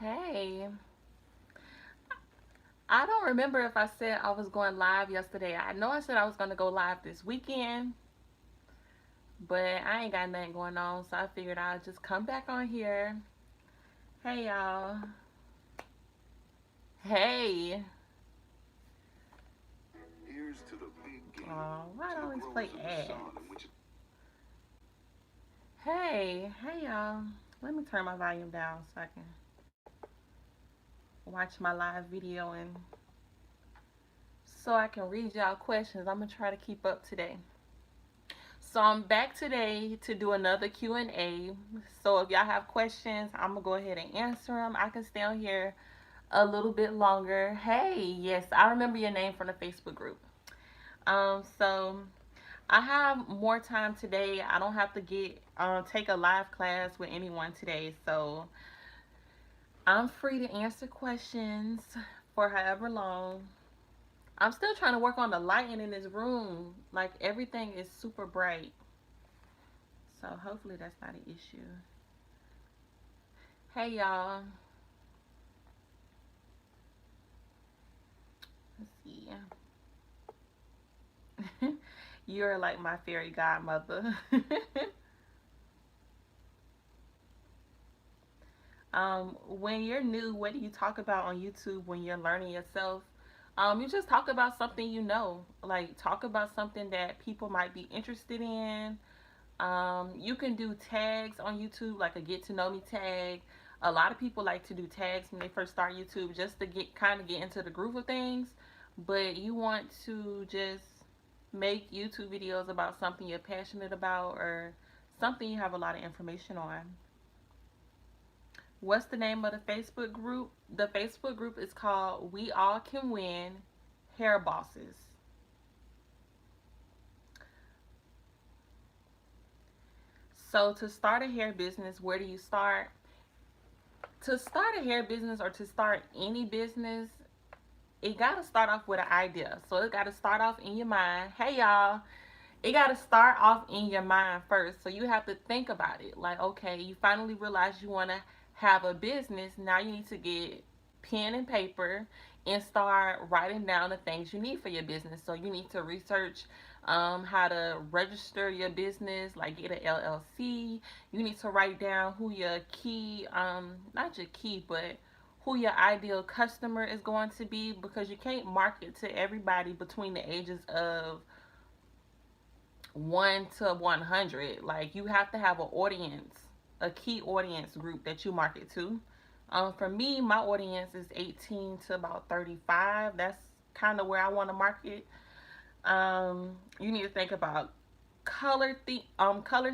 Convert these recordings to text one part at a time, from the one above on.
Hey, I don't remember if I said I was going live yesterday. I know I said I was going to go live this weekend, but I ain't got nothing going on, so I figured I'll just come back on here. Hey, y'all. Hey. Here's to the big game, Oh, why to do I the always play growers of the ads? sun, in which Hey, y'all. Let me turn my volume down so I can watch my live video and so I can read y'all questions. I'm going to try to keep up today. So I'm back today to do another Q&A. So if y'all have questions, I'm going to go ahead and answer them. I can stay on here a little bit longer. Hey, yes, I remember your name from the Facebook group. So I have more time today. I don't have to take a live class with anyone today. So I'm free to answer questions for however long. I'm still trying to work on the lighting in this room. Like everything is super bright. So hopefully that's not an issue. Hey y'all. Let's see. You're like my fairy godmother. When you're new, what do you talk about on YouTube when you're learning yourself? You just talk about something you know. Like talk about something that people might be interested in. You can do tags on YouTube, like a get to know me tag. A lot of people like to do tags when they first start YouTube just to get into the groove of things. But you want to just make YouTube videos about something you're passionate about or something you have a lot of information on. What's the name of the Facebook group? The Facebook group is called We All Can Win Hair Bosses. So to start a hair business, where do you start? To start a hair business or to start any business, it got to start off with an idea. So it got to start off in your mind. Hey, y'all. It got to start off in your mind first. So you have to think about it. Like, okay, you finally realize you want to have a business. Now you need to get pen and paper and start writing down the things you need for your business. So you need to research how to register your business, like get an LLC. You need to write down who your key, not your key, but who your ideal customer is going to be because you can't market to everybody between the ages of 1 to 100. Like you have to have an audience, a key audience group that you market to. For me, my audience is 18 to about 35. That's kind of where I want to market. You need to think about color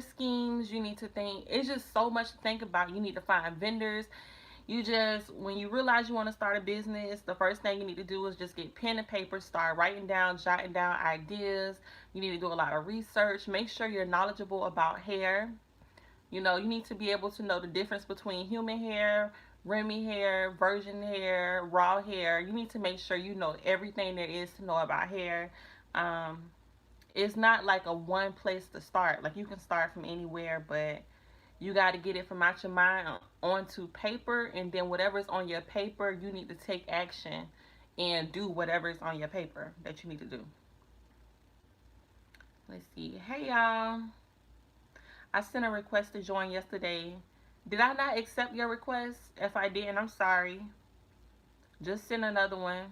schemes. You need to think, it's just so much to think about. You need to find vendors. You just, when you realize you want to start a business, the first thing you need to do is just get pen and paper, start writing down, jotting down ideas. You need to do a lot of research. Make sure you're knowledgeable about hair. You know, you need to be able to know the difference between human hair, Remy hair, virgin hair, raw hair. You need to make sure you know everything there is to know about hair. Um, it's not like a one place to start. Like you can start from anywhere, but you got to get it from out your mind onto paper, and then whatever's on your paper, you need to take action and do whatever is on your paper that you need to do. Let's see. Hey y'all. I sent a request to join yesterday. Did I not accept your request? If I didn't, I'm sorry. Just send another one.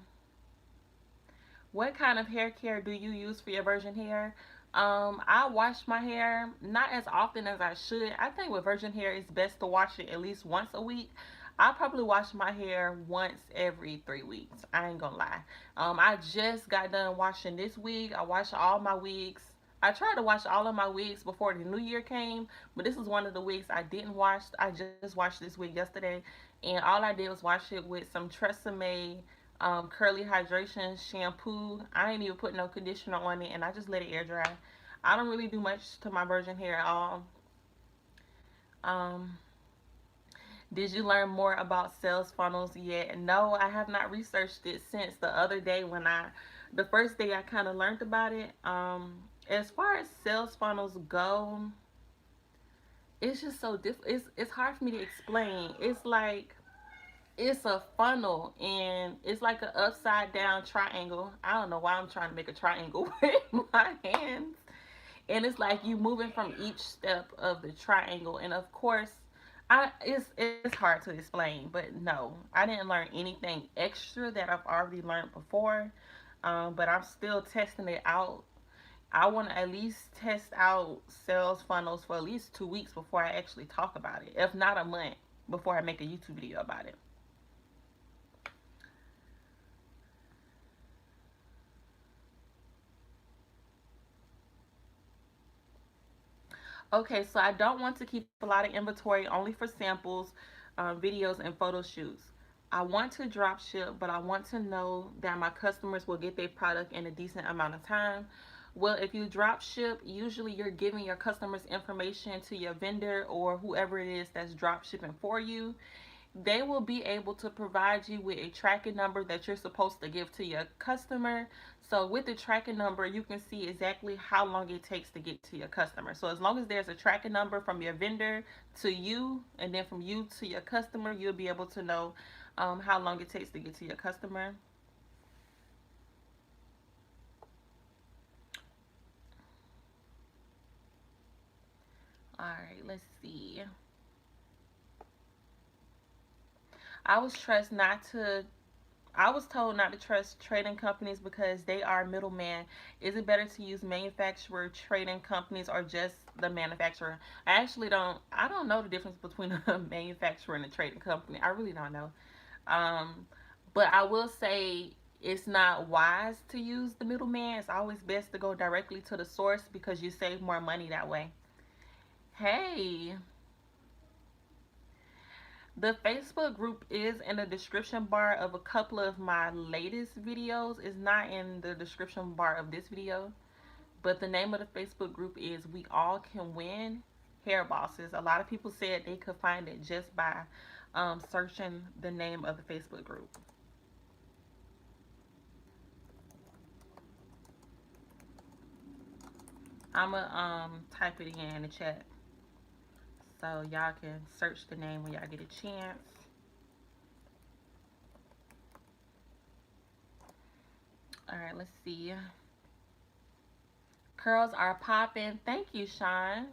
What kind of hair care do you use for your virgin hair? I wash my hair not as often as I should. I think with virgin hair, it's best to wash it at least once a week. I probably wash my hair once every 3 weeks. I ain't gonna lie. I just got done washing this wig. I washed all my wigs. I tried to wash all of my wigs before the new year came, but this is one of the wigs I didn't wash. I just washed this wig yesterday, and all I did was wash it with some Tresemme curly hydration shampoo. I ain't even put no conditioner on it, and I just let it air dry. I don't really do much to my virgin hair at all. Um, did you learn more about sales funnels yet? No, I have not researched it since the other day the first day I kind of learned about it. As far as sales funnels go, it's just so different. It's hard for me to explain. It's like It's a funnel, and it's like an upside down triangle. I don't know why I'm trying to make a triangle with my hands. And it's like you moving from each step of the triangle. And of course, it's hard to explain, but no, I didn't learn anything extra that I've already learned before. But I'm still testing it out. I want to at least test out sales funnels for at least 2 weeks before I actually talk about it, if not a month before I make a YouTube video about it. Okay, so I don't want to keep a lot of inventory, only for samples, videos, and photo shoots. I want to drop ship, but I want to know that my customers will get their product in a decent amount of time. Well, if you drop ship, usually you're giving your customers information to your vendor or whoever it is that's drop shipping for you. They will be able to provide you with a tracking number that you're supposed to give to your customer. So with the tracking number, you can see exactly how long it takes to get to your customer. So as long as there's a tracking number from your vendor to you, and then from you to your customer, you'll be able to know how long it takes to get to your customer. All right, let's see. I was trust not to I was told not to trust trading companies because they are middlemen. Is it better to use manufacturer trading companies or just the manufacturer? I don't know the difference between a manufacturer and a trading company. I really don't know. Um, but I will say it's not wise to use the middleman. It's always best to go directly to the source because you save more money that way. Hey, the Facebook group is in the description bar of a couple of my latest videos. It's not in the description bar of this video, but the name of the Facebook group is We All Can Win Hair Bosses. A lot of people said they could find it just by searching the name of the Facebook group. I'm going to type it again in the chat so y'all can search the name when y'all get a chance. All right, let's see. Curls are popping. Thank you, Sean.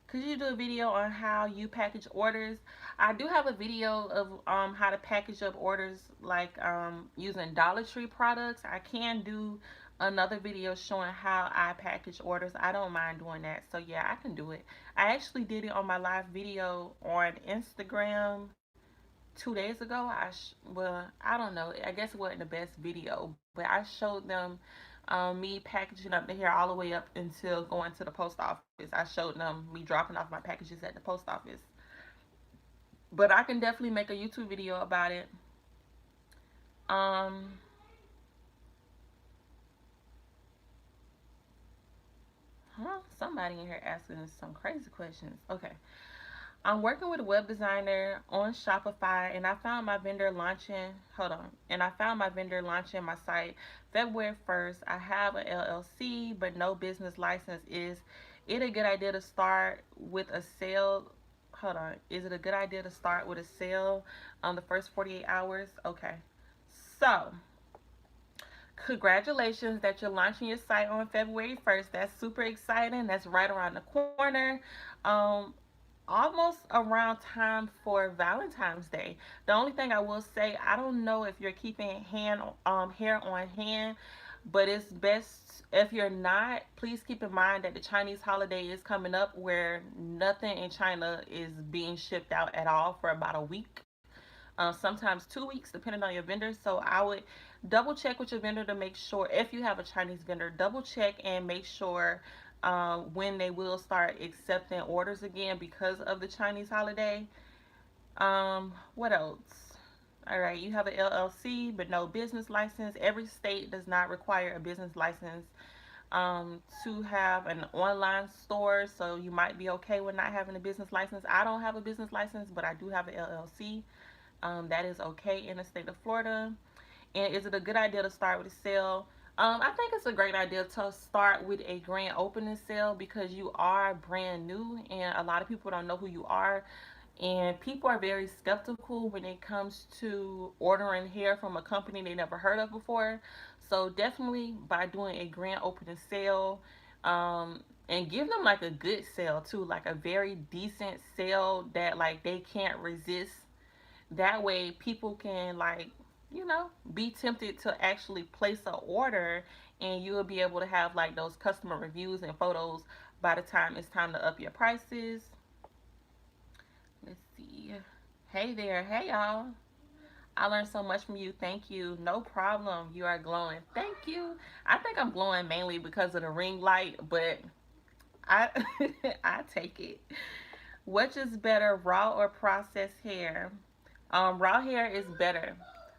Could you do a video on how you package orders? I do have a video of how to package up orders, like using Dollar Tree products. I can do another video showing how I package orders. I don't mind doing that. So yeah, I can do it. I actually did it on my live video on Instagram 2 days ago. Well, I don't know. I guess it wasn't the best video, but I showed them me packaging up the hair all the way up until going to the post office. I showed them me dropping off my packages at the post office. But I can definitely make a YouTube video about it. Um, Somebody in here asking some crazy questions. Okay. I'm working with a web designer on Shopify, and I found my vendor launching. Hold on. And I found my vendor launching my site February 1st. I have an LLC, but no business license. Is it a good idea to start with a sale? Hold on. Is it a good idea to start with a sale on the first 48 hours? Okay. So, congratulations that you're launching your site on February 1st. That's super exciting. That's right around the corner. Um, Almost around time for Valentine's Day. The only thing I will say, I don't know if you're keeping hair on hand, but it's best if you're not. Please keep in mind that the Chinese holiday is coming up, where nothing in China is being shipped out at all for about a week. Sometimes 2 weeks, depending on your vendor. So I would double check with your vendor to make sure, if you have a Chinese vendor, double check and make sure when they will start accepting orders again because of the Chinese holiday. What else? All right, you have an LLC but no business license. Every state does not require a business license to have an online store, so you might be okay with not having a business license. I don't have a business license, but I do have an LLC. That is okay in the state of Florida. And is it a good idea to start with a sale? I think it's a great idea to start with a grand opening sale because you are brand new and a lot of people don't know who you are. And people are very skeptical when it comes to ordering hair from a company they never heard of before. So definitely by doing a grand opening sale, and give them like a good sale too, like a very decent sale that like they can't resist. That way people can like, be tempted to actually place an order, and you'll be able to have like those customer reviews and photos by the time it's time to up your prices. Let's see. Hey there. Hey y'all. I learned so much from you. Thank you. No problem. You are glowing. Thank you. I think I'm glowing mainly because of the ring light, but I I take it. Which is better, raw or processed hair? Raw hair is better,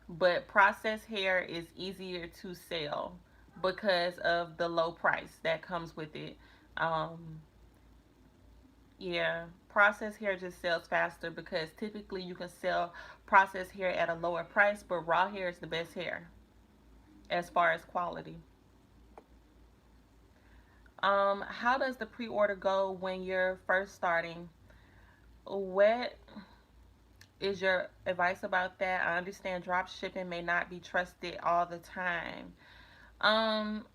but processed hair is easier to sell because of the low price that comes with it. Um, Yeah, processed hair just sells faster because typically you can sell processed hair at a lower price, but raw hair is the best hair as far as quality. How does the pre-order go when you're first starting? What is your advice about that? I understand drop shipping may not be trusted all the time. Um,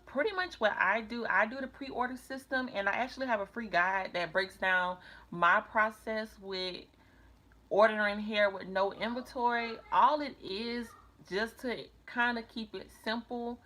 Pretty much what I do the pre-order system, and I actually have a free guide that breaks down my process with ordering hair with no inventory. All it is, just to kind of keep it simple,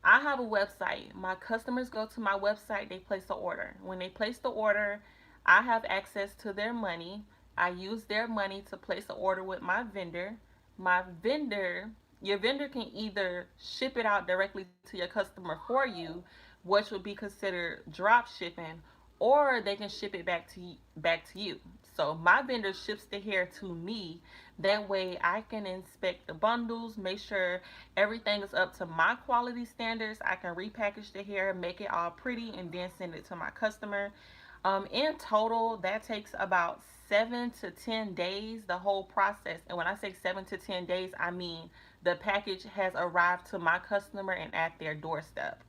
I have a website. My customers go to my website, they place the order. When they place the order, I have access to their money. I use their money to place the order with my vendor. My vendor, your vendor can either ship it out directly to your customer for you, which would be considered drop shipping, or they can ship it back to you. So my vendor ships the hair to me. That way I can inspect the bundles, make sure everything is up to my quality standards. I can repackage the hair, make it all pretty, and then send it to my customer. In total, that takes about 7 to 10 days, the whole process. And when I say 7 to 10 days, I mean the package has arrived to my customer and at their doorstep.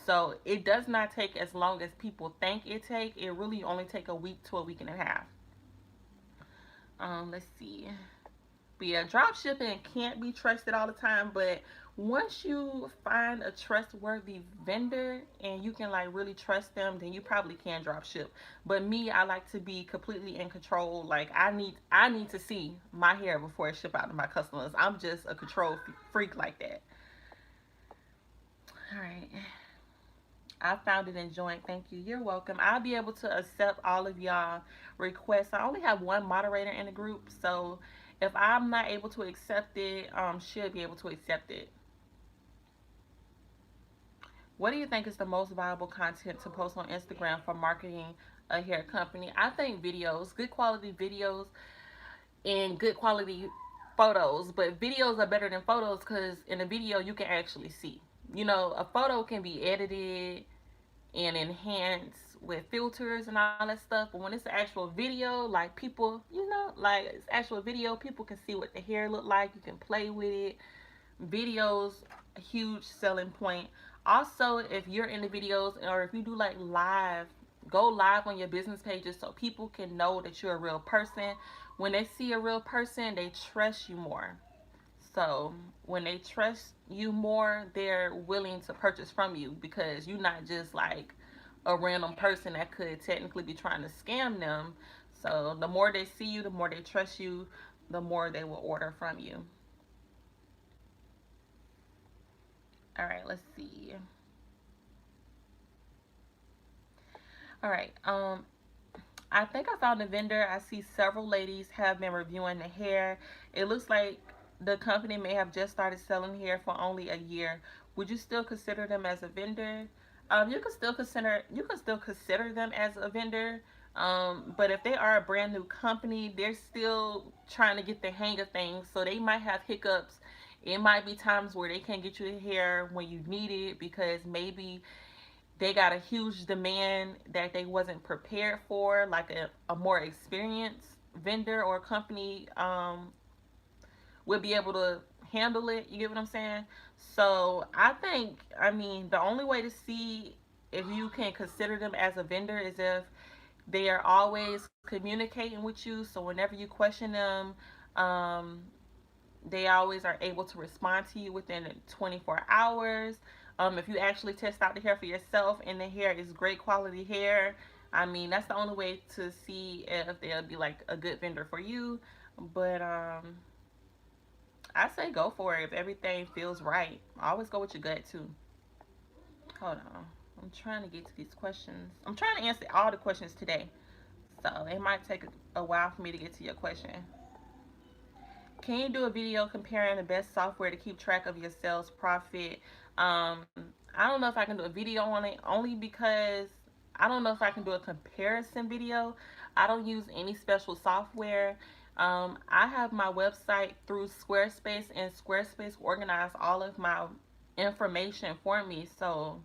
So it does not take as long as people think it take. It really only take a week to a week and a half. Let's see. But yeah, drop shipping can't be trusted all the time, but once you find a trustworthy vendor and you can like really trust them, then you probably can drop ship. But me, I like to be completely in control. Like I need to see my hair before it ship out to my customers. I'm just a control freak like that. All right. I found it enjoying. Thank you. You're welcome. I'll be able to accept all of y'all requests. I only have one moderator in the group, so if I'm not able to accept it, she'll be able to accept it. What do you think is the most valuable content to post on Instagram for marketing a hair company? I think videos, good quality videos, and good quality photos. But videos are better than photos because in a video you can actually see. A photo can be edited and enhanced with filters and all that stuff. But when it's an actual video, like people, like it's actual video, people can see what the hair look like. You can play with it. Videos, a huge selling point. Also, if you're in the videos or if you do like live, go live on your business pages so people can know that you're a real person. When they see a real person, they trust you more. So when they trust you more, they're willing to purchase from you because you're not just like a random person that could technically be trying to scam them. So the more they see you, the more they trust you, the more they will order from you. All right, let's see. All right. I think I found a vendor. I see several ladies have been reviewing the hair. It looks like the company may have just started selling hair for only a year. Would you still consider them as a vendor? You can still consider them as a vendor. But if they are a brand new company, they're still trying to get the hang of things. So they might have hiccups. It might be times where they can't get you the hair when you need it because maybe they got a huge demand that they wasn't prepared for, like a more experienced vendor or company would be able to handle it. You get what I'm saying? So I mean, the only way to see if you can consider them as a vendor is if They are always communicating with you, so whenever you question them, um, they always are able to respond to you within 24 hours. If you actually test out the hair for yourself and the hair is great quality hair, I mean, that's the only way to see if they'll be like a good vendor for you. But I say go for it if everything feels right. Always go with your gut too. Hold on. I'm trying to get to these questions. I'm trying to answer all the questions today. So it might take a while for me to get to your question. Can you do a video comparing the best software to keep track of your sales profit? I don't know if I can do a video on it only because I don't know if I can do a comparison video. I don't use any special software. I have my website through Squarespace, and Squarespace organized all of my information for me. So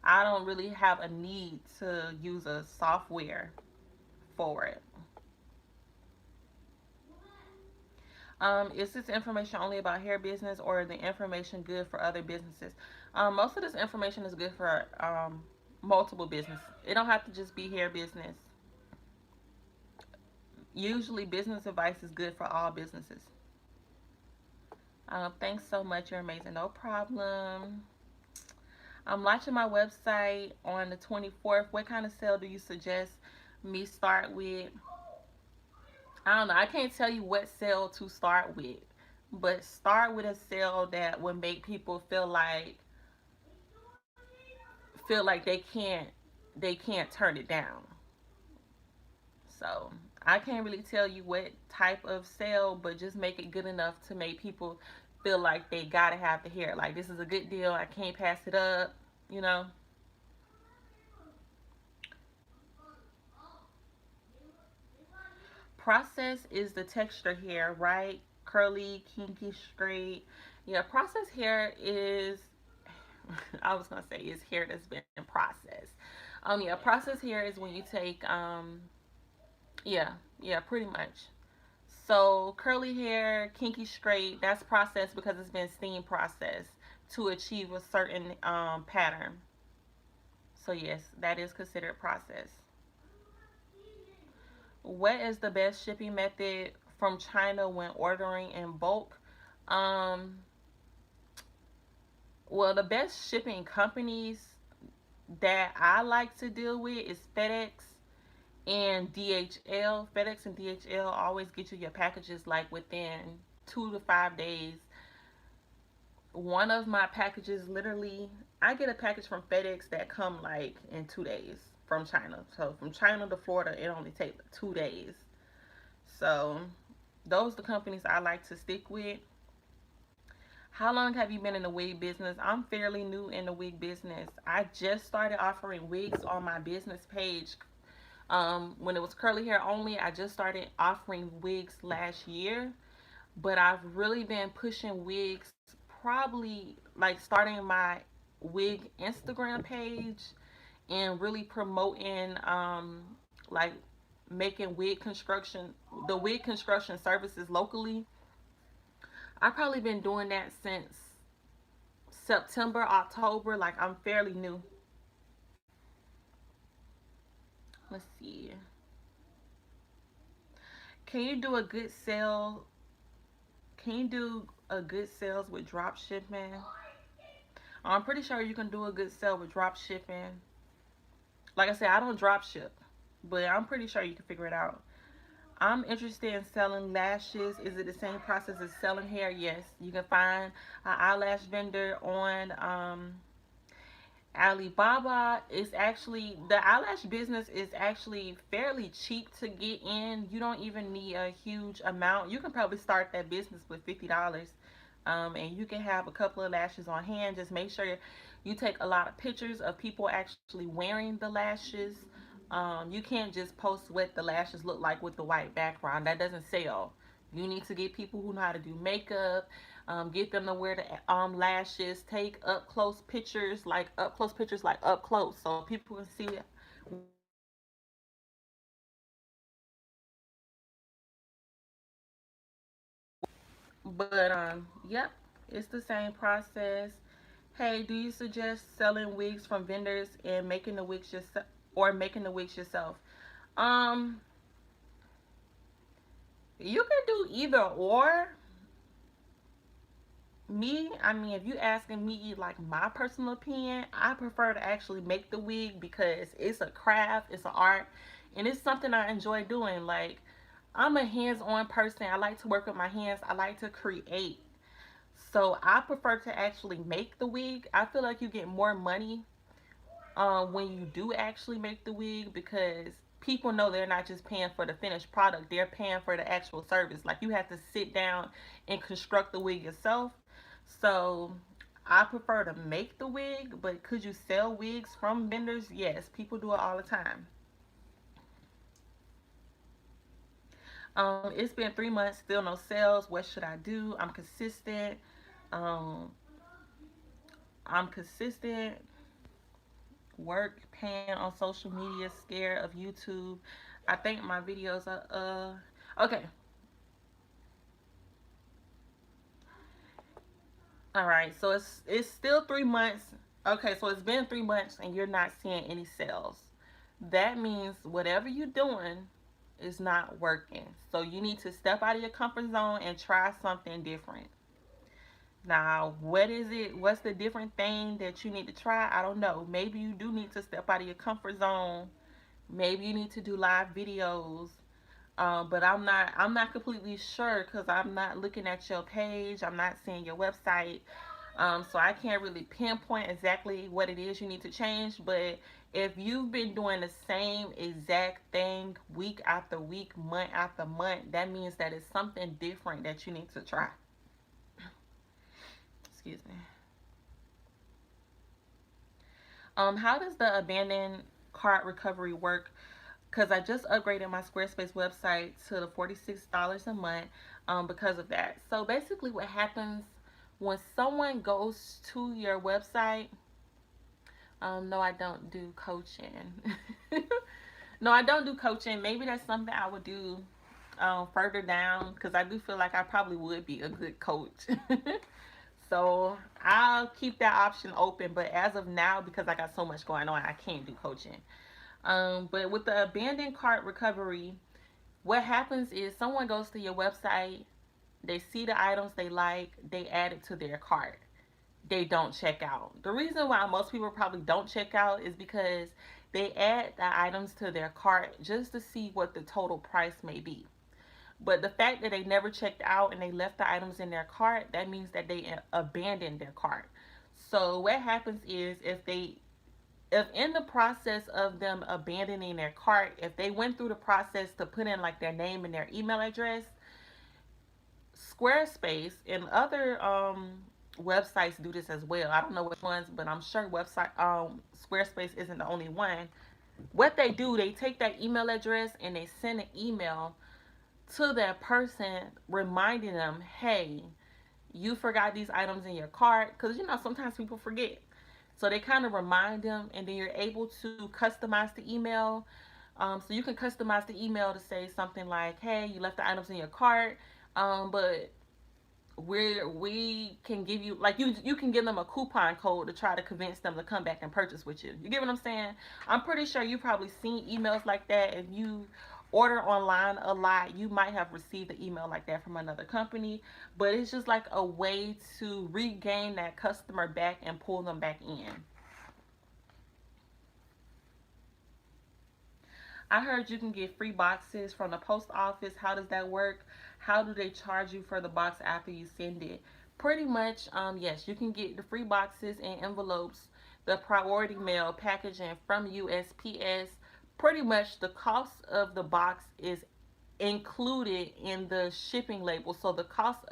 I don't really have a need to use a software for it. Is this information only about hair business, or is the information good for other businesses? Most of this information is good for multiple business. It don't have to just be hair business. Usually, business advice is good for all businesses. Thanks so much. You're amazing. No problem. I'm launching my website on the 24th. What kind of sale do you suggest me start with? I don't know. I can't tell you what sale to start with, but start with a sale that would make people feel like they can't turn it down. So I can't really tell you what type of sale, but just make it good enough to make people feel like they gotta have the hair. Like, this is a good deal. I can't pass it up. You know. Process is the texture hair, right? Curly, kinky, straight. Yeah, process hair is I was gonna say is hair that's been processed. Yeah, process hair is when you take yeah, yeah, pretty much. So curly hair, kinky straight, that's processed because it's been steam processed to achieve a certain pattern. So yes, that is considered processed. What is the best shipping method from China when ordering in bulk? Um, well, the best shipping companies that I like to deal with is FedEx and DHL. FedEx and DHL always get you your packages like within 2 to 5 days. One of my packages, literally, I get a package from FedEx that come like in 2 days from China. So from China to Florida, it only takes 2 days. So those are the companies I like to stick with. How long have you been in the wig business? I'm fairly new in the wig business. I just started offering wigs on my business page. When it was curly hair only, I just started offering wigs last year. But I've really been pushing wigs probably like starting my wig Instagram page and really promoting like making the wig construction services locally. I've probably been doing that since September, October. Like, I'm fairly new. Let's see. Can you do a good sale? Can you do a good sales with drop shipping? I'm pretty sure you can do a good sale with drop shipping. Like I said, I don't drop ship, but I'm pretty sure you can figure it out. I'm interested in selling lashes. Is it the same process as selling hair? Yes. You can find an eyelash vendor on Alibaba. Is actually the eyelash business is actually fairly cheap to get in. You don't even need a huge amount. You can probably start that business with $50. And you can have a couple of lashes on hand. Just make sure you take a lot of pictures of people actually wearing the lashes. You can't just post what the lashes look like with the white background. That doesn't sell. You need to get people who know how to do makeup, get them to wear the lashes, take up close pictures, like up close, so people can see it. But yep, it's the same process. Hey, do you suggest selling wigs from vendors and making the wigs yourself, or making the wigs yourself? Um, you can do either or. Me, I mean, if you asking me like my personal opinion, I prefer to actually make the wig because it's a craft, it's an art, and it's something I enjoy doing. Like, I'm a hands-on person. I like to work with my hands. I like to create. So I prefer to actually make the wig. I feel like you get more money when you do actually make the wig because people know they're not just paying for the finished product, they're paying for the actual service. Like you have to sit down and construct the wig yourself. So I prefer to make the wig, but could you sell wigs from vendors? Yes, people do it all the time. It's been 3 months, still no sales. What should I do? Um, I'm consistent. Work, paying on social media, scared of YouTube. I think my videos are okay. All right, so it's still 3 months. Okay, so it's been 3 months and you're not seeing any sales. That means whatever you're doing is not working. So you need to step out of your comfort zone and try something different. Now, what is it? What's the different thing that you need to try? I don't know. Maybe you do need to step out of your comfort zone. Maybe you need to do live videos. But I'm not completely sure because I'm not looking at your page. I'm not seeing your website. So I can't really pinpoint exactly what it is you need to change. But if you've been doing the same exact thing week after week, month after month, that means that it's something different that you need to try. Excuse me. How does the abandoned cart recovery work? Because I just upgraded my Squarespace website to the $46 a month because of that. So basically, what happens when someone goes to your website? No, I don't do coaching. No, I don't do coaching. Maybe that's something I would do further down because I do feel like I probably would be a good coach. So I'll keep that option open. But as of now, because I got so much going on, I can't do coaching. But with the abandoned cart recovery, what happens is someone goes to your website, they see the items they like, they add it to their cart. They don't check out. The reason why most people probably don't check out is because they add the items to their cart just to see what the total price may be. But the fact that they never checked out and they left the items in their cart, that means that they abandoned their cart. So what happens is if in the process of them abandoning their cart, if they went through the process to put in like their name and their email address, Squarespace and other websites do this as well. I don't know which ones, but I'm sure website Squarespace isn't the only one. What they do, they take that email address and they send an email to that person reminding them, hey, you forgot these items in your cart, because sometimes people forget. So they kind of remind them, and then you're able to customize the email. So you can customize the email to say something like, hey, you left the items in your cart, but we can give you, like, you can give them a coupon code to try to convince them to come back and purchase with you. You get what I'm saying? I'm pretty sure you probably seen emails like that. If you order online a lot, you might have received an email like that from another company, but it's just like a way to regain that customer back and pull them back in. I heard you can get free boxes from the post office. How does that work? How do they charge you for the box after you send it? Pretty much, yes, you can get the free boxes and envelopes, the priority mail packaging from USPS. Pretty much the cost of the box is included in the shipping label. So the cost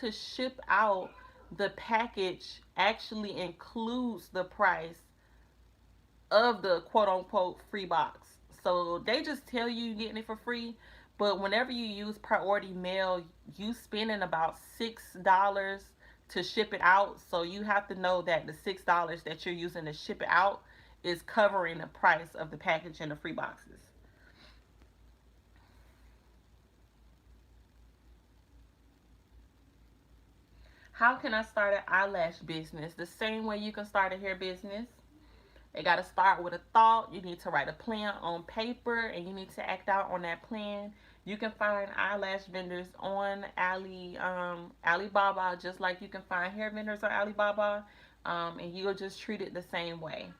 to ship out the package actually includes the price of the quote unquote free box. So they just tell you you're getting it for free, but whenever you use priority mail, you spending about $6 to ship it out. So you have to know that the $6 that you're using to ship it out is covering the price of the package and the free boxes. How can I start an eyelash business? The same way you can start a hair business. It got to start with a thought. You need to write a plan on paper and you need to act out on that plan. You can find eyelash vendors on Alibaba, just like you can find hair vendors on Alibaba, and you'll just treat it the same way.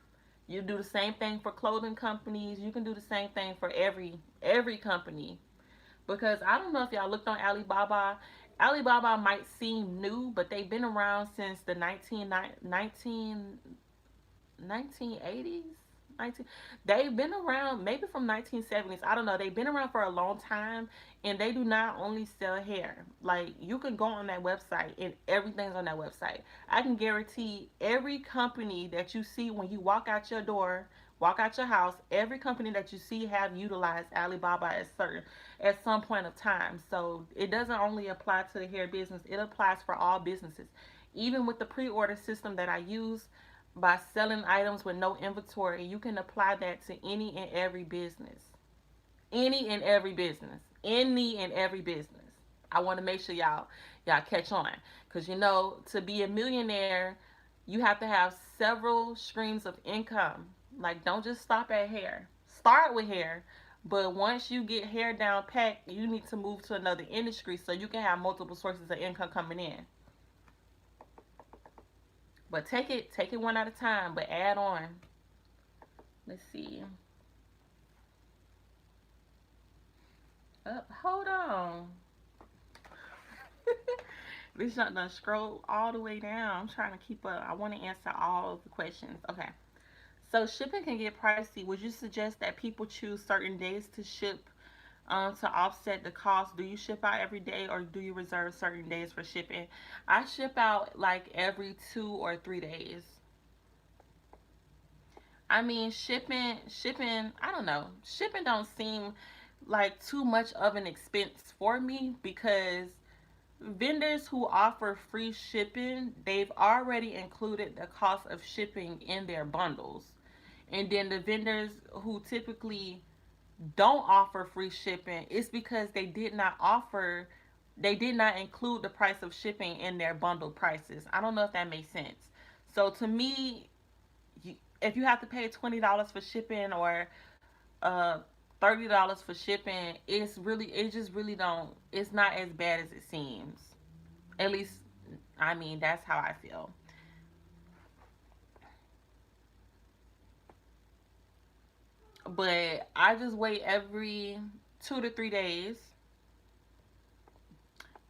You do the same thing for clothing companies. You can do the same thing for every company, because I don't know if y'all looked on Alibaba. Alibaba might seem new, but they've been around since the 1980s. 19, they've been around maybe from 1970s. I don't know. They've been around for a long time, and they do not only sell hair. Like, you can go on that website and everything's on that website. I can guarantee every company that you see when you walk out your door, walk out your house, every company that you see have utilized Alibaba at some point of time. So it doesn't only apply to the hair business, it applies for all businesses. Even with the pre-order system that I use, by selling items with no inventory, you can apply that to any and every business. Any and every business. Any and every business. I want to make sure y'all catch on, cuz to be a millionaire, you have to have several streams of income. Like, don't just stop at hair. Start with hair, but once you get hair down packed, you need to move to another industry so you can have multiple sources of income coming in. But take it one at a time, but add on. Let's see. Up, hold on. This not done scroll all the way down. I'm trying to keep up. I want to answer all of the questions. Okay. So shipping can get pricey. Would you suggest that people choose certain days to ship to offset the cost? Do you ship out every day or do you reserve certain days for shipping? I ship out like every 2 or 3 days. I mean, shipping, I don't know. Shipping don't seem like too much of an expense for me, because vendors who offer free shipping, they've already included the cost of shipping in their bundles. And then the vendors who typically don't offer free shipping, it's because they did not include the price of shipping in their bundle prices. I don't know if that makes sense. So to me, if you have to pay $20 for shipping, or uh $30 for shipping, it just really don't, it's not as bad as it seems. At least, I mean, that's how I feel. But I just wait every 2 to 3 days.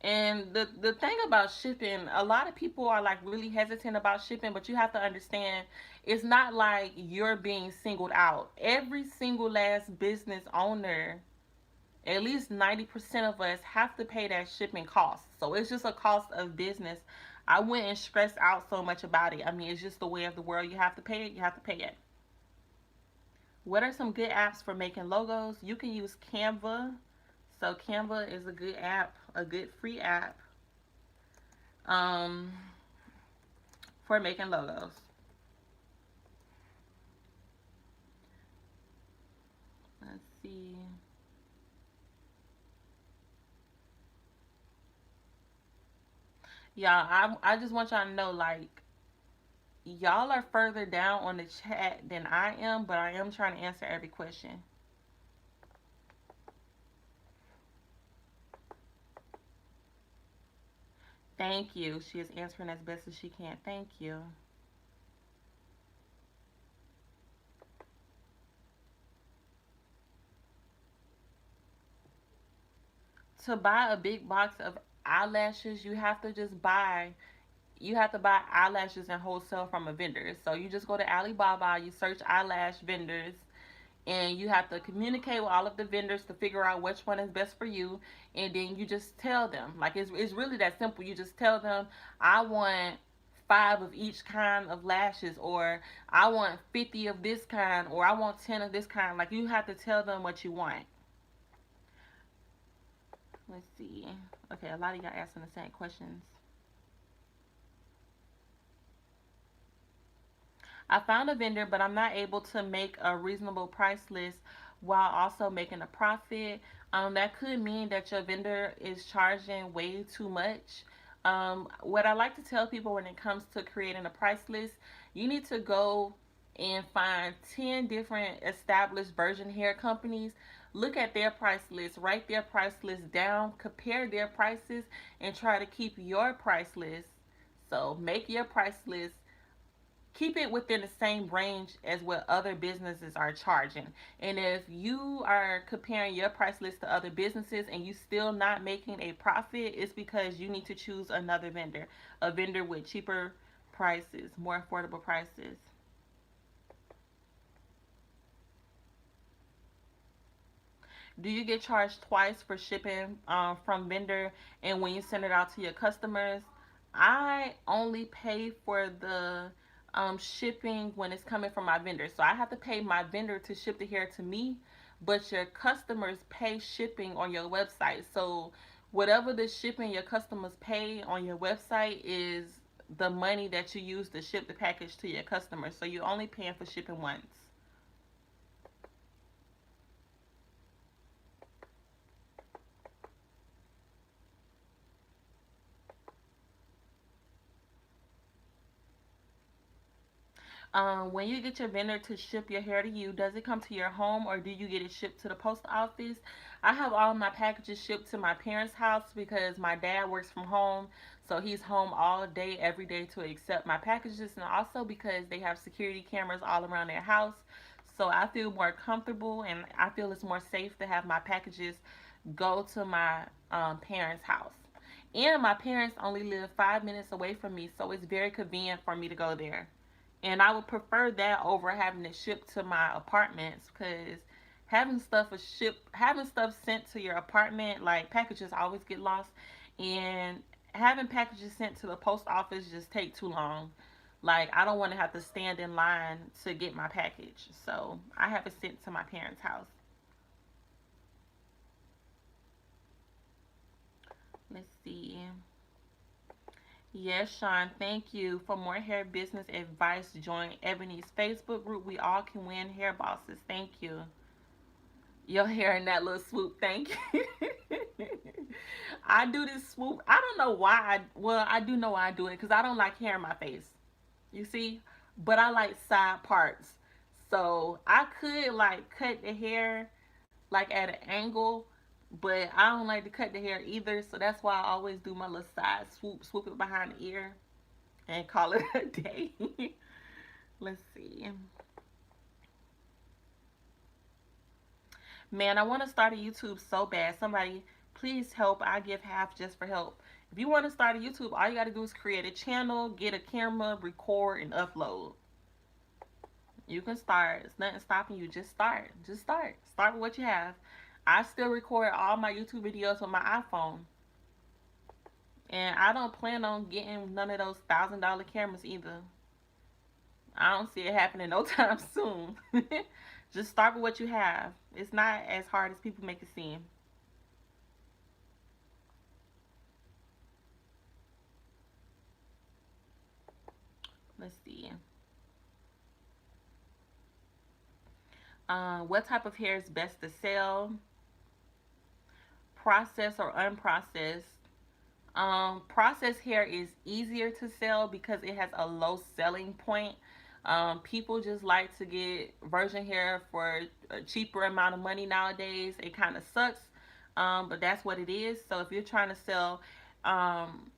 And the thing about shipping, a lot of people are like really hesitant about shipping, but you have to understand, it's not like you're being singled out. Every single last business owner, at least 90% of us, have to pay that shipping cost. So it's just a cost of business. I wouldn't stress out so much about it. I mean, it's just the way of the world. You have to pay it. You have to pay it. What are some good apps for making logos? You can use Canva. So Canva is a good app, a good free app um, for making logos. Let's see. Y'all, I just want y'all to know, like, y'all are further down on the chat than I am, but I am trying to answer every question. Thank you. She is answering as best as she can. Thank you. To buy a big box of eyelashes, you have to buy eyelashes in wholesale from a vendor. So you just go to Alibaba, you search eyelash vendors, and you have to communicate with all of the vendors to figure out which one is best for you. And then you just tell them, like, it's really that simple. You just tell them, I want 5 of each kind of lashes, or I want 50 of this kind, or I want 10 of this kind. Like, you have to tell them what you want. Let's see. Okay, a lot of y'all asking the same questions. I found a vendor, but I'm not able to make a reasonable price list while also making a profit. That could mean that your vendor is charging way too much. What I like to tell people when it comes to creating a price list, you need to go and find 10 different established virgin hair companies. Look at their price list, write their price list down, compare their prices, and try to keep your price list. So make your price list, keep it within the same range as what other businesses are charging. And if you are comparing your price list to other businesses and you still not making a profit, it's because you need to choose another vendor, a vendor with cheaper prices, more affordable prices. Do you get charged twice for shipping from vendor and when you send it out to your customers? I only pay for the shipping when it's coming from my vendor. So I have to pay my vendor to ship the hair to me, but your customers pay shipping on your website. So whatever the shipping your customers pay on your website is the money that you use to ship the package to your customers. So you're only paying for shipping once. When you get your vendor to ship your hair to you, does it come to your home or do you get it shipped to the post office? I have all my packages shipped to my parents' house because my dad works from home, so he's home all day, every day to accept my packages, and also because they have security cameras all around their house. So I feel more comfortable and I feel it's more safe to have my packages go to my parents' house. And my parents only live 5 minutes away from me, so it's very convenient for me to go there. And I would prefer that over having it shipped to my apartments because having stuff sent to your apartment, like packages always get lost, and having packages sent to the post office just take too long. Like I don't want to have to stand in line to get my package, so I have it sent to my parents' house. Let's see. Yes, Sean, thank you. For more hair business advice, join Ebony's Facebook group. We all can win hair bosses. Thank you. Your hair in that little swoop. Thank you. I do this swoop. I don't know why. Well, I do know why I do it because I don't like hair in my face. You see? But I like side parts. So I could like cut the hair like at an angle, but I don't like to cut the hair either. So that's why I always do my little side swoop, swoop it behind the ear, and call it a day. Let's see. Man, I want to start a YouTube so bad. Somebody, please help. I give half just for help. If you want to start a YouTube, all you got to do is create a channel, get a camera, record, and upload. You can start. It's nothing stopping you. Just start. Just start. Start with what you have. I still record all my YouTube videos on my iPhone. And I don't plan on getting none of those $1,000 cameras either. I don't see it happening no time soon. Just start with what you have. It's not as hard as people make it seem. Let's see. What type of hair is best to sell? Processed or unprocessed? Processed hair is easier to sell because it has a low selling point. People just like to get virgin hair for a cheaper amount of money nowadays. It kind of sucks, but that's what it is. So if you're trying to sell um,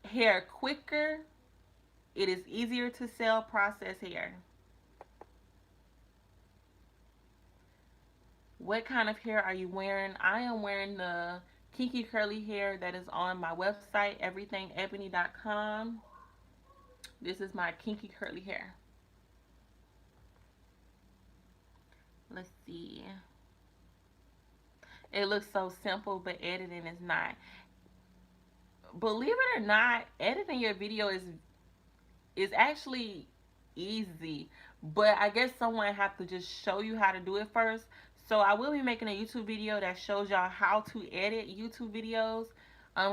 hair quicker, it is easier to sell processed hair. What kind of hair are you wearing? I am wearing the kinky curly hair that is on my website, everythingebony.com. This is my kinky curly hair. Let's see. It looks so simple, but editing is not. Believe it or not, editing your video is actually easy, but I guess someone have to just show you how to do it first. So I will be making a YouTube video that shows y'all how to edit YouTube videos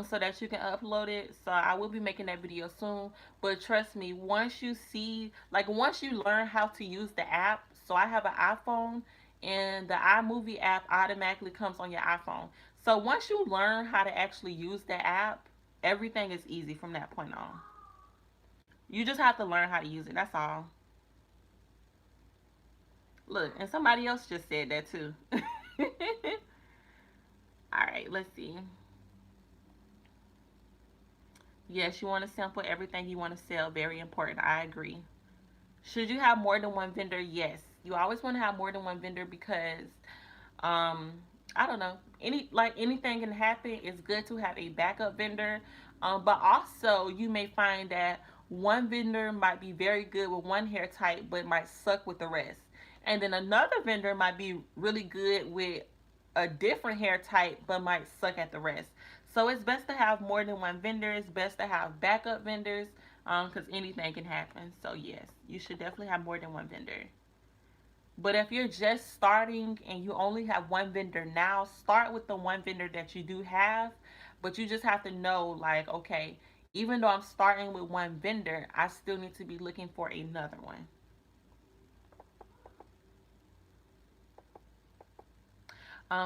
so that you can upload it. So I will be making that video soon. But trust me, once you see, like once you learn how to use the app, so I have an iPhone and the iMovie app automatically comes on your iPhone. So once you learn how to actually use the app, everything is easy from that point on. You just have to learn how to use it. That's all. Look, and somebody else just said that too. All right, let's see. Yes, you want to sample everything you want to sell. Very important. I agree. Should you have more than one vendor? Yes. You always want to have more than one vendor because um I don't know. Anything can happen. It's good to have a backup vendor. But also you may find that one vendor might be very good with one hair type but might suck with the rest. And then another vendor might be really good with a different hair type but might suck at the rest. So it's best to have more than one vendor. It's best to have backup vendors because anything can happen. So yes, you should definitely have more than one vendor. But if you're just starting and you only have one vendor now, start with the one vendor that you do have. But you just have to know, like, okay, even though I'm starting with one vendor, I still need to be looking for another one.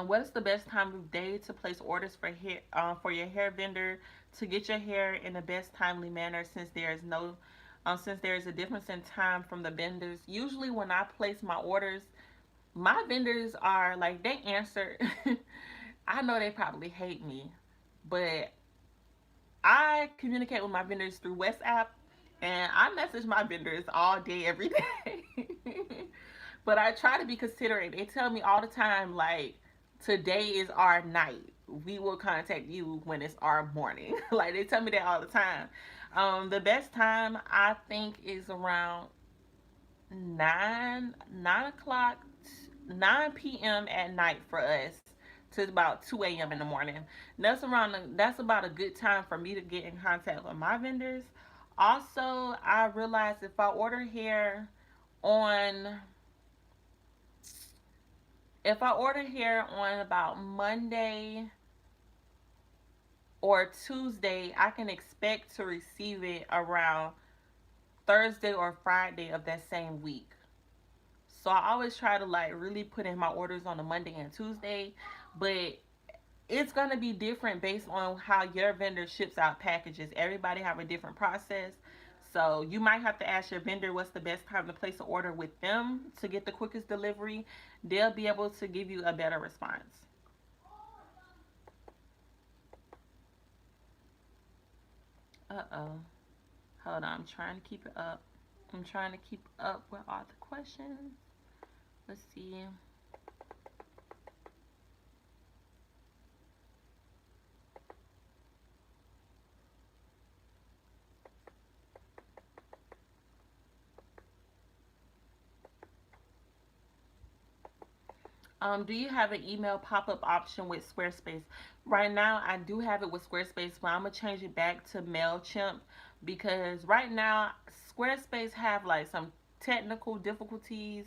What is the best time of day to place orders for hair for your hair vendor to get your hair in the best timely manner since there is a difference in time from the vendors. Usually when I place my vendors are like they answer. I know they probably hate me, but I communicate with my vendors through WhatsApp and I message my vendors all day, every day. But I try to be considerate. They tell me all the time, like, today is our night. We will contact you when it's our morning. Like, they tell me that all the time. The best time I think is around 9 o'clock, 9 p.m. at night for us to about 2 a.m. in the morning. That's about a good time for me to get in contact with my vendors. Also, I realize if I order hair on about Monday or Tuesday, I can expect to receive it around Thursday or Friday of that same week. So I always try to like really put in my orders on a Monday and Tuesday, but it's gonna be different based on how your vendor ships out packages. Everybody have a different process. So you might have to ask your vendor what's the best time to place an order with them to get the quickest delivery. They'll be able to give you a better response. Uh-oh. Hold on, I'm trying to keep it up. I'm trying to keep up with all the questions. Let's see. Do you have an email pop-up option with Squarespace? Right now, I do have it with Squarespace, but I'm gonna change it back to MailChimp because right now Squarespace have like some technical difficulties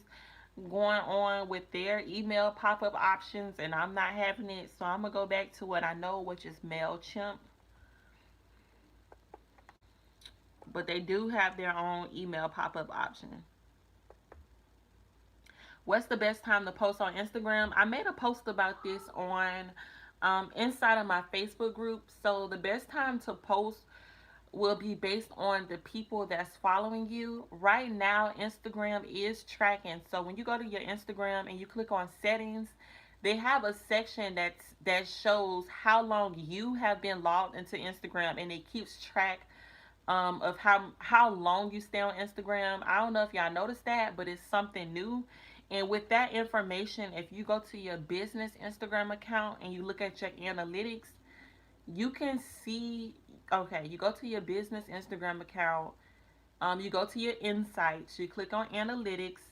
going on with their email pop-up options, and I'm not having it. So I'm gonna go back to what I know, which is MailChimp. But they do have their own email pop-up option. What's the best time to post on Instagram? I made a post about this on inside of my Facebook group. So the best time to post will be based on the people that's following you. Right now, Instagram is tracking. So when you go to your Instagram and you click on settings, they have a section that shows how long you have been logged into Instagram, and it keeps track of how long you stay on Instagram. I don't know if y'all noticed that, but it's something new. And with that information, if you go to your business Instagram account and you look at your analytics, you can see. Okay, you go to your business Instagram account. You go to your insights. You click on analytics,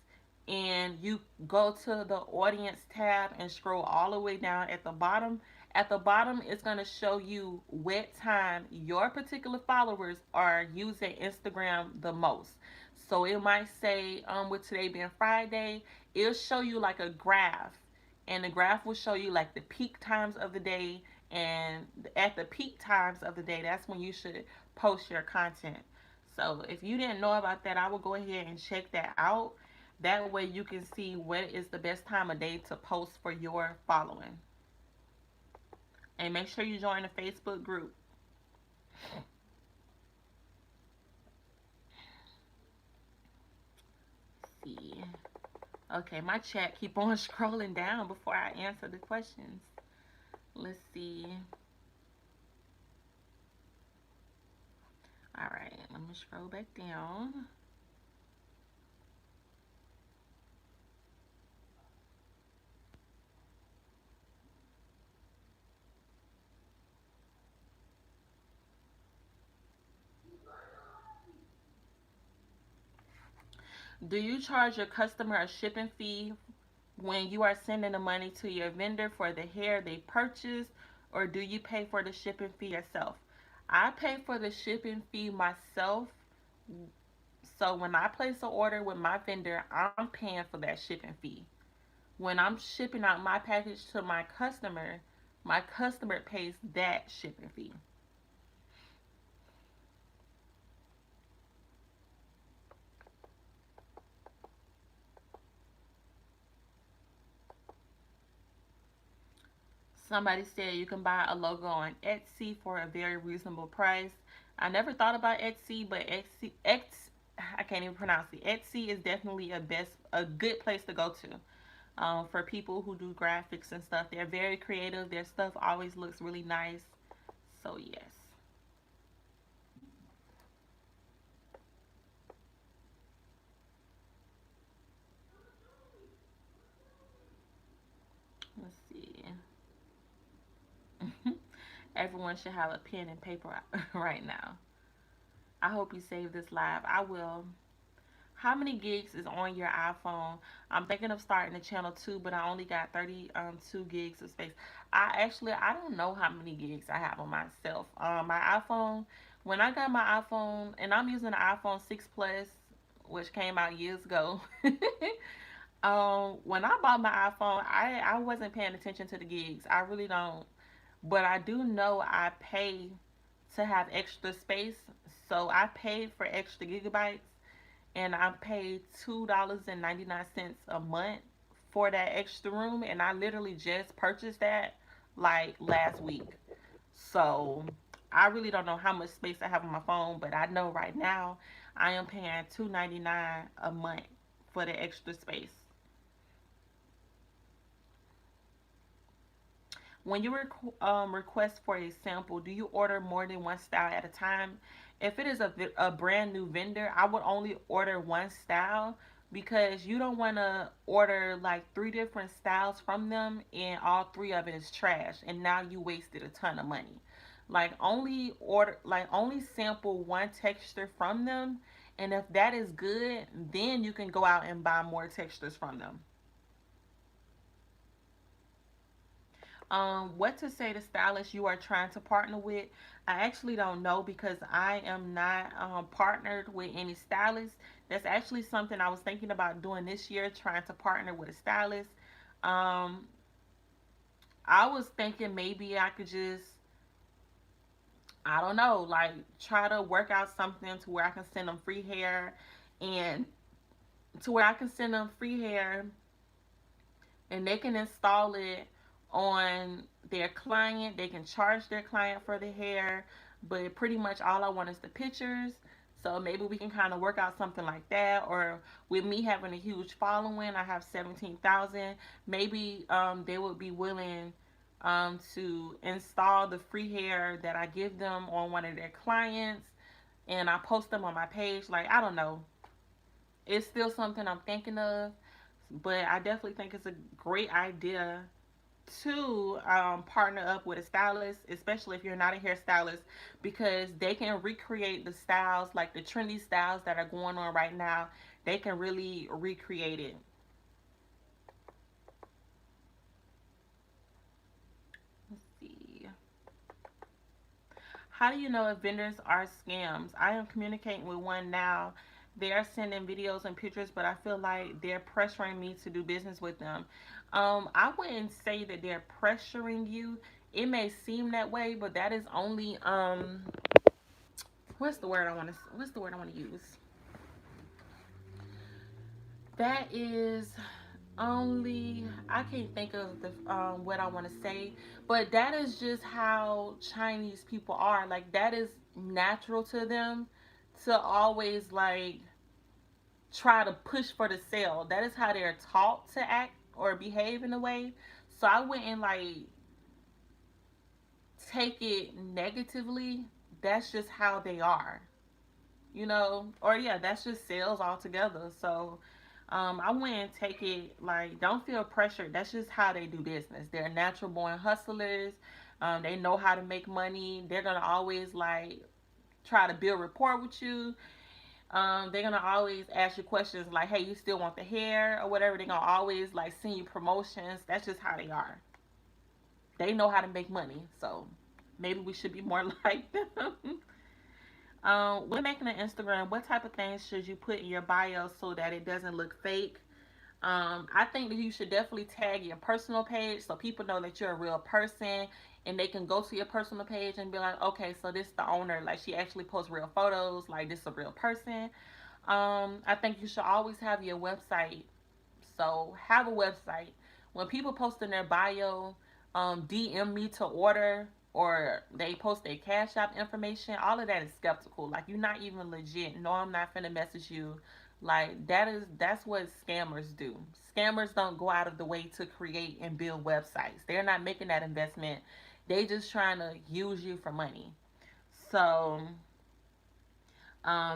and you go to the audience tab and scroll all the way down at the bottom. At the bottom, it's going to show you what time your particular followers are using Instagram the most. So it might say, with today being Friday, it'll show you like a graph. And the graph will show you like the peak times of the day. And at the peak times of the day, that's when you should post your content. So if you didn't know about that, I will go ahead and check that out. That way you can see what is the best time of day to post for your following. And make sure you join the Facebook group. Let's see. Okay, my chat keep on scrolling down before I answer the questions. Let's see. All right, let me scroll back down. Do you charge your customer a shipping fee when you are sending the money to your vendor for the hair they purchased, or do you pay for the shipping fee yourself? I pay for the shipping fee myself. So when I place an order with my vendor, I'm paying for that shipping fee. When I'm shipping out my package to my customer pays that shipping fee. Somebody said you can buy a logo on Etsy for a very reasonable price. I never thought about Etsy, but I can't even pronounce it. Etsy is definitely a good place to go to. For people who do graphics and stuff. They're very creative. Their stuff always looks really nice. So yes. Let's see. Everyone should have a pen and paper right now. I hope you save this live. I will. How many gigs is on your iPhone? I'm thinking of starting a channel too, but I only got 32 gigs of space. I don't know how many gigs I have on myself. My iPhone, when I got my iPhone, and I'm using the iPhone 6 Plus, which came out years ago. When I bought my iPhone, I wasn't paying attention to the gigs. I really don't. But I do know I pay to have extra space. So I paid for extra gigabytes, and I paid $2.99 a month for that extra room, and I literally just purchased that like last week. So I really don't know how much space I have on my phone, but I know right now I am paying $2.99 a month for the extra space. When you request for a sample, do you order more than one style at a time? If it is a brand new vendor, I would only order one style because you don't want to order like three different styles from them and all three of it is trash and now you wasted a ton of money. Only sample one texture from them, and if that is good, then you can go out and buy more textures from them. What to say to stylists you are trying to partner with? I actually don't know because I am not partnered with any stylist. That's actually something I was thinking about doing this year, trying to partner with a stylist. Um, I was thinking maybe I could just, I don't know, like try to work out something to where I can send them free hair and to where I can send them free hair and they can install it on their client. They can charge their client for the hair, but pretty much all I want is the pictures. So maybe we can kind of work out something like that. Or with me having a huge following, I have 17,000. Maybe they would be willing to install the free hair that I give them on one of their clients, and I post them on my page. Like I don't know, it's still something I'm thinking of, but I definitely think it's a great idea to partner up with a stylist, especially if you're not a hairstylist, because they can recreate the styles, like the trendy styles that are going on right now. They can really recreate it. Let's see. How do you know if vendors are scams? I am communicating with one now. They are sending videos and pictures, but I feel like they're pressuring me to do business with them. I wouldn't say that they're pressuring you. It may seem that way, but that is only what's the word I want to use? That is only, I can't think of the what I want to say, but that is just how Chinese people are. Like that is natural to them to always like try to push for the sale. That is how they're taught to act or behave in a way. So I wouldn't like take it negatively. That's just how they are, you know, or yeah, that's just sales altogether. So I wouldn't take it like, don't feel pressured. That's just how they do business. They're natural born hustlers. They know how to make money. They're gonna always like try to build rapport with you. They're gonna always ask you questions like, "Hey, you still want the hair or whatever?" They're gonna always like send you promotions. That's just how they are. They know how to make money, so maybe we should be more like them. When making an Instagram, what type of things should you put in your bio so that it doesn't look fake? I think that you should definitely tag your personal page so people know that you're a real person and they can go to your personal page and be like, okay, so this is the owner. Like, she actually posts real photos. Like, this is a real person. I think you should always have your website. So, have a website. When people post in their bio, DM me to order, or they post their Cash App information, all of that is skeptical. Like, you're not even legit. No, I'm not finna message you. Like, that's what scammers do. Scammers don't go out of the way to create and build websites. They're not making that investment. They just trying to use you for money. So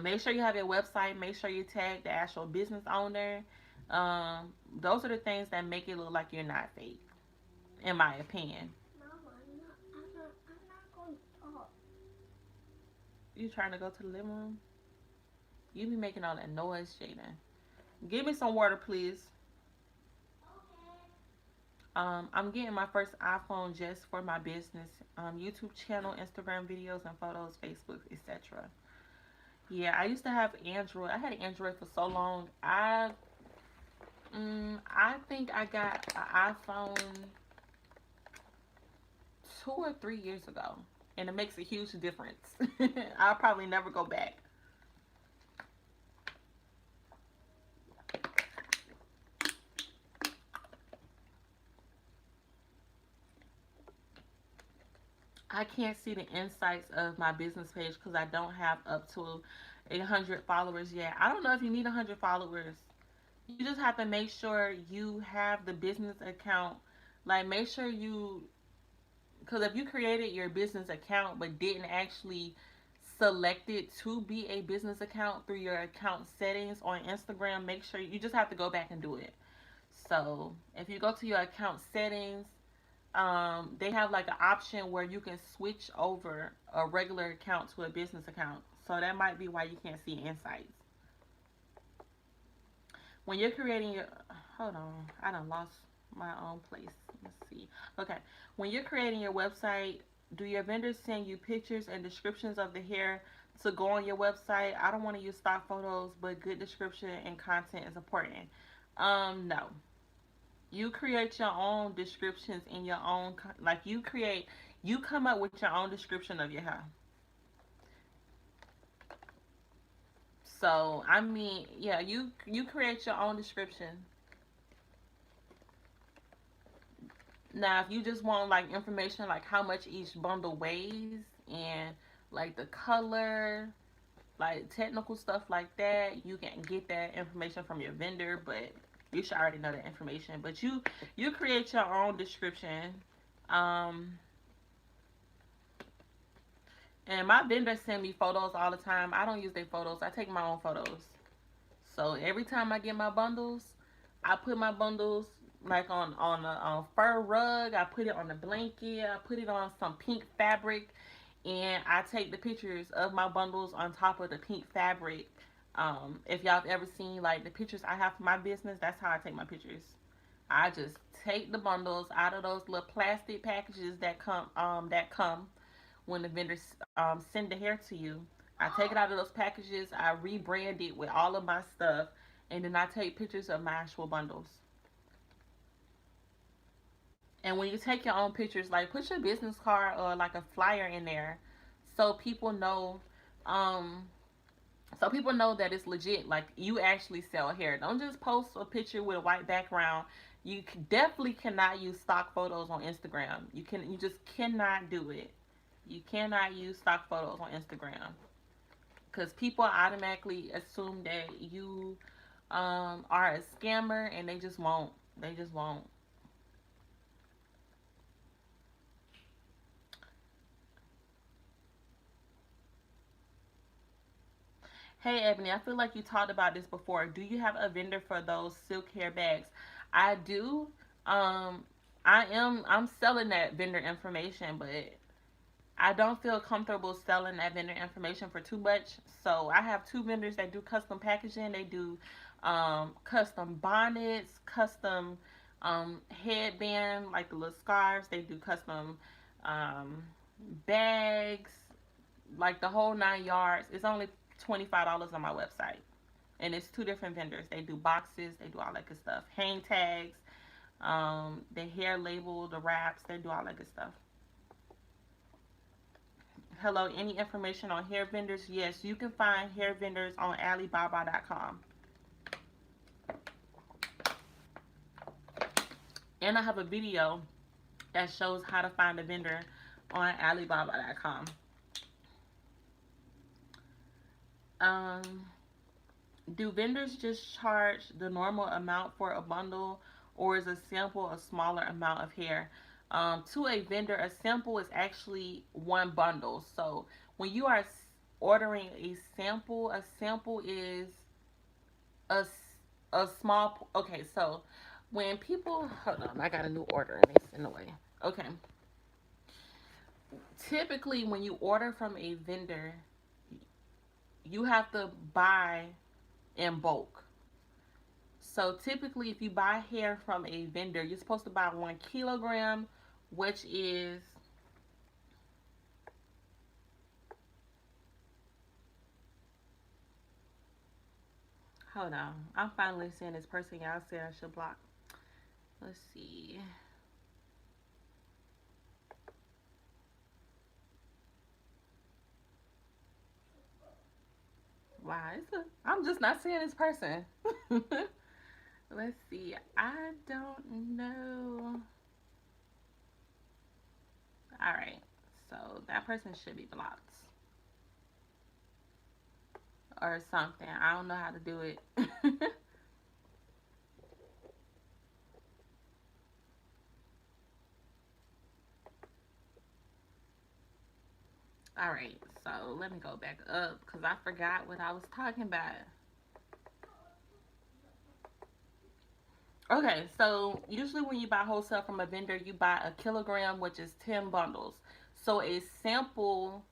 make sure you have your website. Make sure you tag the actual business owner. Those are the things that make it look like you're not fake, in my opinion. Mama, I'm not going to talk. You trying to go to the living room? You be making all that noise, Jaden. Give me some water, please. I'm getting my first iPhone just for my business. YouTube channel, Instagram videos and photos, Facebook, etc. Yeah, I used to have Android. I had Android for so long. I think I got an iPhone 2 or 3 years ago, and it makes a huge difference. I'll probably never go back. I can't see the insights of my business page because I don't have up to 100 followers yet. I don't know if you need 100 followers. You just have to make sure you have the business account. Like, make sure you, because if you created your business account but didn't actually select it to be a business account through your account settings on Instagram, make sure you just have to go back and do it. So if you go to your account settings, they have like an option where you can switch over a regular account to a business account. So that might be why you can't see insights. When you're creating your, hold on, I done lost my own place. Let's see. Okay, when you're creating your website, do your vendors send you pictures and descriptions of the hair to go on your website? I don't want to use stock photos, but good description and content is important. No. You create your own descriptions in your own, like, you come up with your own description of your hair. So I mean, yeah, you create your own description. Now, if you just want like information like how much each bundle weighs and like the color, like technical stuff like that, you can get that information from your vendor, but you should already know that information. But you create your own description. Um and my vendors send me photos all the time. I don't use their photos. I take my own photos. So every time I get my bundles, I put my bundles like on a fur rug. I put it on a blanket. I put it on some pink fabric, and I take the pictures of my bundles on top of the pink fabric. If y'all have ever seen like the pictures I have for my business, that's how I take my pictures. I just take the bundles out of those little plastic packages that come when the vendors send the hair to you. I take it out of those packages, I rebrand it with all of my stuff, and then I take pictures of my actual bundles. And when you take your own pictures, like put your business card or like a flyer in there, so people know, um, so people know that it's legit. Like you actually sell hair. Don't just post a picture with a white background. You definitely cannot use stock photos on Instagram. You just cannot do it. You cannot use stock photos on Instagram because people automatically assume that you are a scammer, and they just won't. They just won't. Hey Ebony, I feel like you talked about this before. Do you have a vendor for those silk hair bags? I do. Um, I'm selling that vendor information, but I don't feel comfortable selling that vendor information for too much. So I have two vendors that do custom packaging. They do custom bonnets, custom headband, like the little scarves. They do custom um, bags, like the whole 9 yards. It's only $25 on my website. And it's two different vendors. They do boxes, they do all that good stuff. Hang tags, the hair label, the wraps, they do all that good stuff. Hello, any information on hair vendors? Yes, you can find hair vendors on Alibaba.com. And I have a video that shows how to find a vendor on Alibaba.com. Do vendors just charge the normal amount for a bundle, or is a sample a smaller amount of hair? To a vendor, a sample is actually one bundle. So when you are ordering a sample is a, a small. Okay, so when people, hold on, I got a new order and it's in the way. Okay, typically when you order from a vendor, you have to buy in bulk. So typically, if you buy hair from a vendor, you're supposed to buy 1 kilogram, which is, hold on, I'm finally seeing this person y'all said I should block. Let's see. Wow, I'm just not seeing this person. Let's see. I don't know. All right. So that person should be blocked or something. I don't know how to do it. All right. So let me go back up because I forgot what I was talking about. Okay, so usually when you buy wholesale from a vendor, you buy a kilogram, which is 10 bundles. So a sample,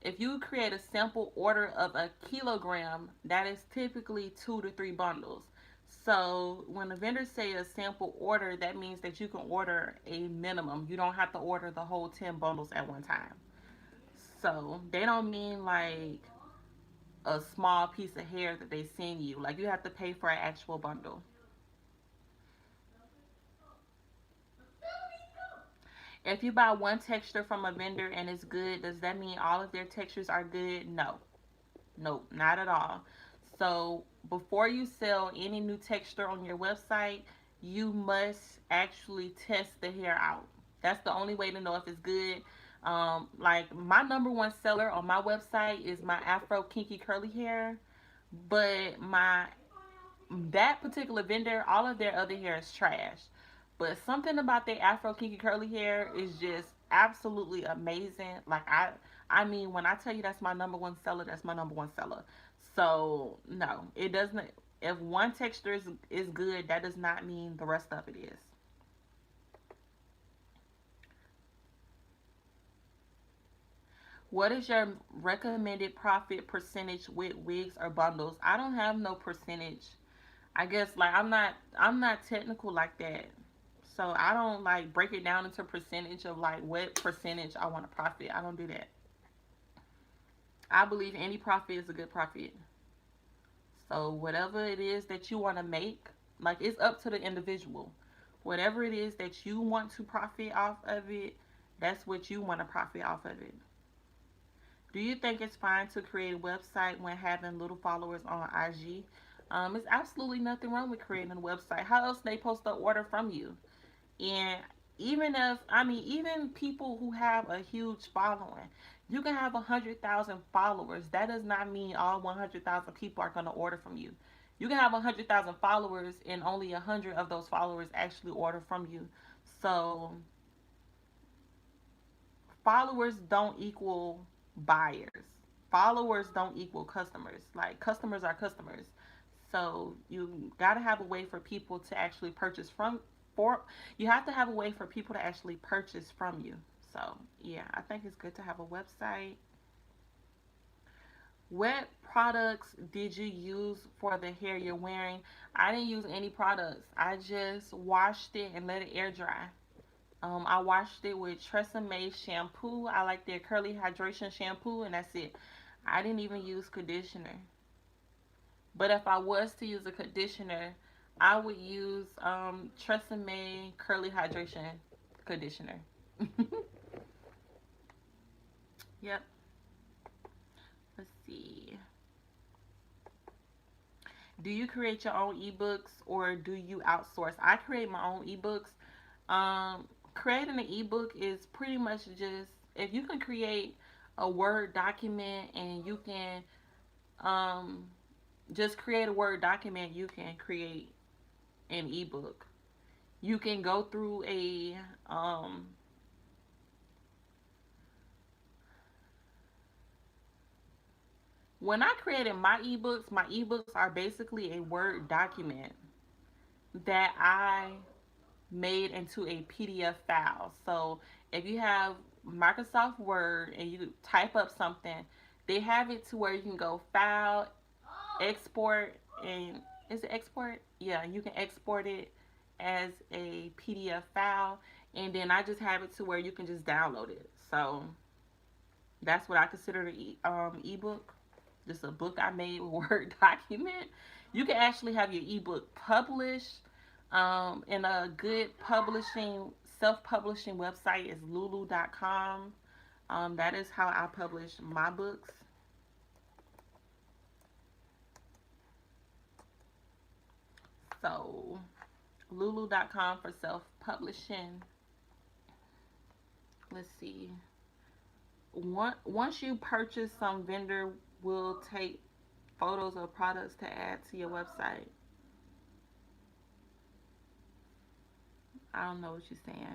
if you create a sample order of a kilogram, that is typically 2 to 3 bundles. So when the vendor say a sample order, that means that you can order a minimum. You don't have to order the whole 10 bundles at one time. So they don't mean like a small piece of hair that they send you. Like you have to pay for an actual bundle. If you buy one texture from a vendor and it's good, does that mean all of their textures are good? No. Nope, not at all. So before you sell any new texture on your website, you must actually test the hair out. That's the only way to know if it's good. Like my number one seller on my website is my Afro Kinky Curly Hair, but my that particular vendor, all of their other hair is trash. But something about their Afro Kinky Curly Hair is just absolutely amazing. I mean, when I tell you that's my number one seller, that's my number one seller. So no, it doesn't. If one texture is good, that does not mean the rest of it is. What is your recommended profit percentage with wigs or bundles? I don't have no percentage. I guess like I'm not technical like that. So I don't like break it down into percentage of like what percentage I want to profit. I don't do that. I believe any profit is a good profit. So whatever it is that you want to make, like it's up to the individual. Whatever it is that you want to profit off of it, that's what you want to profit off of it. Do you think it's fine to create a website when having little followers on IG? It's absolutely nothing wrong with creating a website. How else they supposed to order from you? And even if, I mean, even people who have a huge following, you can have 100,000 followers. That does not mean all 100,000 people are going to order from you. You can have 100,000 followers and only 100 of those followers actually order from you. So followers don't equal buyers. Followers don't equal customers. Like customers are customers. So you got to have a way for people to actually purchase from for you have to have a way for people to actually purchase from you. So, yeah, I think it's good to have a website. What products did you use for the hair you're wearing? I didn't use any products. I just washed it and let it air dry. I washed it with Tresemme shampoo. I like their curly hydration shampoo, and that's it. I didn't even use conditioner. But if I was to use a conditioner, I would use Tresemme curly hydration conditioner. Yep. Let's see. Do you create your own ebooks or do you outsource? I create my own ebooks. Creating an ebook is pretty much just if you can create a Word document and you can um, just create a Word document, you can create an ebook. You can go through a when I created my ebooks are basically a Word document that I made into a PDF file. So if you have Microsoft Word and you type up something, they have it to where you can go file, export, and is it export? Yeah, you can export it as a PDF file, and then I just have it to where you can just download it. So that's what I consider the ebook. Just a book I made with Word document. You can actually have your ebook published. In a good publishing, self-publishing website is lulu.com. That is how I publish my books. So lulu.com for self-publishing. Let's see. Once you purchase, some vendor will take photos of products to add to your website. I don't know what you're saying.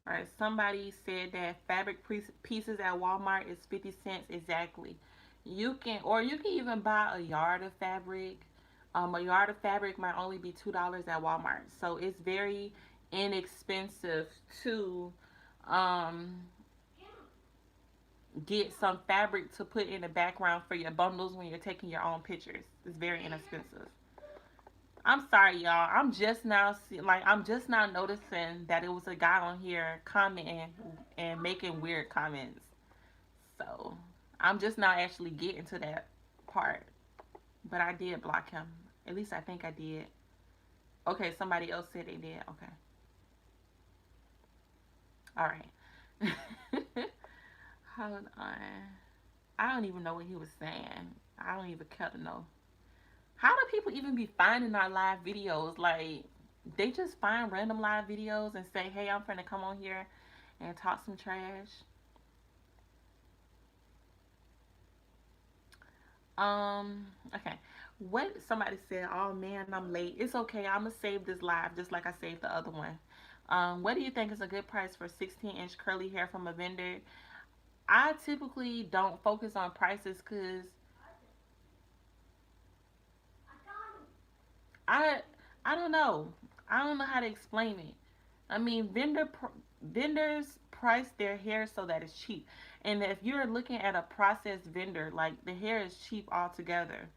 All right, somebody said that fabric pieces at Walmart is 50 cents exactly. You can even buy a yard of fabric. A yard of fabric might only be $2 at Walmart, so it's very inexpensive to um, get some fabric to put in the background for your bundles when you're taking your own pictures. It's very inexpensive. I'm sorry, y'all. I'm just now noticing that it was a guy on here commenting and making weird comments. So I'm just now actually getting to that part. But I did block him. At least I think I did. Okay, somebody else said they did. Okay. All right. Hold on. I don't even know what he was saying. I don't even care to know. How do people even be finding our live videos? Like, they just find random live videos and say, hey, I'm finna come on here and talk some trash. Okay. What somebody said, oh man, I'm late. It's okay. I'm gonna save this live just like I saved the other one. What do you think is a good price for 16-inch curly hair from a vendor? I typically don't focus on prices because I I don't know. I don't know how to explain it. I mean, vendors price their hair so that it's cheap. And if you're looking at a processed vendor, like the hair is cheap altogether.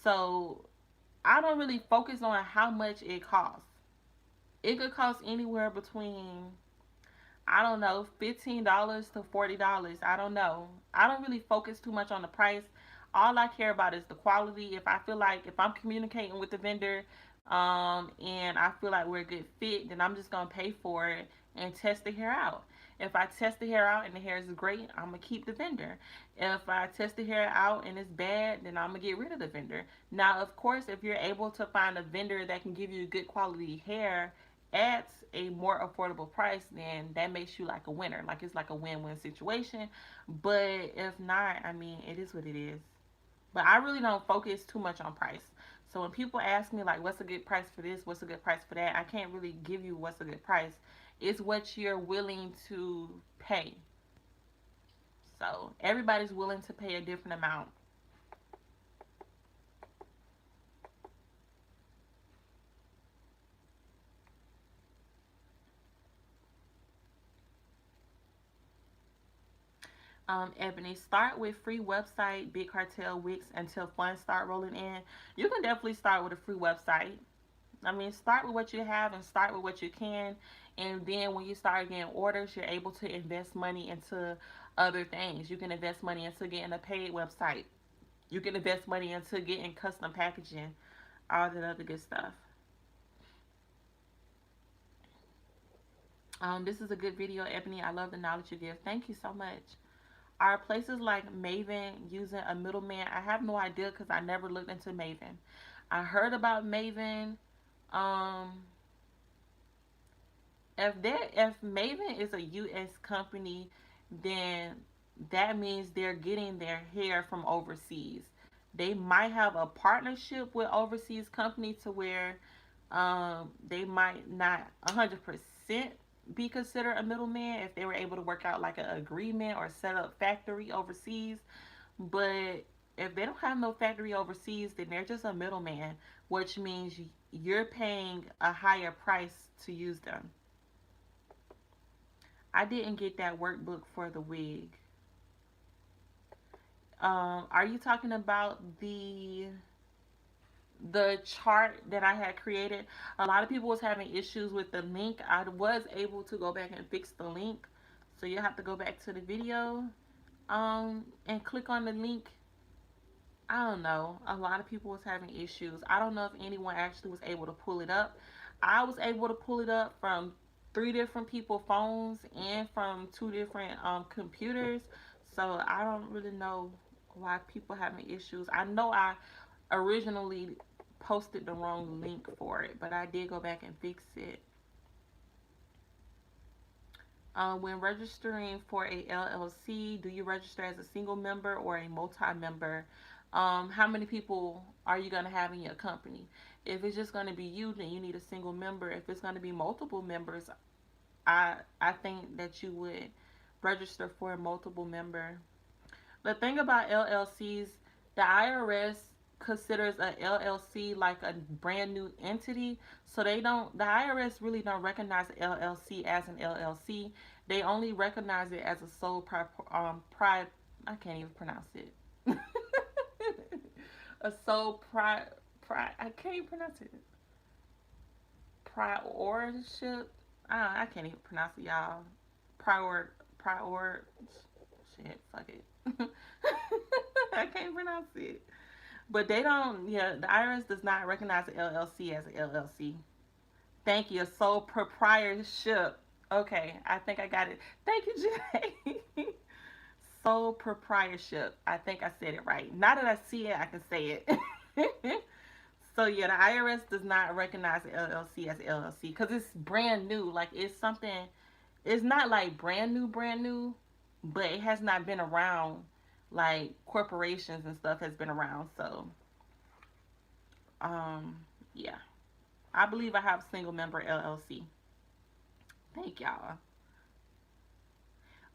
So I don't really focus on how much it costs. It could cost anywhere between I don't know, $15 to $40. I don't know. I don't really focus too much on the price. All I care about is the quality. If I feel like if I'm communicating with the vendor, and I feel like we're a good fit, then I'm just gonna pay for it and test the hair out. If I test the hair out and the hair is great, I'm gonna keep the vendor. If I test the hair out and it's bad, then I'm gonna get rid of the vendor. Now, of course, if you're able to find a vendor that can give you good quality hair at a more affordable price, then that makes you like a winner. Like it's like a win-win situation. But if not, I mean, it is what it is. But I really don't focus too much on price. So when people ask me like what's a good price for this, what's a good price for that, I can't really give you what's a good price. It's what you're willing to pay. So everybody's willing to pay a different amount. Ebony, start with free website, Big Cartel, Wicks until funds start rolling in. You can definitely start with a free website. I mean, start with what you have and start with what you can. And then when you start getting orders, you're able to invest money into other things. You can invest money into getting a paid website. You can invest money into getting custom packaging, all that other good stuff. This is a good video, Ebony. I love the knowledge you give. Thank you so much. Are places like Maven using a middleman? I have no idea because I never looked into Maven. I heard about Maven. Um, if Maven is a U.S. company, then that means they're getting their hair from overseas. They might have a partnership with overseas company to where they might not 100% be considered a middleman if they were able to work out like an agreement or set up factory overseas. But if they don't have no factory overseas, then they're just a middleman, which means you're paying a higher price to use them. I didn't get that workbook for the wig. Are you talking about the chart that I had created? A lot of people was having issues with the link. I was able to go back and fix the link. So you have to go back to the video and click on the link. I don't know. A lot of people was having issues. I don't know if anyone actually was able to pull it up. I was able to pull it up from 3 different people phones and from 2 different computers. So I don't really know why people having issues. I know I originally posted the wrong link for it, but I did go back and fix it. When registering for a LLC, do you register as a single member or a multi-member? How many people are you going to have in your company? If it's just going to be you, then you need a single member. If it's going to be multiple members, I think that you would register for a multiple member. The thing about LLCs, the IRS considers a LLC like a brand new entity, so the IRS really don't recognize an LLC as an LLC. They only recognize it as a sole I can't even pronounce it. A sole I can't even pronounce it. Priorship. I can't even pronounce it, y'all. Prior shit, fuck it. I can't pronounce it. But they don't, yeah, the IRS does not recognize an LLC as an LLC. Thank you. Sole proprietorship. Okay, I think I got it. Thank you, Jay. Sole proprietorship. I think I said it right. Now that I see it, I can say it. So yeah, the IRS does not recognize an LLC as an LLC because it's brand new. Like it's something, it's not like brand new, but it has not been around like corporations and stuff has been around. So, yeah, I believe I have single member LLC. Thank y'all.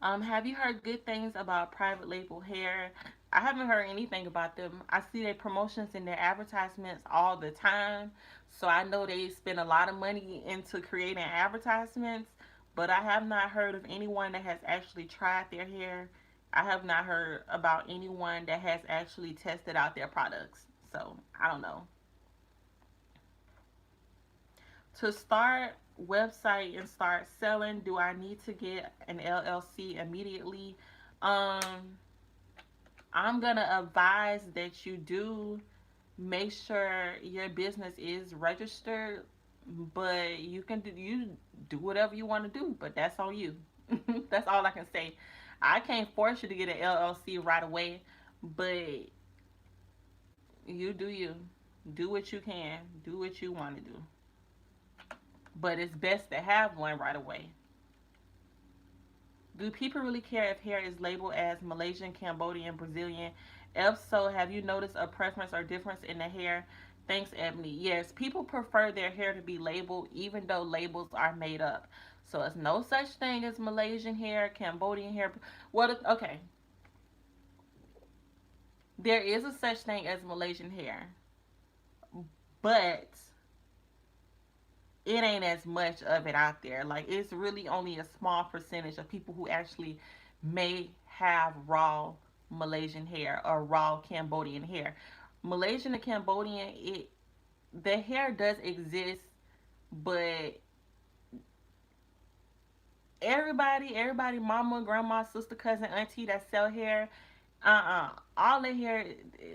Have you heard good things about private label hair? I haven't heard anything about them. I see their promotions and their advertisements all the time. So I know they spend a lot of money into creating advertisements, but I have not heard of anyone that has actually tried their hair. I have not heard about anyone that has actually tested out their products. So I don't know. To start website and start selling, do I need to get an LLC immediately? I'm gonna advise that you do make sure your business is registered, but you do whatever you want to do, but that's on you. That's all I can say. I can't force you to get an LLC right away, but you do you. Do what you can. Do what you want to do. But it's best to have one right away. Do people really care if hair is labeled as Malaysian, Cambodian, Brazilian? If so, have you noticed a preference or difference in the hair? Thanks, Ebony. Yes, people prefer their hair to be labeled, even though labels are made up. So it's no such thing as Malaysian hair, Cambodian hair. Okay, there is a such thing as Malaysian hair, but it ain't as much of it out there. Like it's really only a small percentage of people who actually may have raw Malaysian hair or raw Cambodian hair. Malaysian and Cambodian, the hair does exist, but everybody, mama, grandma, sister, cousin, auntie that sell hair, all the hair,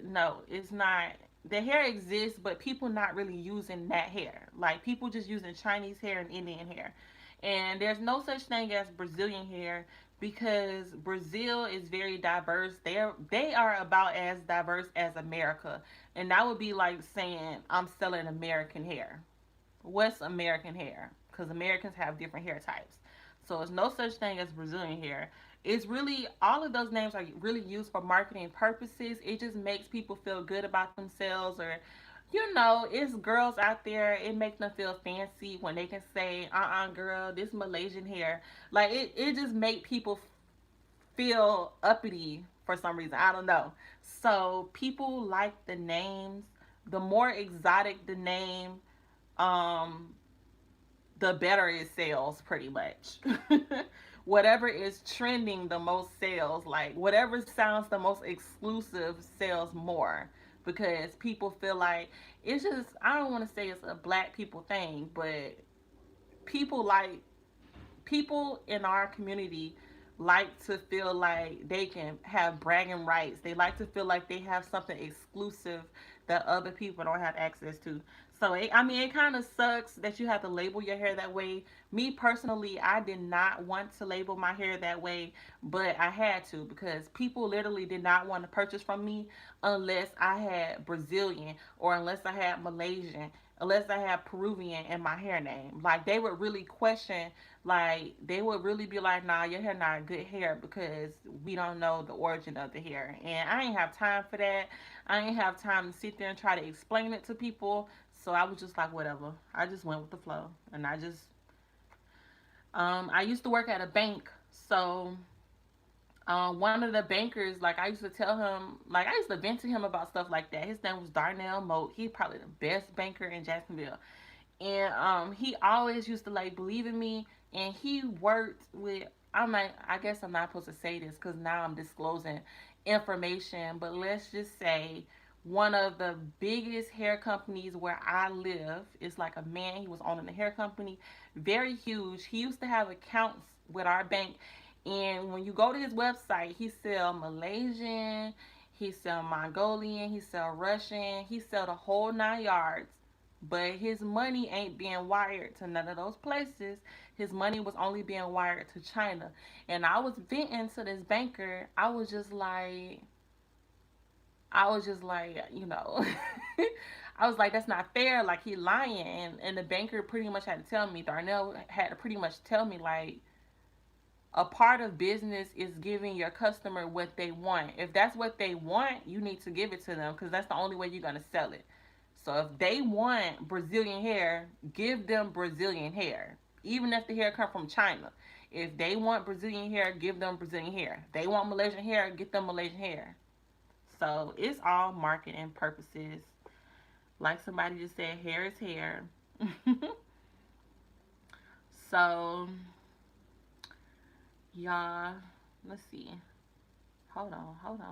no, it's not. The hair exists, but people not really using that hair. Like people just using Chinese hair and Indian hair, and there's no such thing as Brazilian hair because Brazil is very diverse. They are about as diverse as America, and that would be like saying I'm selling American hair. What's American hair? Because Americans have different hair types. So it's no such thing as Brazilian hair. It's really all of those names are really used for marketing purposes. It just makes people feel good about themselves, or it's girls out there. It makes them feel fancy when they can say, girl, this Malaysian hair." Like it just make people feel uppity for some reason. I don't know. So people like the names. The more exotic the name, um, the better it sells pretty much. Whatever is trending the most sells. Like whatever sounds the most exclusive sells more because people feel like it's just, I don't want to say it's a black people thing, but people like people in our community like to feel like they can have bragging rights. They like to feel like they have something exclusive that other people don't have access to. So it kind of sucks that you have to label your hair that way. Me personally, I did not want to label my hair that way, but I had to because people literally did not want to purchase from me unless I had Brazilian or unless I had Malaysian, unless I had Peruvian in my hair name. Like they would really question, like they would really be like, "Nah, your hair not good hair because we don't know the origin of the hair." And I ain't have time for that. I ain't have time to sit there and try to explain it to people. So I was just like, whatever. I just went with the flow, and I used to work at a bank, so one of the bankers, like I used to tell him, like I used to vent to him about stuff like that. His name was Darnell Moat. He's probably the best banker in Jacksonville, and he always used to like believe in me. And he worked with. I guess I'm not supposed to say this because now I'm disclosing information. But let's just say one of the biggest hair companies where I live is like a man. He was owning a hair company, very huge. He used to have accounts with our bank, and when you go to his website, he sell Malaysian, he sell Mongolian, he sell Russian, he sell the whole 9 yards. But his money ain't being wired to none of those places. His money was only being wired to China. And I was venting to this banker. I was just like, I was like, that's not fair. Like, he lying. And the banker pretty much had to tell me, Darnell had to pretty much tell me, like, a part of business is giving your customer what they want. If that's what they want, you need to give it to them because that's the only way you're going to sell it. So if they want Brazilian hair, give them Brazilian hair, even if the hair come from China. If they want Brazilian hair, give them Brazilian hair. If they want Malaysian hair, get them Malaysian hair. So it's all marketing purposes. Like somebody just said, hair is hair. So, y'all, let's see. Hold on. All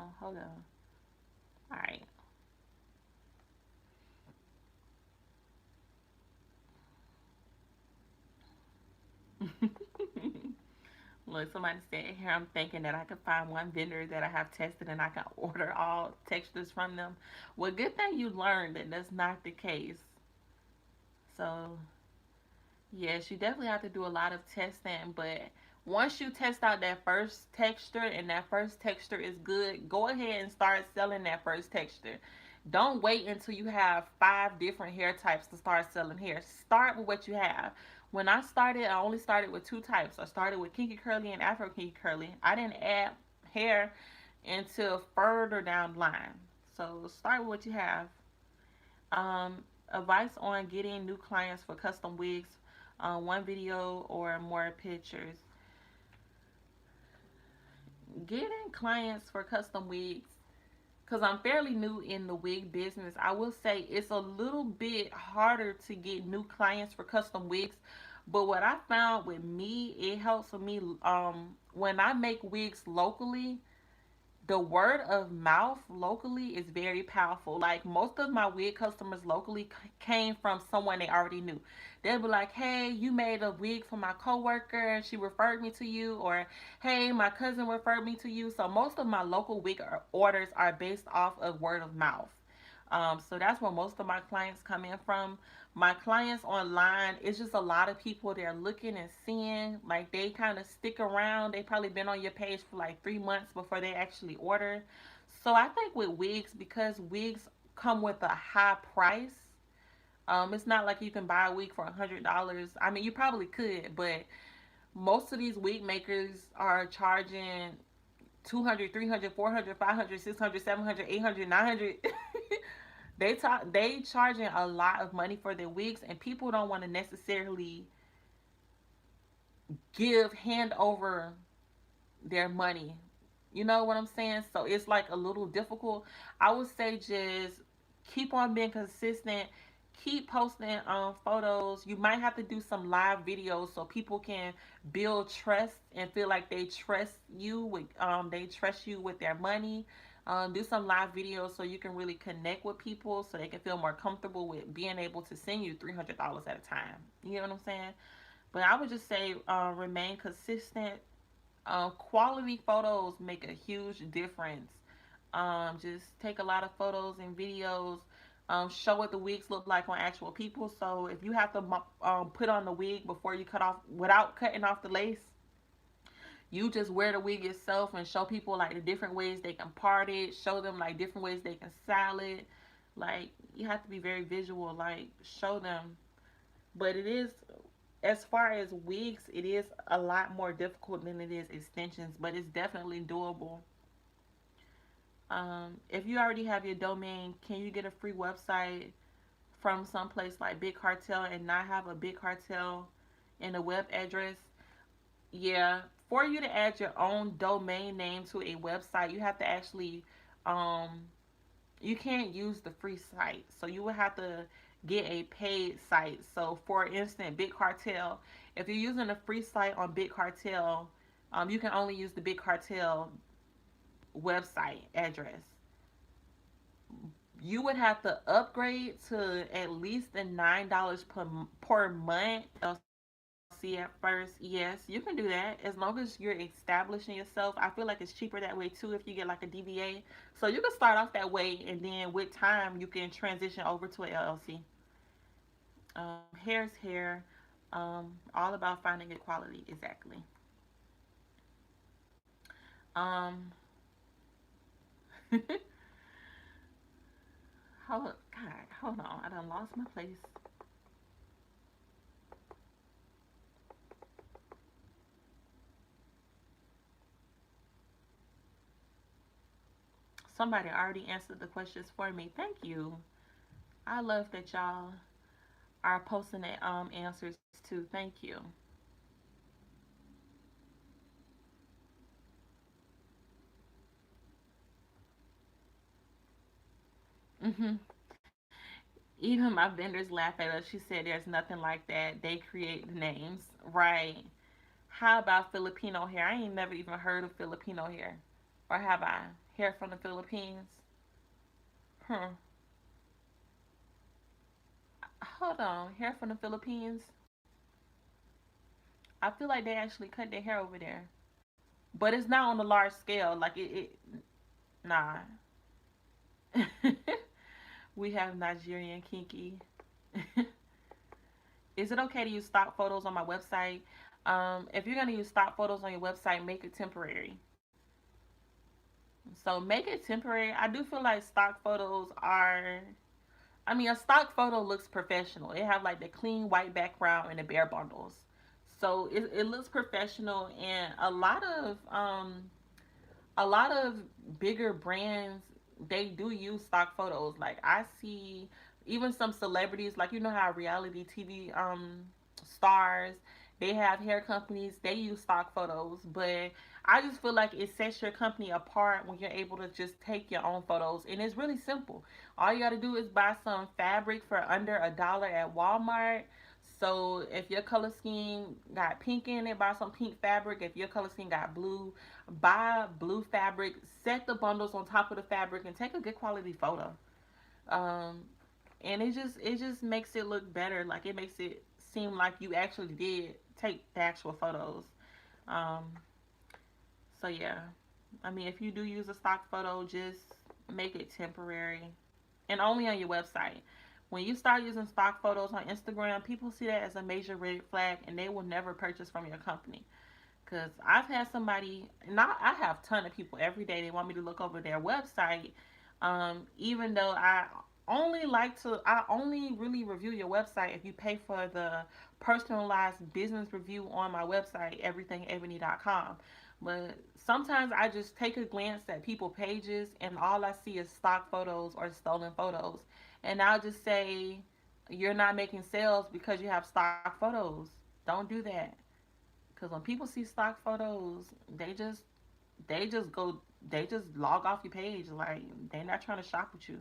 right. Look, somebody said here, I'm thinking that I could find one vendor that I have tested and I can order all textures from them. Well, good thing you learned that that's not the case. So, yes, you definitely have to do a lot of testing, but once you test out that first texture and that first texture is good, go ahead and start selling that first texture. Don't wait until you have 5 different hair types to start selling hair. Start with what you have. When I started, I only started with 2 types. I started with kinky curly and afro kinky curly. I didn't add hair until further down the line. So start with what you have. Advice on getting new clients for custom wigs, one video or more pictures. Getting clients for custom wigs, because I'm fairly new in the wig business, I will say it's a little bit harder to get new clients for custom wigs. But what I found with me, it helps with me when I make wigs locally, the word of mouth locally is very powerful. Like most of my wig customers locally came from someone they already knew. They'll be like, "Hey, you made a wig for my coworker and she referred me to you," or "Hey, my cousin referred me to you." So most of my local wig orders are based off of word of mouth. So that's where most of my clients come in from. My clients online, it's just a lot of people they're looking and seeing. Like they kind of stick around. They probably been on your page for like 3 months before they actually order. So I think with wigs, because wigs come with a high price, it's not like you can buy a wig for $100. I mean, you probably could, but most of these wig makers are charging 200, 300, 400, 500, 600, 700, 800, 900. They charging a lot of money for their wigs, and people don't want to necessarily give hand over their money. You know what I'm saying? So it's like a little difficult. I would say just keep on being consistent. Keep posting photos. You might have to do some live videos so people can build trust and feel like they trust you with their money. Do some live videos so you can really connect with people so they can feel more comfortable with being able to send you $300 at a time. You know what I'm saying? But I would just say remain consistent. Quality photos make a huge difference. Just take a lot of photos and videos. Show what the wigs look like on actual people. So if you have to put on the wig before you cut off, without cutting off the lace, you just wear the wig itself and show people like the different ways they can part it. Show them like different ways they can style it. Like you have to be very visual. Like show them. But it is, as far as wigs, it is a lot more difficult than it is extensions, but it's definitely doable. If you already have your domain, can you get a free website from someplace like Big Cartel and not have a Big Cartel in a web address? Yeah, for you to add your own domain name to a website, you have to actually, um, you can't use the free site. So you would have to get a paid site. So for instance, Big Cartel, if you're using a free site on Big Cartel, you can only use the Big Cartel website address. You would have to upgrade to at least the $9 per month. See at first, yes, you can do that as long as you're establishing yourself. I feel like it's cheaper that way too if you get like a DBA. So you can start off that way, and then with time you can transition over to an LLC. Hair's hair. All about finding good quality. Exactly. Um, hold on. I done lost my place. Somebody already answered the questions for me. Thank you. I love that y'all are posting the answers too. Thank you. Hmm. Even my vendors laugh at us. She said there's nothing like that. They create the names. Right. How about Filipino hair? I ain't never even heard of Filipino hair. Or have I? Hair from the Philippines? Hmm. Hold on. Hair from the Philippines? I feel like they actually cut their hair over there. But it's not on a large scale. Like it nah. We have Nigerian kinky. Is it okay to use stock photos on my website? If you're gonna use stock photos on your website, make it temporary. So make it temporary. I do feel like stock photos are. I mean, a stock photo looks professional. It have like the clean white background and the bare bundles, so it looks professional. And a lot of bigger brands, they do use stock photos. Like I see Even some celebrities, like you know how reality TV stars, they have hair companies, they use stock photos. But I just feel like it sets your company apart when you're able to just take your own photos, and it's really simple. All you got to do is buy some fabric for under $1 at Walmart. So if your color scheme got pink in it, buy some pink fabric. If your color scheme got blue, buy blue fabric. Set the bundles on top of the fabric and take a good quality photo. Um, and it just makes it look better. Like it makes it seem like you actually did take the actual photos. Um, so yeah, I mean, if you do use a stock photo, just make it temporary and only on your website. When you start using stock photos on Instagram, people see that as a major red flag and they will never purchase from your company. Because I've had somebody, not I have a ton of people every day, they want me to look over their website. Even though I only really review your website if you pay for the personalized business review on my website, everythingebony.com. But sometimes I just take a glance at people pages and all I see is stock photos or stolen photos. And I'll just say, you're not making sales because you have stock photos. Don't do that. Because when people see stock photos, they just go they just log off your page. Like they're not trying to shop with you.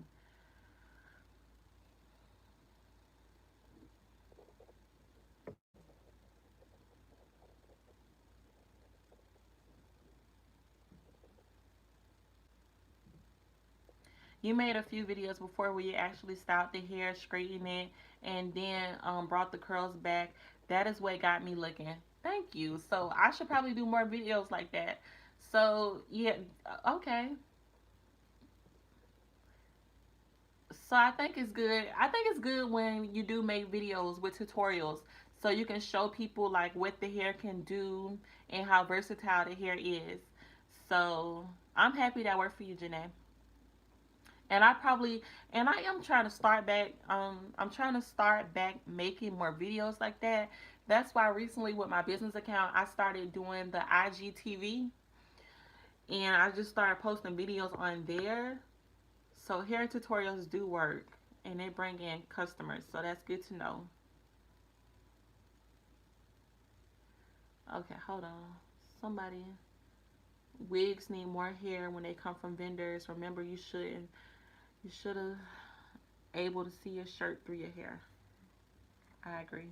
You made a few videos before where you actually stopped the hair, straightened it, and then brought the curls back. That is what got me looking. Thank you. So I should probably do more videos like that. So yeah, okay. So I think it's good. I think it's good when you do make videos with tutorials so you can show people like what the hair can do and how versatile the hair is. So I'm happy that worked for you, Janae. And I am trying to start back. I'm trying to start back making more videos like that. That's why recently with my business account, I started doing the IGTV, and I just started posting videos on there. So hair tutorials do work, and they bring in customers. So that's good to know. Okay, hold on. Somebody, wigs need more hair when they come from vendors. Remember, you should have able to see your shirt through your hair. I agree.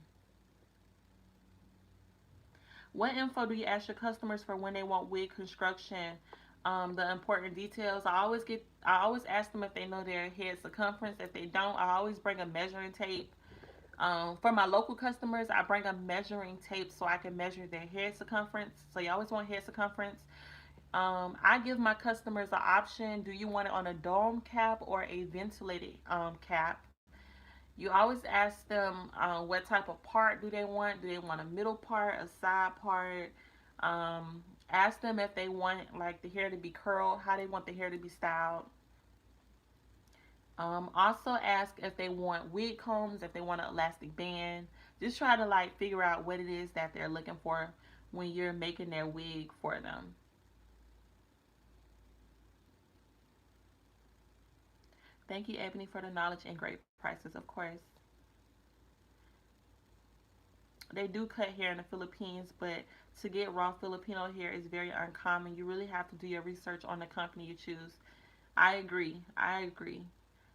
What info do you ask your customers for when they want wig construction? The important details. I always ask them if they know their head circumference. If they don't, I always bring a measuring tape. For my local customers, I bring a measuring tape so I can measure their head circumference. So you always want head circumference. I give my customers an option. Do you want it on a dome cap or a ventilated cap? You always ask them what type of part do they want. Do they want a middle part, a side part? Ask them if they want like the hair to be curled, how they want the hair to be styled. Also ask if they want wig combs, if they want an elastic band. Just try to like figure out what it is that they're looking for when you're making their wig for them. Thank you, Ebony, for the knowledge and great prices, of course. They do cut hair in the Philippines, but to get raw Filipino hair is very uncommon. You really have to do your research on the company you choose. I agree. I agree.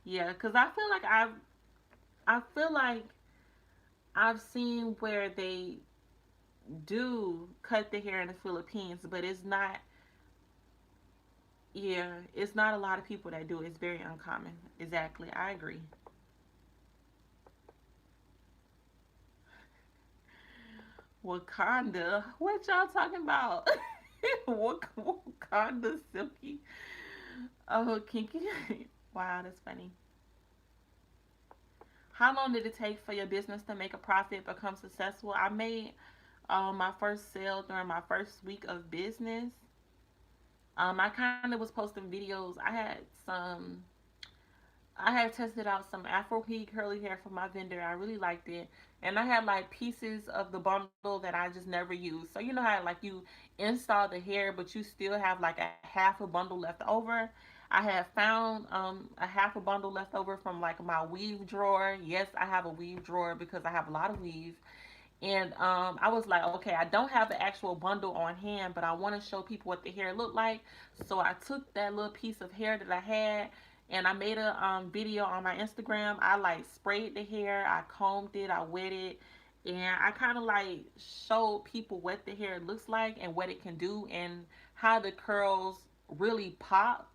Yeah, because I feel like I've seen where they do cut the hair in the Philippines, but it's not. Yeah, it's not a lot of people that do. It's very uncommon. Exactly. I agree. Wakanda. What y'all talking about? Wakanda Silky. Oh, kinky. Wow, that's funny. How long did it take for your business to make a profit, become successful? I made my first sale during my first week of business. I kind of was posting videos. I had tested out some Afro heat curly hair from my vendor. I really liked it. And I had like pieces of the bundle that I just never used. So you know how like you install the hair but you still have like a half a bundle left over. I have found a half a bundle left over from like my weave drawer. Yes, I have a weave drawer because I have a lot of weave. And I was like, okay, I don't have the actual bundle on hand, but I want to show people what the hair looked like. So I took that little piece of hair that I had and I made a video on my Instagram. I like sprayed the hair, I combed it, I wet it, and I kind of like showed people what the hair looks like and what it can do and how the curls really pop.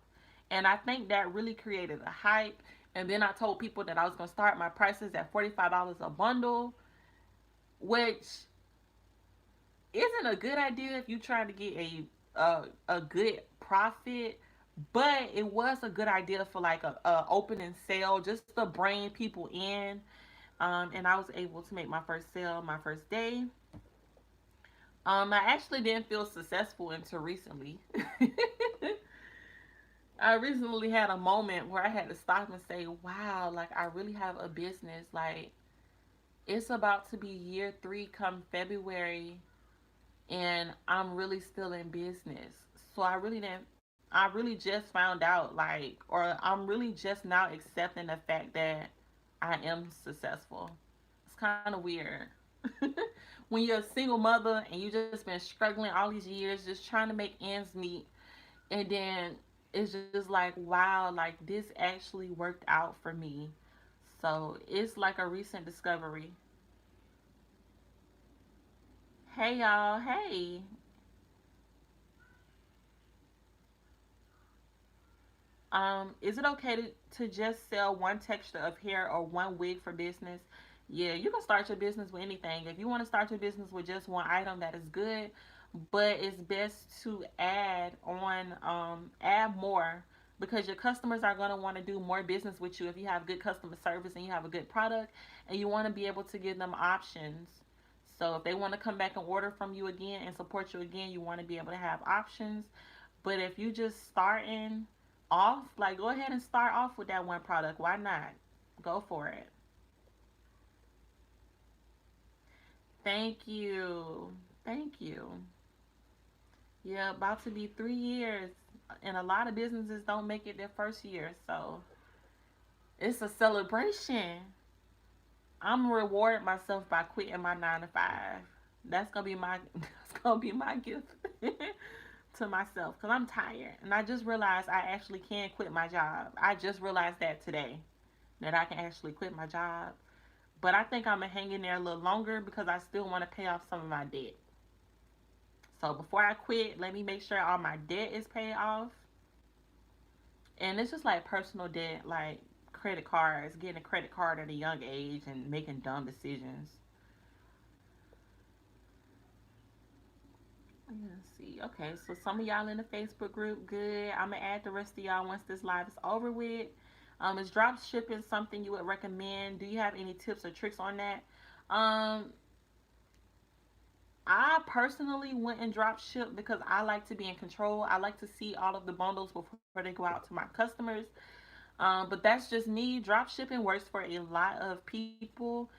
And I think that really created a hype. And then I told people that I was going to start my prices at $45 a bundle, which isn't a good idea if you're trying to get a good profit, but it was a good idea for like a opening sale just to bring people in. And I was able to make my first sale my first day. I actually didn't feel successful until recently. I recently had a moment where I had to stop and say, wow, like I really have a business. Like it's about to be year 3 come February, and I'm really still in business. So I really didn't, I really just found out, like, or I'm really just now accepting the fact that I am successful. It's kind of weird. When you're a single mother and you just been struggling all these years just trying to make ends meet, and then it's just like, wow, like this actually worked out for me. So it's like a recent discovery. Hey y'all, hey. Is it okay to just sell one texture of hair or one wig for business? Yeah, you can start your business with anything. If you want to start your business with just one item, that is good. But it's best to add more, because your customers are going to want to do more business with you if you have good customer service and you have a good product, and you want to be able to give them options. So if they want to come back and order from you again and support you again, you want to be able to have options. But if you just starting off, like go ahead and start off with that one product. Why not? Go for it. Thank you. Thank you. Yeah, about to be 3 years. And a lot of businesses don't make it their first year. So it's a celebration. I'm reward myself by quitting my 9 to 5. That's gonna be my that's gonna be my gift to myself because I'm tired. And I just realized I actually can quit my job. I just realized that today, that I can actually quit my job. But I think I'm gonna hang in there a little longer because I still want to pay off some of my debt. So before I quit, let me make sure all my debt is paid off. And it's just like personal debt, like credit cards, getting a credit card at a young age and making dumb decisions. Let's see. Okay, so some of y'all in the Facebook group, good. I'm gonna add the rest of y'all once this live is over with. Is drop shipping something you would recommend? Do you have any tips or tricks on that? Um, I personally wouldn't drop ship because I like to be in control. I like to see all of the bundles before they go out to my customers. But that's just me. Drop shipping works for a lot of people,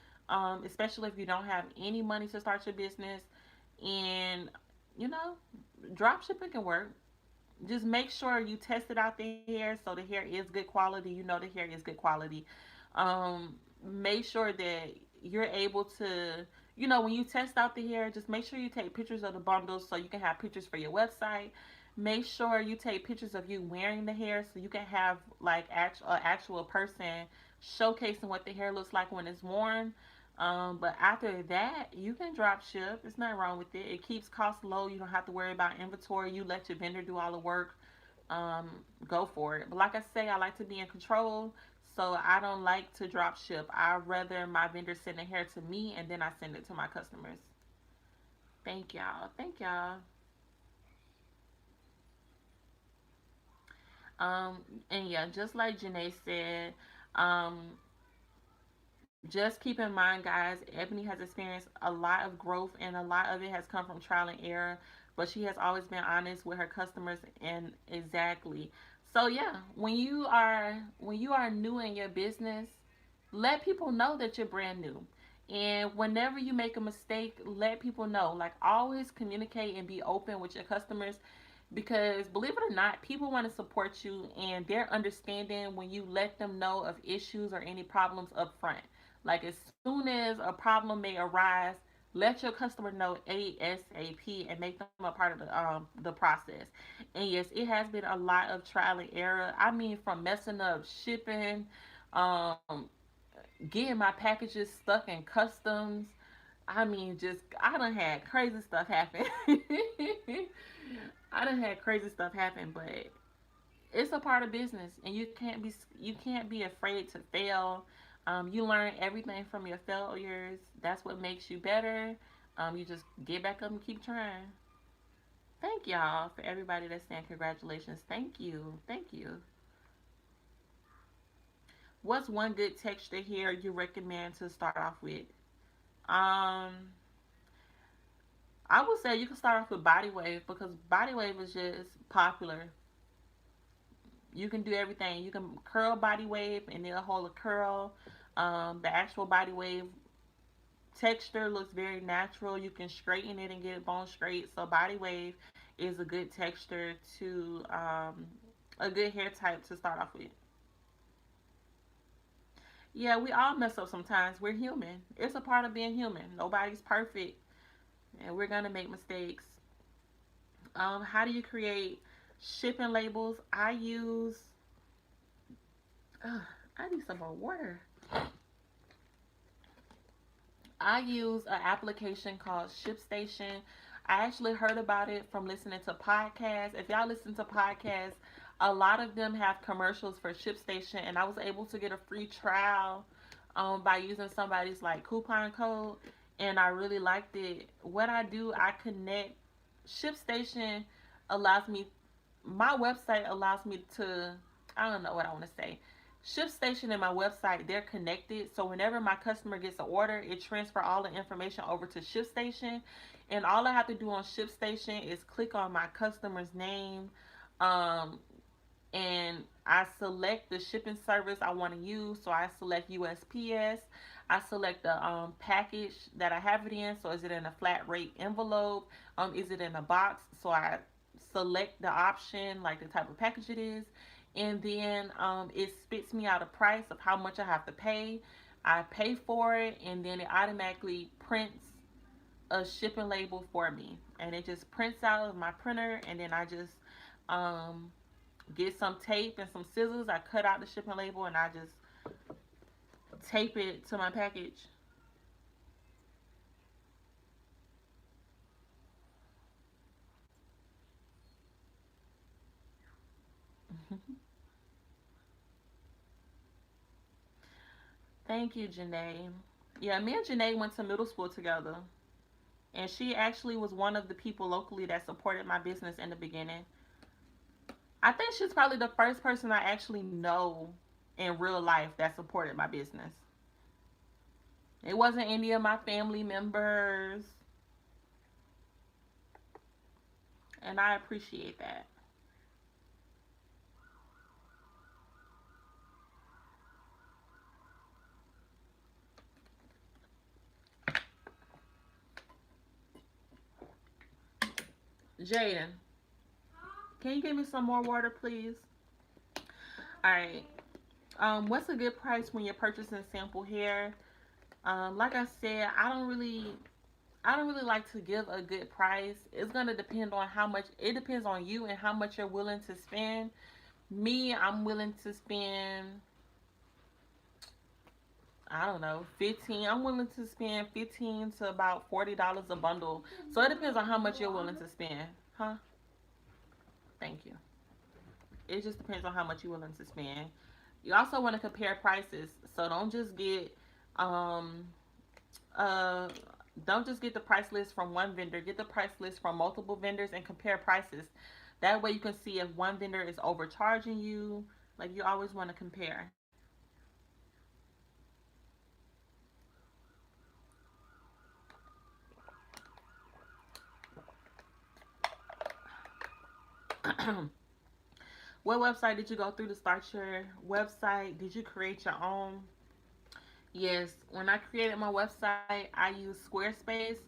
especially if you don't have any money to start your business. And, you know, drop shipping can work. Just make sure you test it out the hair so the hair is good quality. You know the hair is good quality. Make sure that you're able to, when you test out the hair, just make sure you take pictures of the bundles so you can have pictures for your website. Make sure you take pictures of you wearing the hair so you can have like actual person showcasing what the hair looks like when it's worn. But after that, you can drop ship. There's nothing wrong with it. It keeps costs low. You don't have to worry about inventory. You let your vendor do all the work. Um, Go for it. But like I say, I like to be in control. So I don't like to drop ship. I rather my vendor send the hair to me and then I send it to my customers. Thank y'all. Thank y'all. Um, and yeah, just like Janae said, um, just keep in mind, guys, Ebony has experienced a lot of growth and a lot of it has come from trial and error, but she has always been honest with her customers and exactly. So yeah, when you are new in your business, let people know that you're brand new. And whenever you make a mistake, let people know. Like always communicate and be open with your customers. because believe it or not, people want to support you and they're understanding when you let them know of issues or any problems up front. Like as soon as a problem may arise, let your customer know ASAP and make them a part of the process. And yes, it has been a lot of trial and error. I mean, from messing up shipping, um, getting my packages stuck in customs. I mean, just I done had crazy stuff happen. I done had crazy stuff happen, but it's a part of business, and you can't be afraid to fail. You learn everything from your failures. That's what makes you better. You just get back up and keep trying. Thank y'all for everybody that's saying congratulations. Thank you, thank you. What's one good texture here you recommend to start off with? Um, I would say you can start off with body wave because body wave is just popular. You can do everything. You can curl body wave and it'll hold a curl. The actual body wave texture looks very natural. You can straighten it and get it bone straight. So body wave is a good texture to a good hair type to start off with. Yeah, we all mess up sometimes. We're human. It's a part of being human. Nobody's perfect, and we're gonna make mistakes. How do you create shipping labels? Uh, I need some more water. I use an application called ShipStation. I actually heard about it from listening to podcasts. If y'all listen to podcasts, a lot of them have commercials for ShipStation, and I was able to get a free trial by using somebody's like coupon code, and I really liked it. What I do, I connect. ShipStation allows me, my website allows me to, I don't know what I want to say. ShipStation and my website, they're connected. So whenever my customer gets an order, it transfer all the information over to ShipStation. And all I have to do on ShipStation is click on my customer's name, um, and I select the shipping service I want to use. So I select USPS. I select the package that I have it in. So is it in a flat rate envelope? Is it in a box? So I select the option, like the type of package it is, and then it spits me out a price of how much I have to pay. I pay for it, and then it automatically prints a shipping label for me, and it just prints out of my printer, and then I just um, get some tape and some scissors. I cut out the shipping label, and I just tape it to my package. Thank you, Janae. Yeah, me and Janae went to middle school together, and she actually was one of the people locally that supported my business in the beginning. I think she's probably the first person I actually know in real life that supported my business. It wasn't any of my family members, and I appreciate that. Jaden, can you give me some more water, please? All right. What's a good price when you're purchasing sample hair? Like I said, I don't really like to give a good price. It's gonna depend on how much. It depends on you and how much you're willing to spend. Me, I'm willing to spend, I don't know, 15. I'm willing to spend 15 to about $40 a bundle. So it depends on how much you're willing to spend. Huh? Thank you. It just depends on how much you're willing to spend. You also want to compare prices. So um uh don't just get the price list from one vendor. Get the price list from multiple vendors and compare prices. That way you can see if one vendor is overcharging you. Like you always want to compare. What website did you go through to start your website? Did you create your own? Yes, when I created my website, I used Squarespace.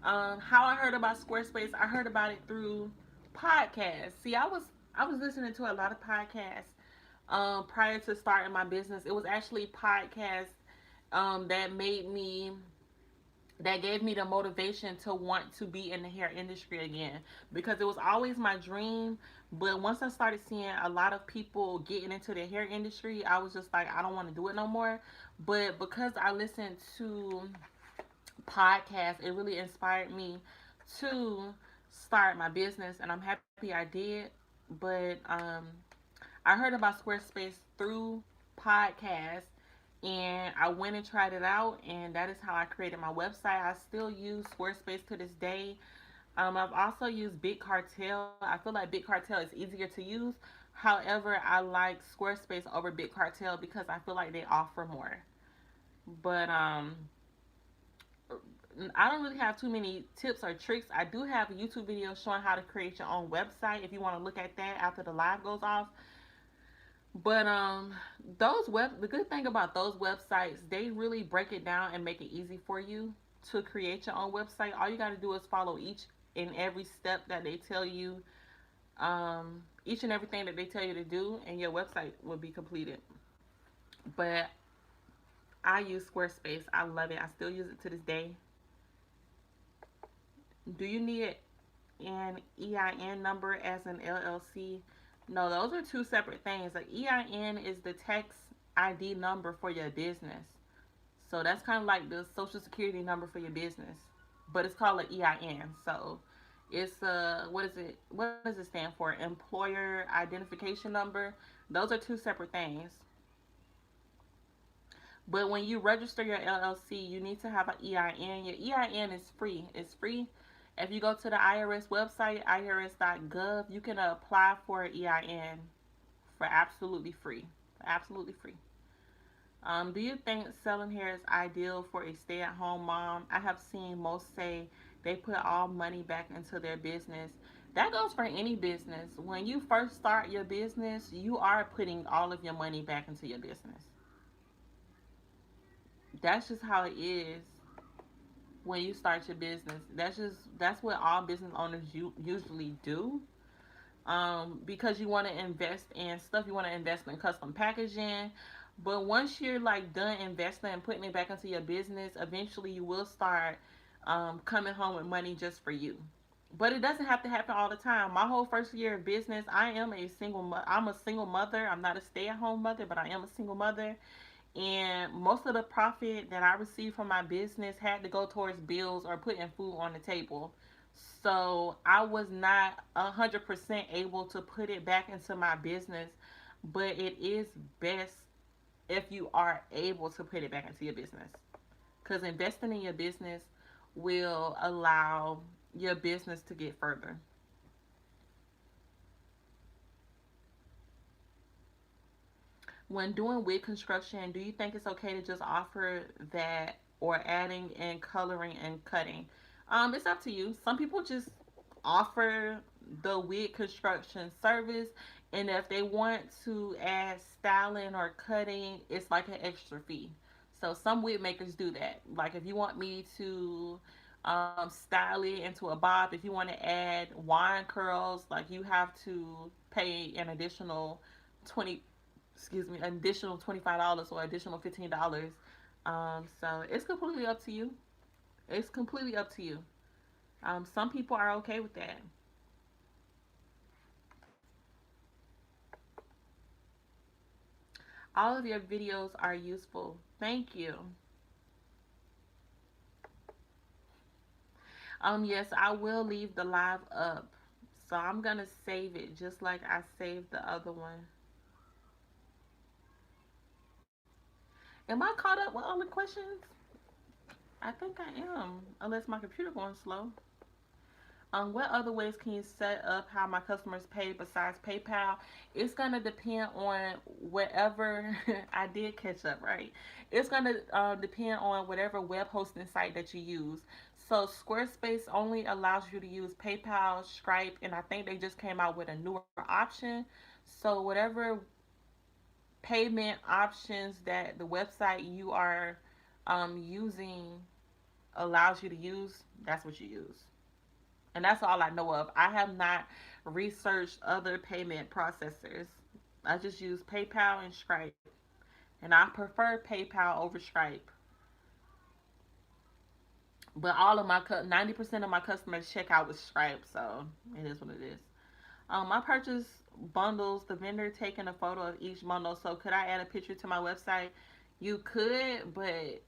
How I heard about Squarespace, I heard about it through Podcasts. See, I was listening to a lot of podcasts prior to starting my business. It was actually podcasts that made me that gave me the motivation to want to be in the hair industry again, because it was always my dream. But once I started seeing a lot of people getting into the hair industry, I was just like, I don't want to do it no more. But because I listened to podcasts, it really inspired me to start my business, and I'm happy I did. But I heard about Squarespace through podcasts, and I went and tried it out, and that is how I created my website. I still use Squarespace to this day. I've also used Big Cartel. I feel like Big Cartel is easier to use. However, I like Squarespace over Big Cartel because I feel like they offer more. But I don't really have too many tips or tricks. I do have a YouTube video showing how to create your own website if you want to look at that after the live goes off. But the good thing about those websites, they really break it down and make it easy for you to create your own website. All you got to do is follow each and every step that they tell you, each and everything that they tell you to do, and your website will be completed. But I use Squarespace. I love it. I still use it to this day. Do you need an EIN number as an LLC? No, those are two separate things. Like, EIN is the tax ID number for your business. So that's kind of like the social security number for your business. But it's called an EIN. So it's what is it? What does it stand for? Employer identification number. Those are two separate things. But when you register your LLC, you need to have an EIN. Your EIN is free. It's free. If you go to the IRS website, irs.gov, you can apply for an EIN for absolutely free. Absolutely free. Do you think selling hair is ideal for a stay-at-home mom? I have seen most say they put all money back into their business. That goes for any business. When you first start your business, you are putting all of your money back into your business. That's just how it is when you start your business. That's what all business owners usually do. Because you want to invest in stuff, you want to invest in custom packaging. But once you're like done investing and putting it back into your business, eventually you will start coming home with money just for you. But it doesn't have to happen all the time. My whole first year of business, I'm a single mother. I'm not a stay-at-home mother, but I am a single mother. And most of the profit that I received from my business had to go towards bills or putting food on the table. So I was not 100% able to put it back into my business, but it is best if you are able to put it back into your business, because investing in your business will allow your business to get further. When doing wig construction, do you think it's okay to just offer that, or adding and coloring and cutting? It's up to you. Some people just offer the wig construction service, and if they want to add styling or cutting, it's like an extra fee. So some wig makers do that. Like, if you want me to style it into a bob, if you want to add wine curls, like, you have to pay an additional 20 additional $25 or additional $15. So it's completely up to you. It's completely up to you. Some people are okay with that. All of your videos are useful. Thank you. Yes, I will leave the live up. So I'm gonna save it just like I saved the other one. Am I caught up with all the questions? I think I am, unless my computer going slow. What other ways can you set up how my customers pay besides PayPal? It's gonna depend on whatever I did catch up, right? It's gonna depend on whatever web hosting site that you use. So Squarespace only allows you to use PayPal, Stripe, and I think they just came out with a newer option. So whatever payment options that the website you are using allows you to use, that's what you use. And that's all I know of. I have not researched other payment processors. I just use PayPal and Stripe. And I prefer PayPal over Stripe. But all of my 90% of my customers check out with Stripe, so it is what it is. I purchase bundles. The vendor taking a photo of each bundle. So could I add a picture to my website? You could, but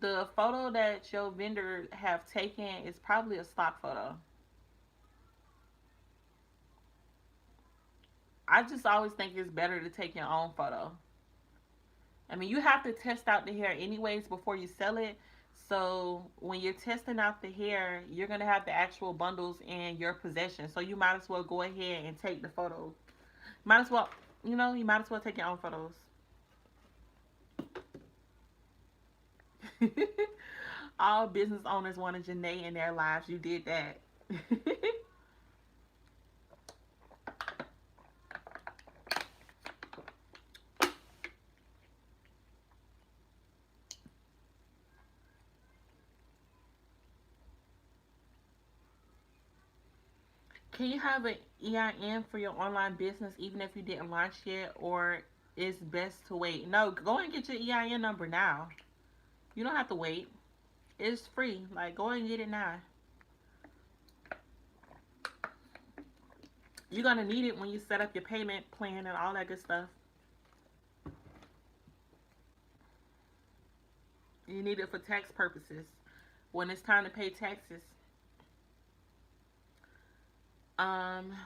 the photo that your vendor have taken is probably a stock photo. I just always think it's better to take your own photo. I mean, you have to test out the hair anyways before you sell it. So when you're testing out the hair, you're gonna have the actual bundles in your possession. So you might as well go ahead and take the photo. Might as well, you might as well take your own photos. All business owners want a Janae in their lives. You did that. Can you have an EIN for your online business even if you didn't launch yet, or it's best to wait? No, go and get your EIN number now. You don't have to wait. It's free. Like, go and get it now. You're going to need it when you set up your payment plan and all that good stuff. You need it for tax purposes. When it's time to pay taxes.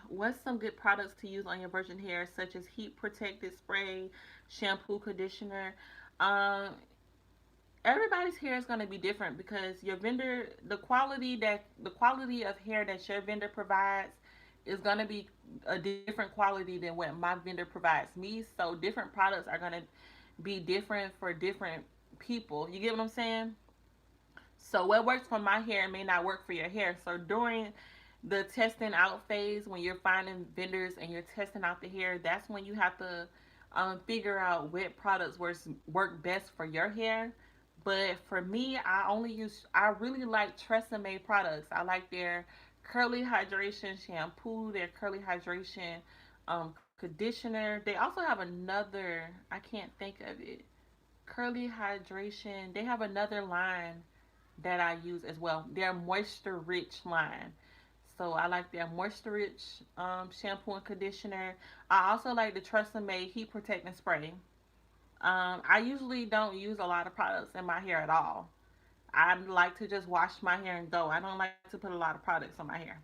What's some good products to use on your virgin hair, such as heat protected spray, shampoo, conditioner? Um, Everybody's hair is going to be different because your vendor, the quality of hair that your vendor provides is going to be a different quality than what my vendor provides me. So different products are going to be different for different people. You get what I'm saying? So what works for my hair may not work for your hair. So during the testing out phase, when you're finding vendors and you're testing out the hair, that's when you have to figure out what products work best for your hair. But for me, I really like Tresemme products. I like their curly hydration shampoo, their curly hydration conditioner. They also have another, I can't think of it, curly hydration. They have another line that I use as well. Their moisture rich line. So I like their moisture rich shampoo and conditioner. I also like the Tresemme heat protecting spray. I usually don't use a lot of products in my hair at all. I like to just wash my hair and go. I don't like to put a lot of products on my hair.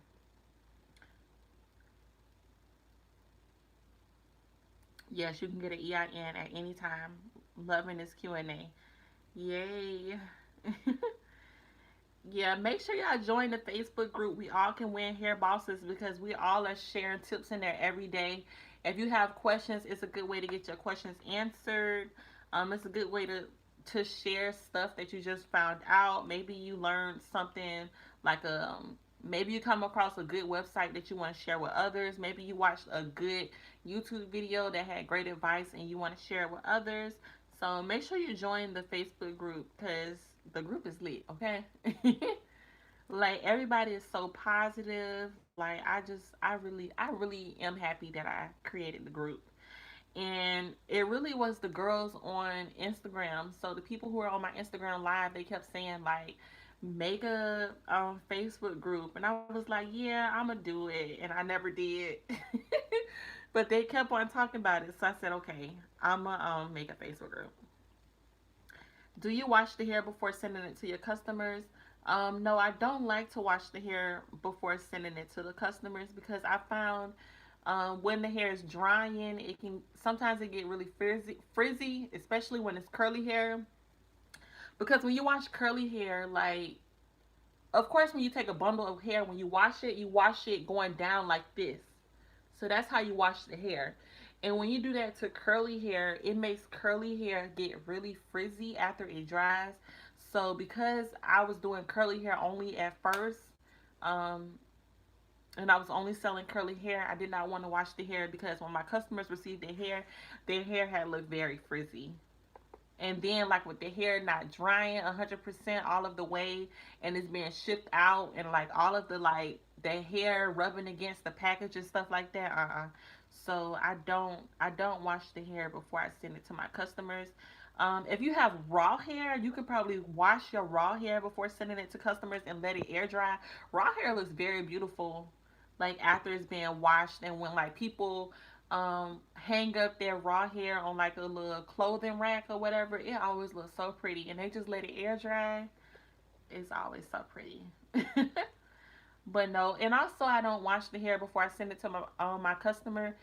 Yes, you can get an EIN at any time. Loving this Q&A. Yay. Yeah, make sure y'all join the Facebook group. We all can win hair bosses because we all are sharing tips in there every day. If you have questions, it's a good way to get your questions answered. It's a good way to share stuff that you just found out. Maybe you learned something like maybe you come across a good website that you want to share with others. Maybe you watched a good YouTube video that had great advice and you want to share it with others. So make sure you join the Facebook group because the group is lit, okay? Like everybody is so positive. Like I really am happy that I created the group. And it really was the girls on Instagram. So the people who are on my Instagram live, they kept saying like make a Facebook group, and I was like, yeah, I'm gonna do it, and I never did. But they kept on talking about it, so I said, okay, I'm gonna make a Facebook group. Do you wash the hair before sending it to your customers? No, I don't like to wash the hair before sending it to the customers because I found when the hair is drying, it can sometimes it get really frizzy, especially when it's curly hair. Because when you wash curly hair, like of course when you take a bundle of hair, when you wash it going down like this. So that's how you wash the hair. And when you do that to curly hair, it makes curly hair get really frizzy after it dries. So because I was doing curly hair only at first, um, and I was only selling curly hair, I did not want to wash the hair because when my customers received their hair had looked very frizzy. and then like with the hair not drying 100% all of the way, and it's being shipped out, and like all of the like the hair rubbing against the package and stuff like that. So I don't wash the hair before I send it to my customers. If you have raw hair, you could probably wash your raw hair before sending it to customers and let it air dry. Raw hair looks very beautiful, like after it's being washed, and when like people hang up their raw hair on like a little clothing rack or whatever, it always looks so pretty. And they just let it air dry. It's always so pretty. But no, and also I don't wash the hair before I send it to my customer,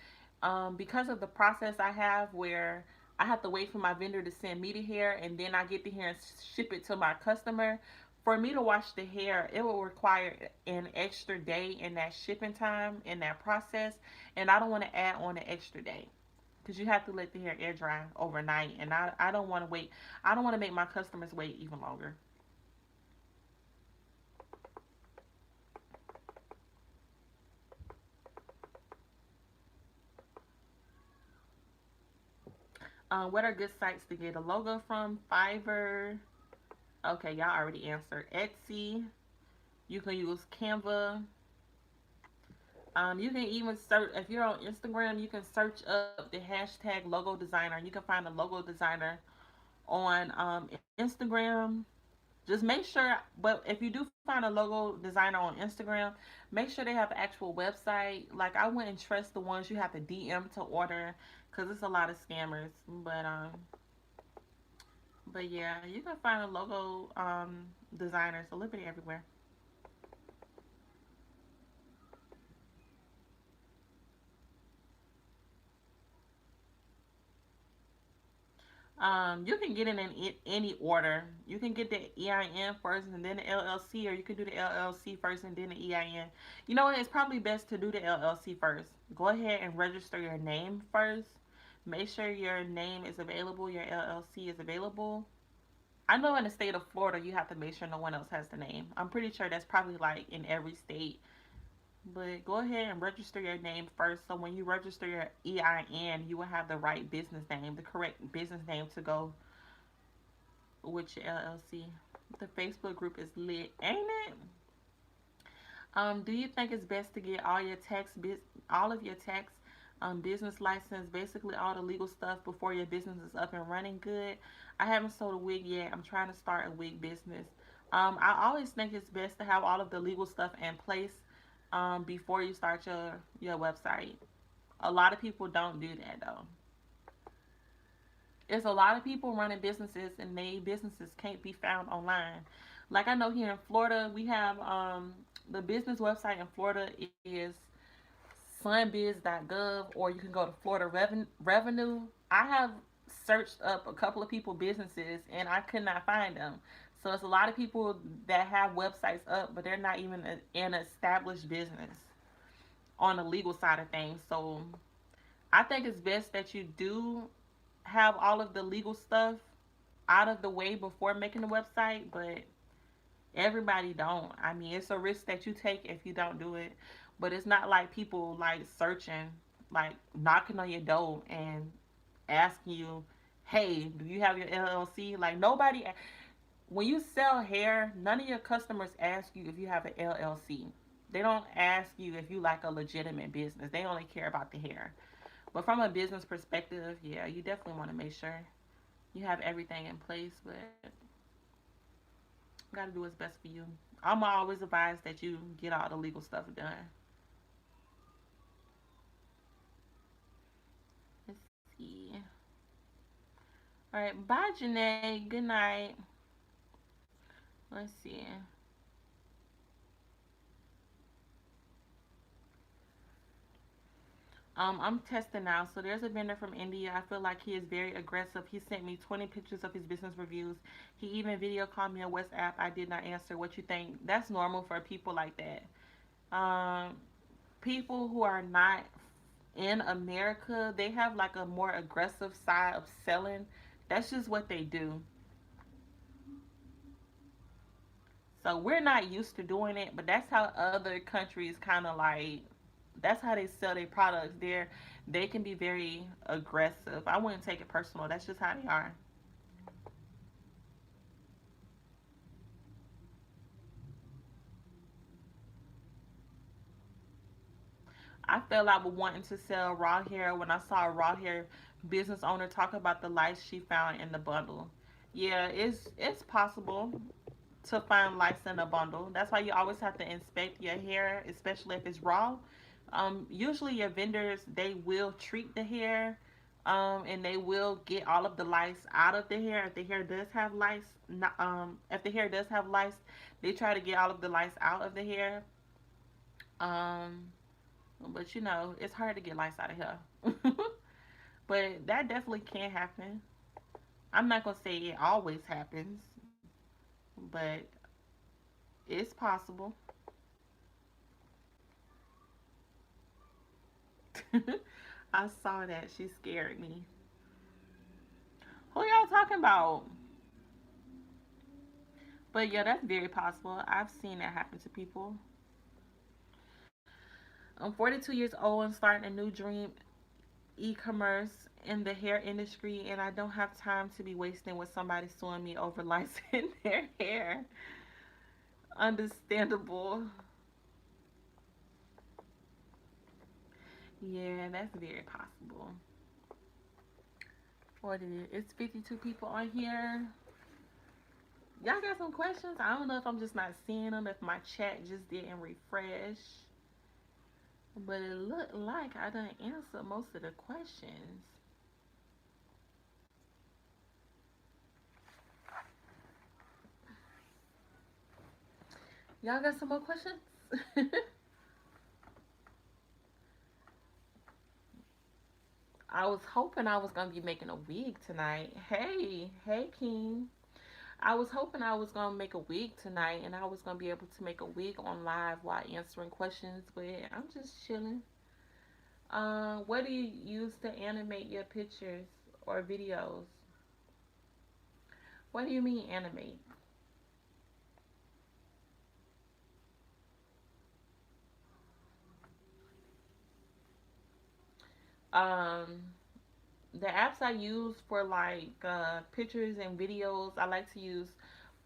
because of the process I have where I have to wait for my vendor to send me the hair, and then I get the hair and ship it to my customer. For me to wash the hair, it will require an extra day in that shipping time in that process, and I don't want to add on an extra day because you have to let the hair air dry overnight, and I don't want to wait. I don't want to make my customers wait even longer. What are good sites to get a logo from? Fiverr. Okay, y'all already answered. Etsy. You can use Canva. You can even search, if you're on Instagram, you can search up the hashtag logo designer. You can find a logo designer on Instagram. Just make sure, but if you do find a logo designer on Instagram, make sure they have an actual website. Like, I wouldn't trust the ones you have to DM to order because it's a lot of scammers. But yeah, you can find a logo designers a little bit everywhere. You can get it in any order. You can get the EIN first and then the LLC, or you can do the LLC first and then the EIN. You know what? It's probably best to do the LLC first. Go ahead and register your name first. Make sure your name is available, your LLC is available. I know in the state of Florida, you have to make sure no one else has the name. I'm pretty sure that's probably like in every state. But go ahead and register your name first. So when you register your EIN, you will have the right business name, the correct business name to go with your LLC. The Facebook group is lit, ain't it? Do you think it's best to get all of your tax, business license, basically all the legal stuff before your business is up and running good? I haven't sold a wig yet. I'm trying to start a wig business. I always think it's best to have all of the legal stuff in place before you start your website. A lot of people don't do that though. It's a lot of people running businesses and they businesses can't be found online. Like I know here in Florida, we have the business website in Florida is sunbiz.gov, or you can go to Florida Revenue. I have searched up a couple of people businesses and I could not find them. So it's a lot of people that have websites up, but they're not even an established business on the legal side of things. So I think it's best that you do have all of the legal stuff out of the way before making the website, but everybody don't. I mean, it's a risk that you take if you don't do it, but it's not like people like searching, like knocking on your door and asking you, "Hey, do you have your LLC?" Like nobody, when you sell hair, none of your customers ask you if you have an LLC. They don't ask you if you like a legitimate business. They only care about the hair. But from a business perspective, yeah, you definitely want to make sure you have everything in place, but you got to do what's best for you. I'm always advised that you get all the legal stuff done. Let's see. All right, bye, Janae. Good night. Let's see. I'm testing now. So there's a vendor from India. I feel like he is very aggressive. He sent me 20 pictures of his business reviews. He even video called me on WhatsApp. I did not answer. What you think? That's normal for people like that. People who are not in America, they have like a more aggressive side of selling. That's just what they do. So we're not used to doing it, but that's how other countries kind of like, that's how they sell their products. They can be very aggressive. I wouldn't take it personal. That's just how they are. I fell out with wanting to sell raw hair when I saw a raw hair business owner talk about the lice she found in the bundle. Yeah, it's possible to find lice in a bundle. That's why you always have to inspect your hair, especially if it's raw. Usually your vendors, they will treat the hair, and they will get all of the lice out of the hair. If the hair does have lice, if the hair does have lice, they try to get all of the lice out of the hair. Um, but you know, it's hard to get lice out of hair. But that definitely can happen. I'm not gonna say it always happens, but it's possible. I saw that. She scared me. Who y'all talking about? But yeah, that's very possible. I've seen that happen to people. I'm 42 years old and starting a new dream, e-commerce in the hair industry, and I don't have time to be wasting with somebody suing me over lice in their hair. Understandable. Yeah, that's very possible. What is it? It's 52 people on here. Y'all got some questions? I don't know if I'm just not seeing them, if my chat just didn't refresh. But it looked like I done answered most of the questions. Y'all got some more questions? I was hoping I was gonna be making a wig tonight. Hey, King. I was hoping I was gonna make a wig tonight, and I was gonna be able to make a wig on live while answering questions. But I'm just chilling. What do you use to animate your pictures or videos? What do you mean animate? Um, the apps I use for like pictures and videos, I like to use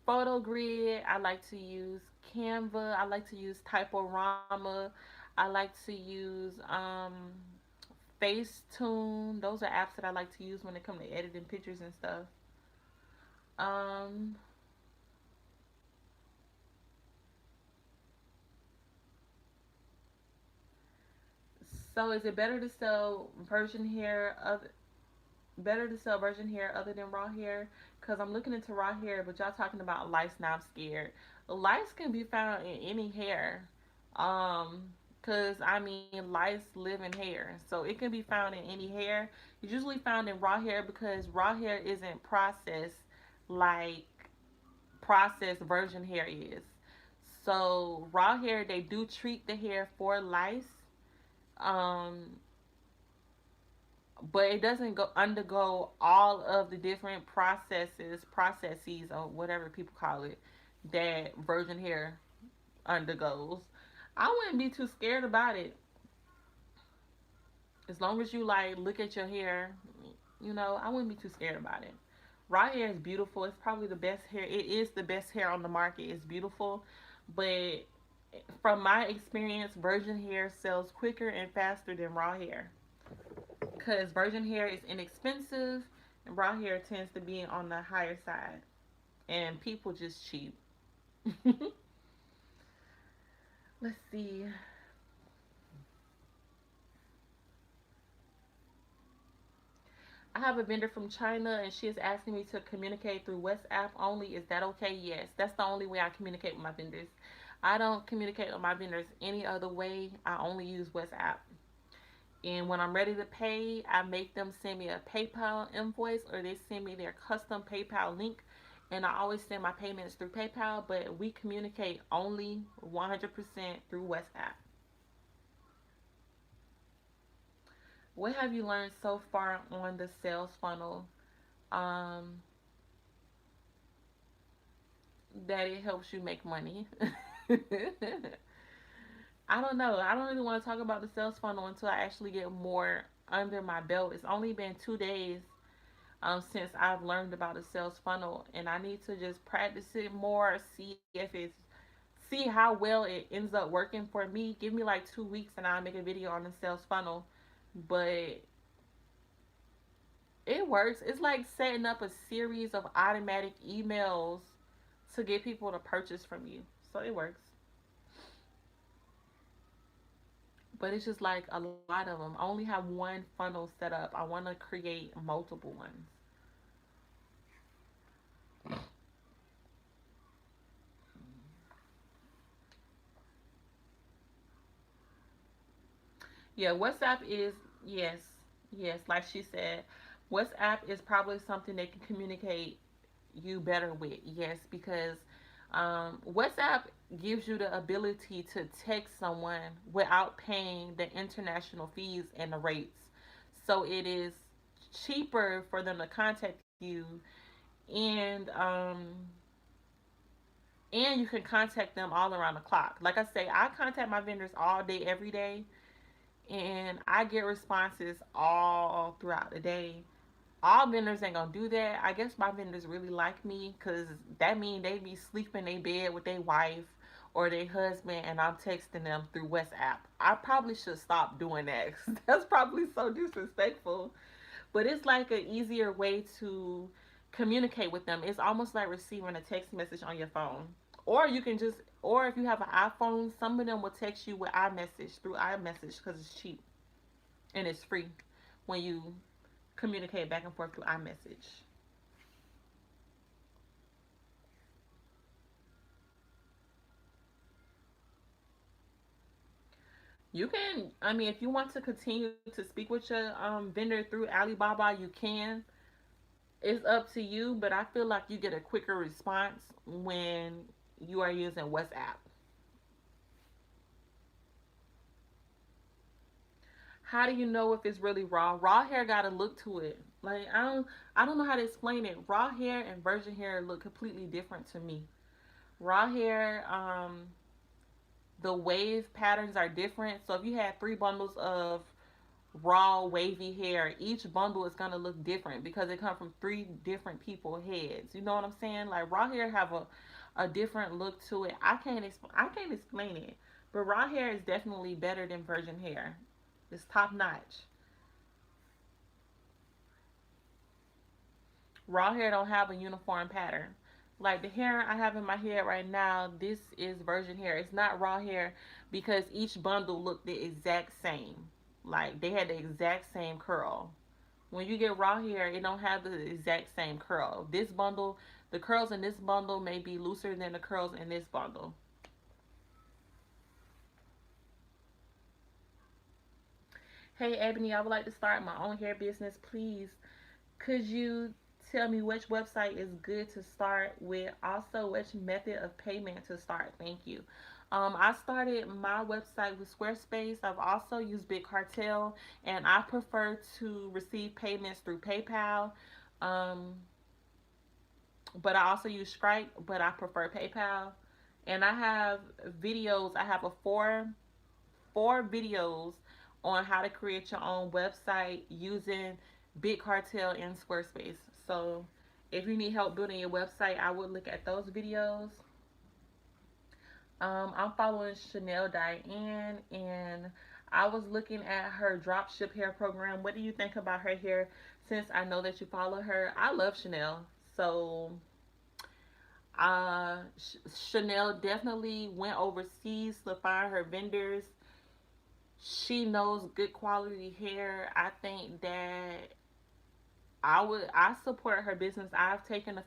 Photo Grid. I like to use Canva. I like to use Typorama. I like to use Facetune. Those are apps that I like to use when it comes to editing pictures and stuff. Um, so is it better to sell virgin hair other than raw hair? Cause I'm looking into raw hair, but y'all talking about lice now. I'm scared. Lice can be found in any hair. Um, cause I mean lice live in hair, so it can be found in any hair. It's usually found in raw hair because raw hair isn't processed like processed virgin hair is. So raw hair, they do treat the hair for lice. Um, but it doesn't go undergo all of the different processes or whatever people call it that virgin hair undergoes. I wouldn't be too scared about it as long as you like look at your hair. You know, I wouldn't be too scared about it. Raw hair is beautiful. It's probably the best hair. It is the best hair on the market. It's beautiful, but from my experience, virgin hair sells quicker and faster than raw hair because virgin hair is inexpensive and raw hair tends to be on the higher side and people just cheap. Let's see. I have a vendor from China and she is asking me to communicate through WhatsApp only. Is that okay? Yes, that's the only way I communicate with my vendors. I don't communicate with my vendors any other way. I only use WhatsApp. And when I'm ready to pay, I make them send me a PayPal invoice or they send me their custom PayPal link. And I always send my payments through PayPal, but we communicate only 100% through WhatsApp. What have you learned so far on the sales funnel? Um, that it helps you make money. I don't know. I don't really want to talk about the sales funnel until I actually get more under my belt. It's only been 2 days since I've learned about the sales funnel, and I need to just practice it more, see if it's see how well it ends up working for me, give me like 2 weeks and I'll make a video on the sales funnel. But it works. It's like setting up a series of automatic emails to get people to purchase from you. So it works. But it's just like a lot of them. I only have one funnel set up. I want to create multiple ones. Yeah, WhatsApp is, yes, yes, like she said, WhatsApp is probably something they can communicate you better with. Yes, because WhatsApp gives you the ability to text someone without paying the international fees and the rates. So it is cheaper for them to contact you, and and you can contact them all around the clock. Like I say, I contact my vendors all day, every day, and I get responses all throughout the day. All vendors ain't gonna do that. I guess my vendors really like me because that mean they be sleeping in their bed with their wife or their husband, and I'm texting them through WhatsApp. I probably should stop doing that because that's probably so disrespectful. But it's like an easier way to communicate with them. It's almost like receiving a text message on your phone. Or you can just, or if you have an iPhone, some of them will text you with iMessage through iMessage because it's cheap and it's free when you communicate back and forth through iMessage. You can, I mean, if you want to continue to speak with your vendor through Alibaba, you can. It's up to you, but I feel like you get a quicker response when you are using WhatsApp. How do you know if it's really raw? Raw hair got a look to it. Like I don't know how to explain it. Raw hair and virgin hair look completely different to me. Raw hair, the wave patterns are different. So if you had 3 bundles of raw wavy hair, each bundle is gonna look different because it comes from 3 different people heads. You know what I'm saying? Like raw hair have a different look to it. I can't explain it, but raw hair is definitely better than virgin hair. It's top notch. Raw hair don't have a uniform pattern. Like the hair I have in my head right now, this is virgin hair. It's not raw hair because each bundle looked the exact same. Like they had the exact same curl. When you get raw hair, it don't have the exact same curl. This bundle, the curls in this bundle may be looser than the curls in this bundle. Hey Ebony, I would like to start my own hair business. Please, could you tell me which website is good to start with? Also, which method of payment to start? Thank you. I started my website with Squarespace. I've also used Big Cartel, and I prefer to receive payments through PayPal. Um, but I also use Stripe, but I prefer PayPal. And I have videos. I have a four videos on how to create your own website using Big Cartel and Squarespace. So if you need help building your website, I would look at those videos. I'm following Chanel Diane, and I was looking at her drop ship hair program. What do you think about her hair? Since I know that you follow her, I love Chanel. So Chanel definitely went overseas to find her vendors. She knows good quality hair. I think that I support her business. I've taken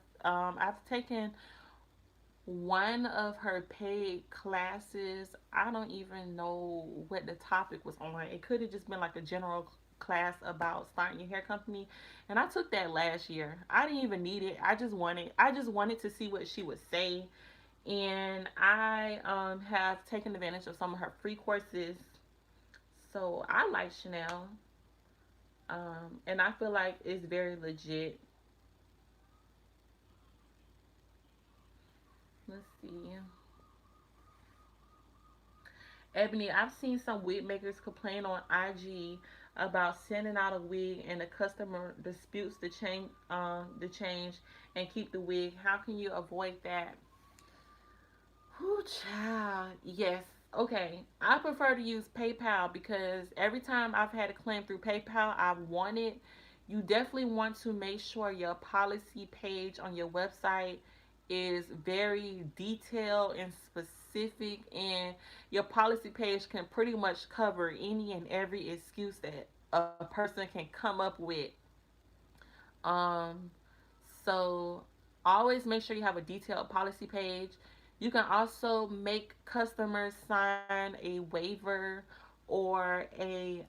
one of her paid classes. I don't even know what the topic was on. It could have just been like a general class about starting your hair company, and I took that last year. I didn't even need it. I just wanted to see what she would say, and I have taken advantage of some of her free courses. So I like Chanel, and I feel like it's very legit. Let's see. Ebony, I've seen some wig makers complain on IG about sending out a wig and the customer disputes the change and keep the wig. How can you avoid that? Whoo, child. Yes. Okay. I prefer to use PayPal because every time I've had a claim through PayPal, I've won it. You definitely want to make sure your policy page on your website is very detailed and specific, and your policy page can pretty much cover any and every excuse that a person can come up with. Um, so always make sure you have a detailed policy page. You can also make customers sign a waiver or a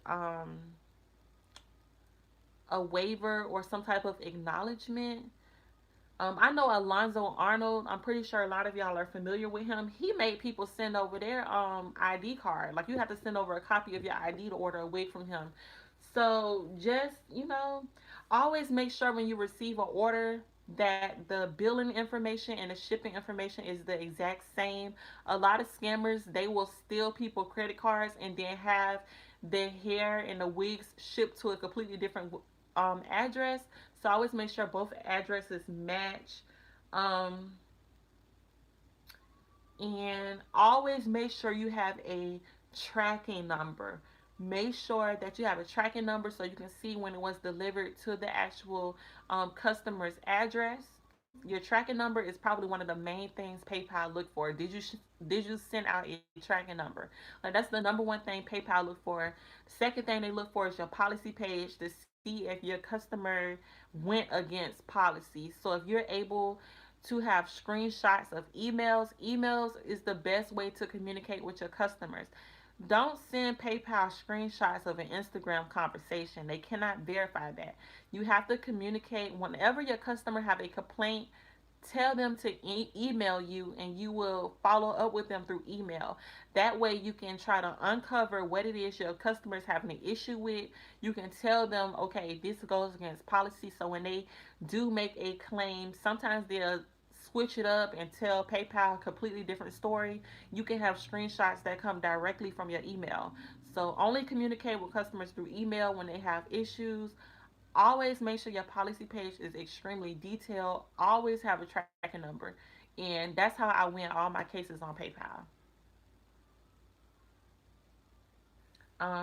waiver or some type of acknowledgement. I know Alonzo Arnold. I'm pretty sure a lot of y'all are familiar with him. He made people send over their ID card. Like you have to send over a copy of your ID to order a wig from him. So just always make sure when you receive an order that the billing information and the shipping information is the exact same. A lot of scammers, they will steal people credit cards and then have their hair and the wigs shipped to a completely different address. So always make sure both addresses match. Um, and always make sure you have a tracking number. Make sure that you have a tracking number so you can see when it was delivered to the actual customer's address. Your tracking number is probably one of the main things PayPal look for. Did you send out a tracking number? Like that's the number one thing PayPal look for. Second thing they look for is your policy page to see if your customer went against policy. So if you're able to have screenshots of emails is the best way to communicate with your customers. Don't send PayPal screenshots of an Instagram conversation. They cannot verify that. You have to communicate whenever your customer have a complaint. Tell them to email you and you will follow up with them through email. That way you can try to uncover what it is your customers having an issue with. You can tell them, okay, this goes against policy. So when they do make a claim, sometimes they'll switch it up and tell PayPal a completely different story. You can have screenshots that come directly from your email. So only communicate with customers through email when they have issues. Always make sure your policy page is extremely detailed. Always have a tracking number. And that's how I win all my cases on PayPal.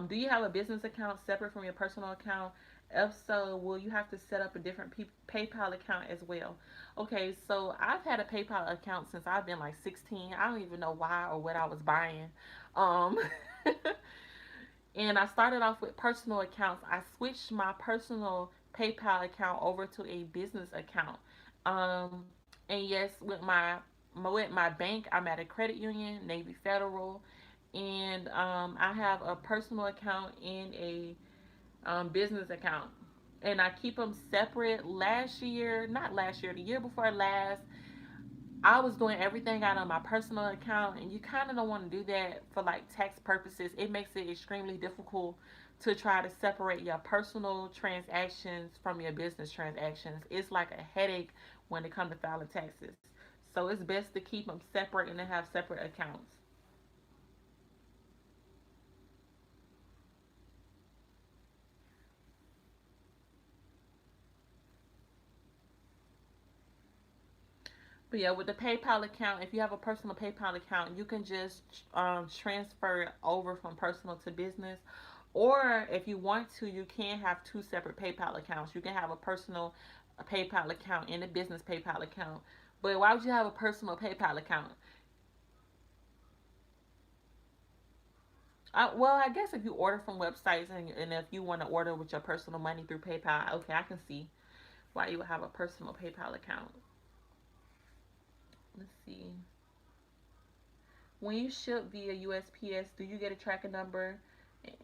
Do you have a business account separate from your personal account? If so, will you have to set up a different PayPal account as well? Okay, so I've had a PayPal account since I've been like 16. I don't even know why or what I was buying. Um, and I started off with personal accounts. I switched my personal PayPal account over to a business account. Um, and yes, with my bank, I'm at a credit union, Navy Federal, and I have a personal account and a business account. And I keep them separate. Last year, not last year, the year before last, I was doing everything out of my personal account, and you kind of don't want to do that for like tax purposes. It makes it extremely difficult to try to separate your personal transactions from your business transactions. It's like a headache when it comes to filing taxes. So it's best to keep them separate and to have separate accounts. But yeah, with the PayPal account, if you have a personal PayPal account, you can just transfer it over from personal to business. Or if you want to, you can have two separate PayPal accounts. You can have a personal PayPal account and a business PayPal account. But why would you have a personal PayPal account? Well, I guess if you order from websites and if you want to order with your personal money through PayPal, okay, I can see why you would have a personal PayPal account. Let's see. When you ship via USPS, do you get a tracking number?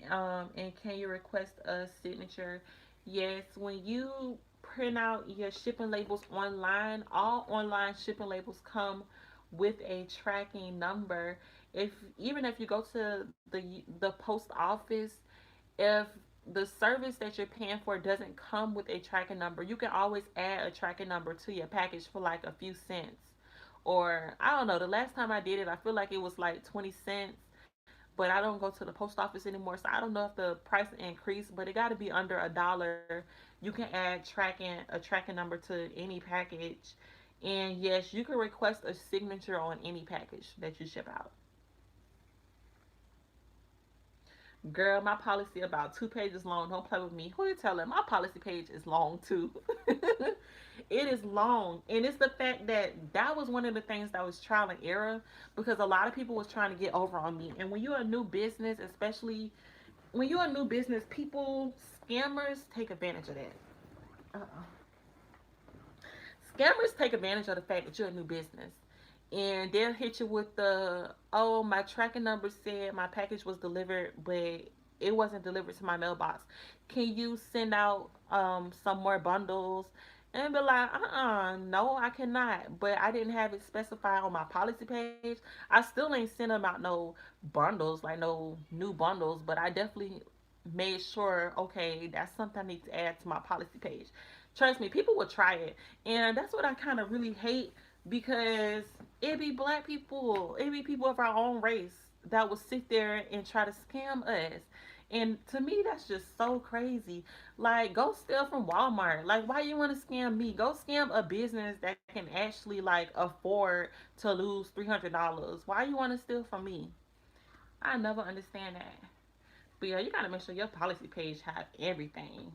And can you request a signature? Yes, when you print out your shipping labels online, all online shipping labels come with a tracking number. If even if you go to the post office, if the service that you're paying for doesn't come with a tracking number, you can always add a tracking number to your package for like a few cents. Or I don't know, the last time I did it, I feel like it was like 20 cents, but I don't go to the post office anymore, so I don't know if the price increased, but it got to be under $1. You can add tracking a tracking number to any package, And yes, you can request a signature on any package that you ship out. Girl, my policy about 2 pages long. Don't play with me. Who you telling? My policy page is long too. It is long, and it's the fact that that was one of the things that was trial and error because a lot of people was trying to get over on me. And when you're a new business, especially when you're a new business, people scammers take advantage of that. Uh-uh. Scammers take advantage of the fact that you're a new business. And they'll hit you with the, oh, my tracking number said my package was delivered, but it wasn't delivered to my mailbox. Can you send out some more bundles? And be like, no, I cannot. But I didn't have it specified on my policy page. I still ain't send them out no bundles, like no new bundles, but I definitely made sure, okay, that's something I need to add to my policy page. Trust me, people will try it. And that's what I kind of really hate because it be black people, it be people of our own race that will sit there and try to scam us. And to me, that's just so crazy. Like, go steal from Walmart. Like, why you want to scam me? Go scam a business that can actually like afford to lose $300. Why you want to steal from me? I never understand that. But yeah, you gotta make sure your policy page have everything.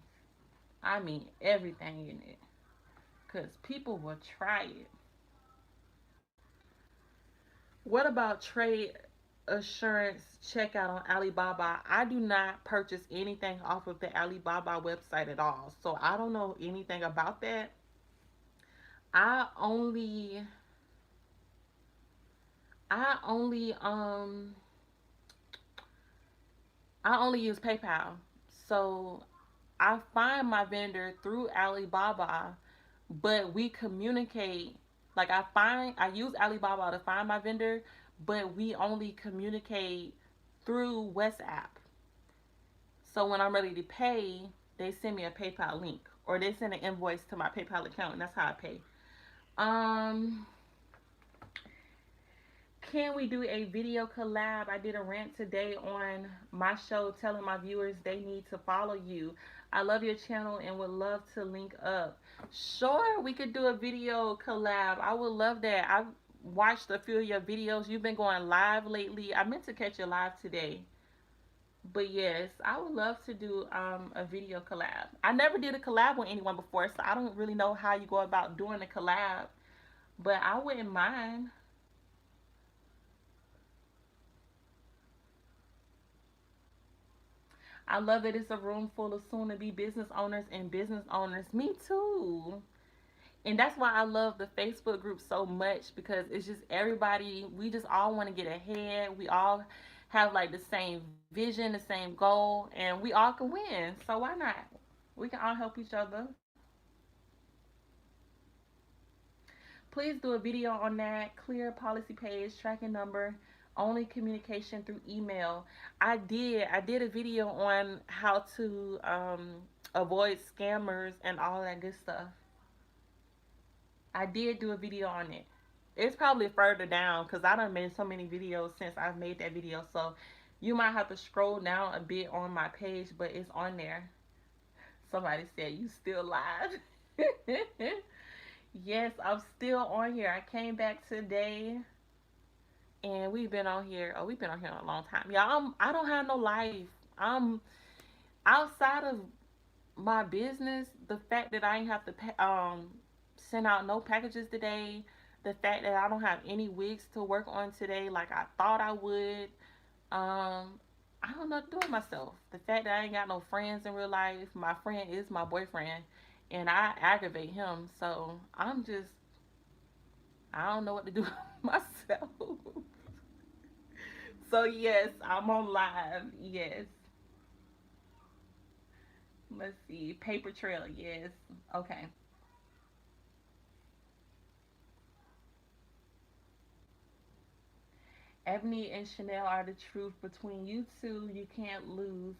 I mean, everything in it, cause people will try it. What about trade assurance checkout on Alibaba? I do not purchase anything off of the Alibaba website at all. So I don't know anything about that. I only I only I only use PayPal. So I find my vendor through Alibaba, but we communicate. Like I use Alibaba to find my vendor, but we only communicate through WhatsApp. So when I'm ready to pay, they send me a PayPal link or they send an invoice to my PayPal account, and that's how I pay. Um, can we do a video collab? I did a rant today on my show telling my viewers they need to follow you. I love your channel and would love to link up. Sure, we could do a video collab. I would love that. I've watched a few of your videos. You've been going live lately. I meant to catch you live today. But yes, I would love to do a video collab. I never did a collab with anyone before, so I don't really know how you go about doing a collab. But I wouldn't mind. I love that it's a room full of soon to be business owners and business owners. Me too. And that's why I love the Facebook group so much because it's just everybody, we just all want to get ahead. We all have like the same vision, the same goal, and we all can win. So why not? We can all help each other. Please do a video on that. Clear policy page, tracking number, only communication through email. I did a video on how to avoid scammers and all that good stuff. I did do a video on it. It's probably further down because I done made so many videos since I've made that video. So you might have to scroll down a bit on my page, but it's on there. Somebody said you still live. Yes, I'm still on here. I came back today and we've been on here. Oh, we've been on here a long time. Yeah, I don't have no life. I'm outside of my business. The fact that I ain't have to send out no packages today. The fact that I don't have any wigs to work on today like I thought I would. I don't know what to do with myself. The fact that I ain't got no friends in real life. My friend is my boyfriend, and I aggravate him. So I don't know what to do with myself. So yes, I'm on live. Yes. Let's see. Paper trail. Yes. Okay. Ebony and Chanel are the truth. Between you two, you can't lose.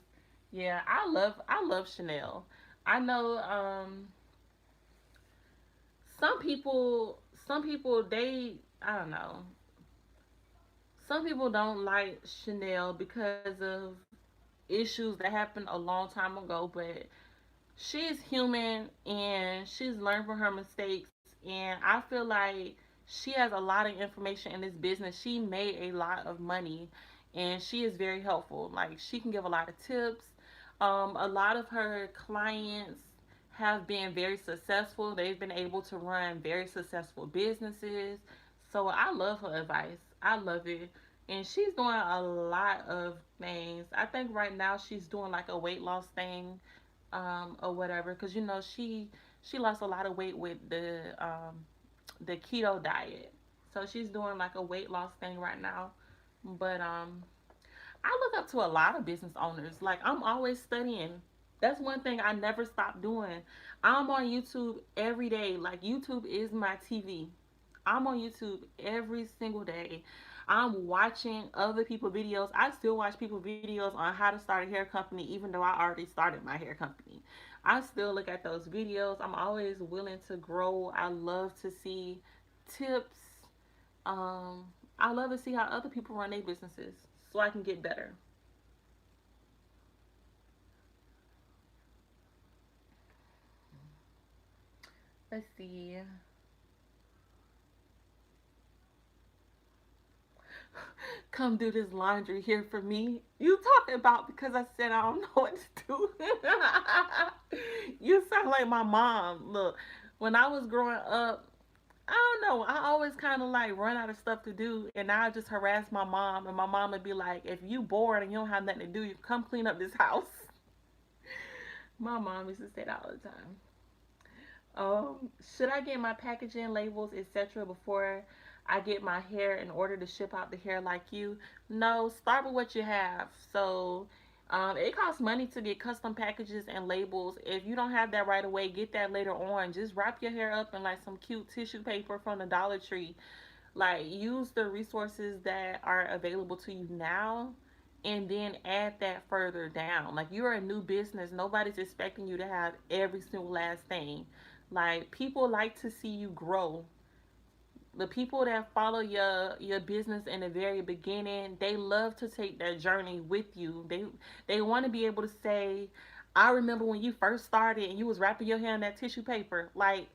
Yeah, I love Chanel. I know some people they I don't know. Some people don't like Chanel because of issues that happened a long time ago, but she's human and she's learned from her mistakes And I feel like she has a lot of information in this business. She made a lot of money, and she is very helpful. Like, she can give a lot of tips. A lot of her clients have been very successful. They've been able to run very successful businesses. So I love her advice. I love it. And she's doing a lot of things. I think right now she's doing like a weight loss thing, or whatever. Cause she lost a lot of weight with the keto diet. So she's doing like a weight loss thing right now. But I look up to a lot of business owners. Like, I'm always studying. That's one thing I never stop doing. I'm on YouTube every day. Like, YouTube is my TV. I'm on YouTube every single day. I'm watching other people videos. I still watch people videos on how to start a hair company, even though I already started my hair company. I still look at those videos. I'm always willing to grow. I love to see tips. Um, I love to see how other people run their businesses so I can get better. Let's see. Come do this laundry here for me. You talking about because I said I don't know what to do. You sound like my mom. Look, when I was growing up, I don't know. I always kind of like run out of stuff to do, and I just harass my mom, and my mom would be like, "If you bored and you don't have nothing to do, you come clean up this house." My mom used to say that all the time. Should I get my packaging, labels, etc. before I get my hair in order to ship out the hair like you? No, start with what you have. So, it costs money to get custom packages and labels. If you don't have that right away, get that later on. Just wrap your hair up in like some cute tissue paper from the Dollar Tree. Like, use the resources that are available to you now, and then add that further down. Like, you're a new business. Nobody's expecting you to have every single last thing. Like, people like to see you grow. The people that follow your business in the very beginning, they love to take their journey with you. They want to be able to say, I remember when you first started and you was wrapping your hair in that tissue paper. Like,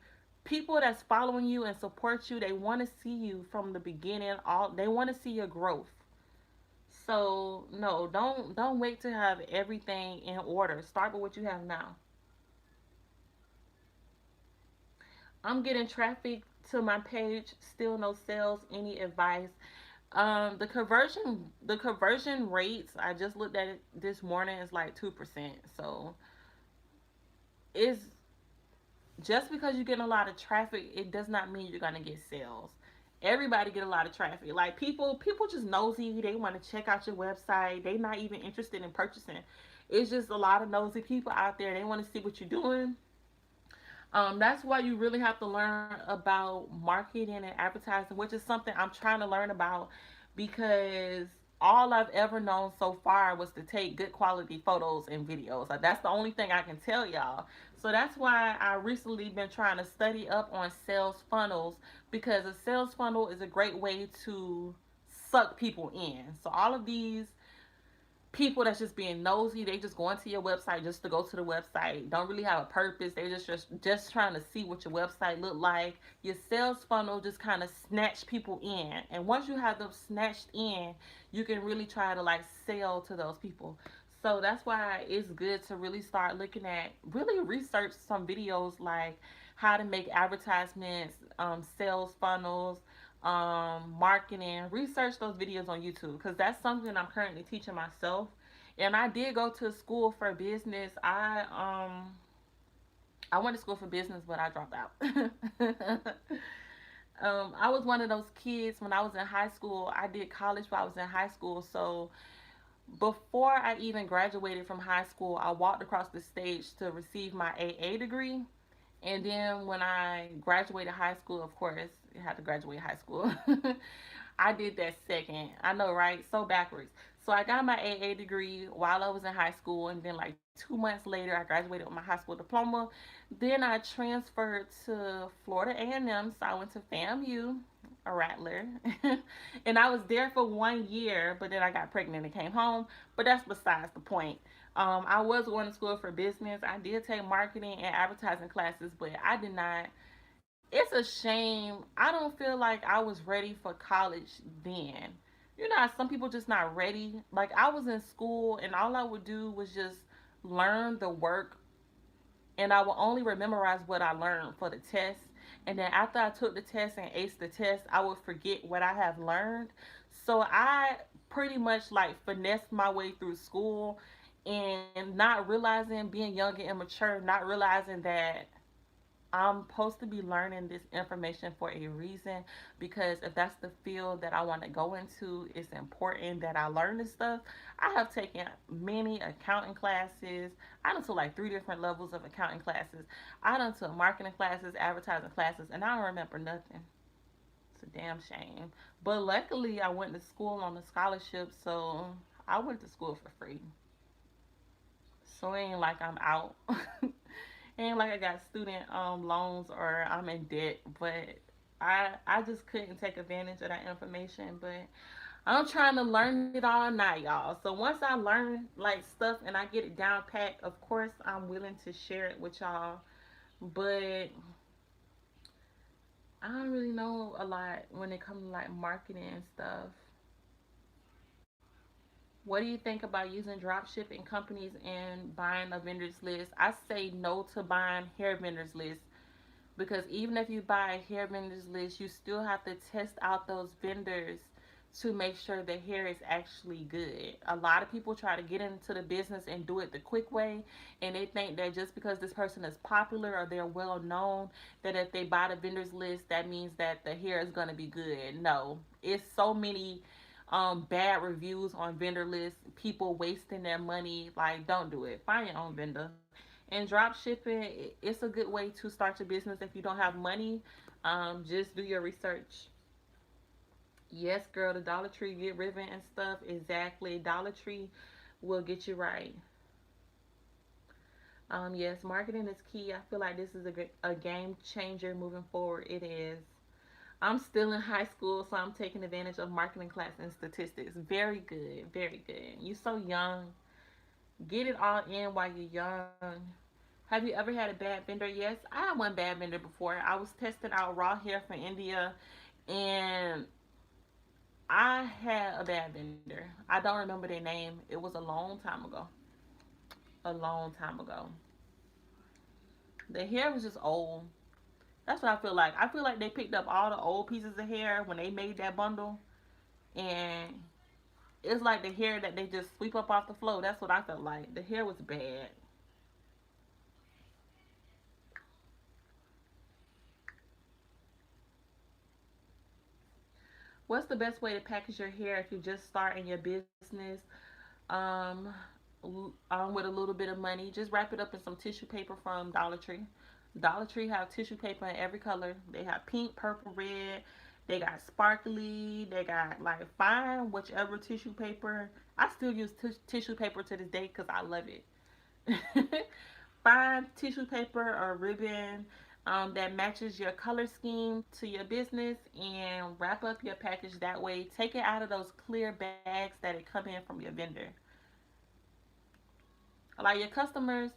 people that's following you and support you, they want to see you from the beginning. All they want to see your growth. So no, don't wait to have everything in order. Start with what you have now. I'm getting traffic to my page, still no sales. Any advice? The conversion rates, I just looked at it this morning, is like 2%. So it's just because you're getting a lot of traffic, it does not mean you're gonna get sales. Everybody get a lot of traffic. Like, people just nosy. They want to check out your website. They not even interested in purchasing. It's just a lot of nosy people out there. They want to see what you're doing. That's why you really have to learn about marketing and advertising, which is something I'm trying to learn about, because all I've ever known so far was to take good quality photos and videos. Like, that's the only thing I can tell y'all. So that's why I recently been trying to study up on sales funnels, because a sales funnel is a great way to suck people in. So all of these people that's just being nosy, they just going to your website just to go to the website, don't really have a purpose. They just trying to see what your website look like. Your sales funnel just kind of snatch people in, and once you have them snatched in, you can really try to like sell to those people. So that's why it's good to really start looking at, really research some videos like how to make advertisements, sales funnels, marketing. Research those videos on YouTube, because that's something I'm currently teaching myself. And I did go to school for business. I went to school for business, but I dropped out. I was one of those kids when I was in high school. I did college while I was in high school. So before I even graduated from high school, I walked across the stage to receive my AA degree. And then when I graduated high school, of course, I had to graduate high school. I did that second. I know, right? So backwards. So I got my AA degree while I was in high school, and then like 2 months later, I graduated with my high school diploma. Then I transferred to Florida A&M, so I went to FAMU, a rattler, and I was there for 1 year. But then I got pregnant and came home. But that's besides the point. I was going to school for business. I did take marketing and advertising classes, but I did not it's a shame. I don't feel like I was ready for college then. You know, some people just not ready. Like I was in school and all I would do was just learn the work, and I would only memorize what I learned for the test. And then after I took the test and aced the test, I would forget what I have learned. So I pretty much like finessed my way through school and not realizing, being young and immature, not realizing that I'm supposed to be learning this information for a reason, because if that's the field that I want to go into, it's important that I learn this stuff. I have taken many accounting classes. I done took like three different levels of accounting classes. I done took marketing classes, advertising classes, and I don't remember nothing. It's a damn shame. But luckily, I went to school on a scholarship, so I went to school for free. So it ain't like I'm out. Ain't like I got student loans or I'm in debt, but I just couldn't take advantage of that information. But I'm trying to learn it all now, y'all. So once I learn like stuff and I get it down pat, of course I'm willing to share it with y'all. But I don't really know a lot when it comes to like marketing and stuff. What do you think about using drop shipping companies and buying a vendor's list? I say no to buying hair vendors list, because even if you buy a hair vendors list, you still have to test out those vendors to make sure the hair is actually good. A lot of people try to get into the business and do it the quick way, and they think that just because this person is popular or they're well known, that if they buy the vendors list, that means that the hair is going to be good. No, it's so many bad reviews on vendor lists, people wasting their money. Like, don't do it. Find your own vendor. And drop shipping, it's a good way to start your business if you don't have money. Just do your research. Yes, girl, the Dollar Tree get ribbon and stuff. Exactly. Dollar Tree will get you right. Yes, marketing is key. I feel like this is a game changer moving forward. It is. I'm still in high school, so I'm taking advantage of marketing class and statistics. Very good. Very good. You so young. Get it all in while you're young. Have you ever had a bad vendor? Yes, I had one bad vendor before. I was testing out raw hair from India, and I had a bad vendor. I don't remember their name. It was a long time ago. A long time ago. The hair was just old. That's what I feel like. I feel like they picked up all the old pieces of hair when they made that bundle, and it's like the hair that they just sweep up off the floor. That's what I felt like. The hair was bad. What's the best way to package your hair if you're just starting your business? Um, with a little bit of money, just wrap it up in some tissue paper from Dollar Tree. Dollar Tree have tissue paper in every color. They have pink, purple, red. They got sparkly. They got like fine, whichever tissue paper. I still use tissue paper to this day because I love it. Find tissue paper or ribbon that matches your color scheme to your business, and wrap up your package that way. Take it out of those clear bags that it come in from your vendor. Like your customers,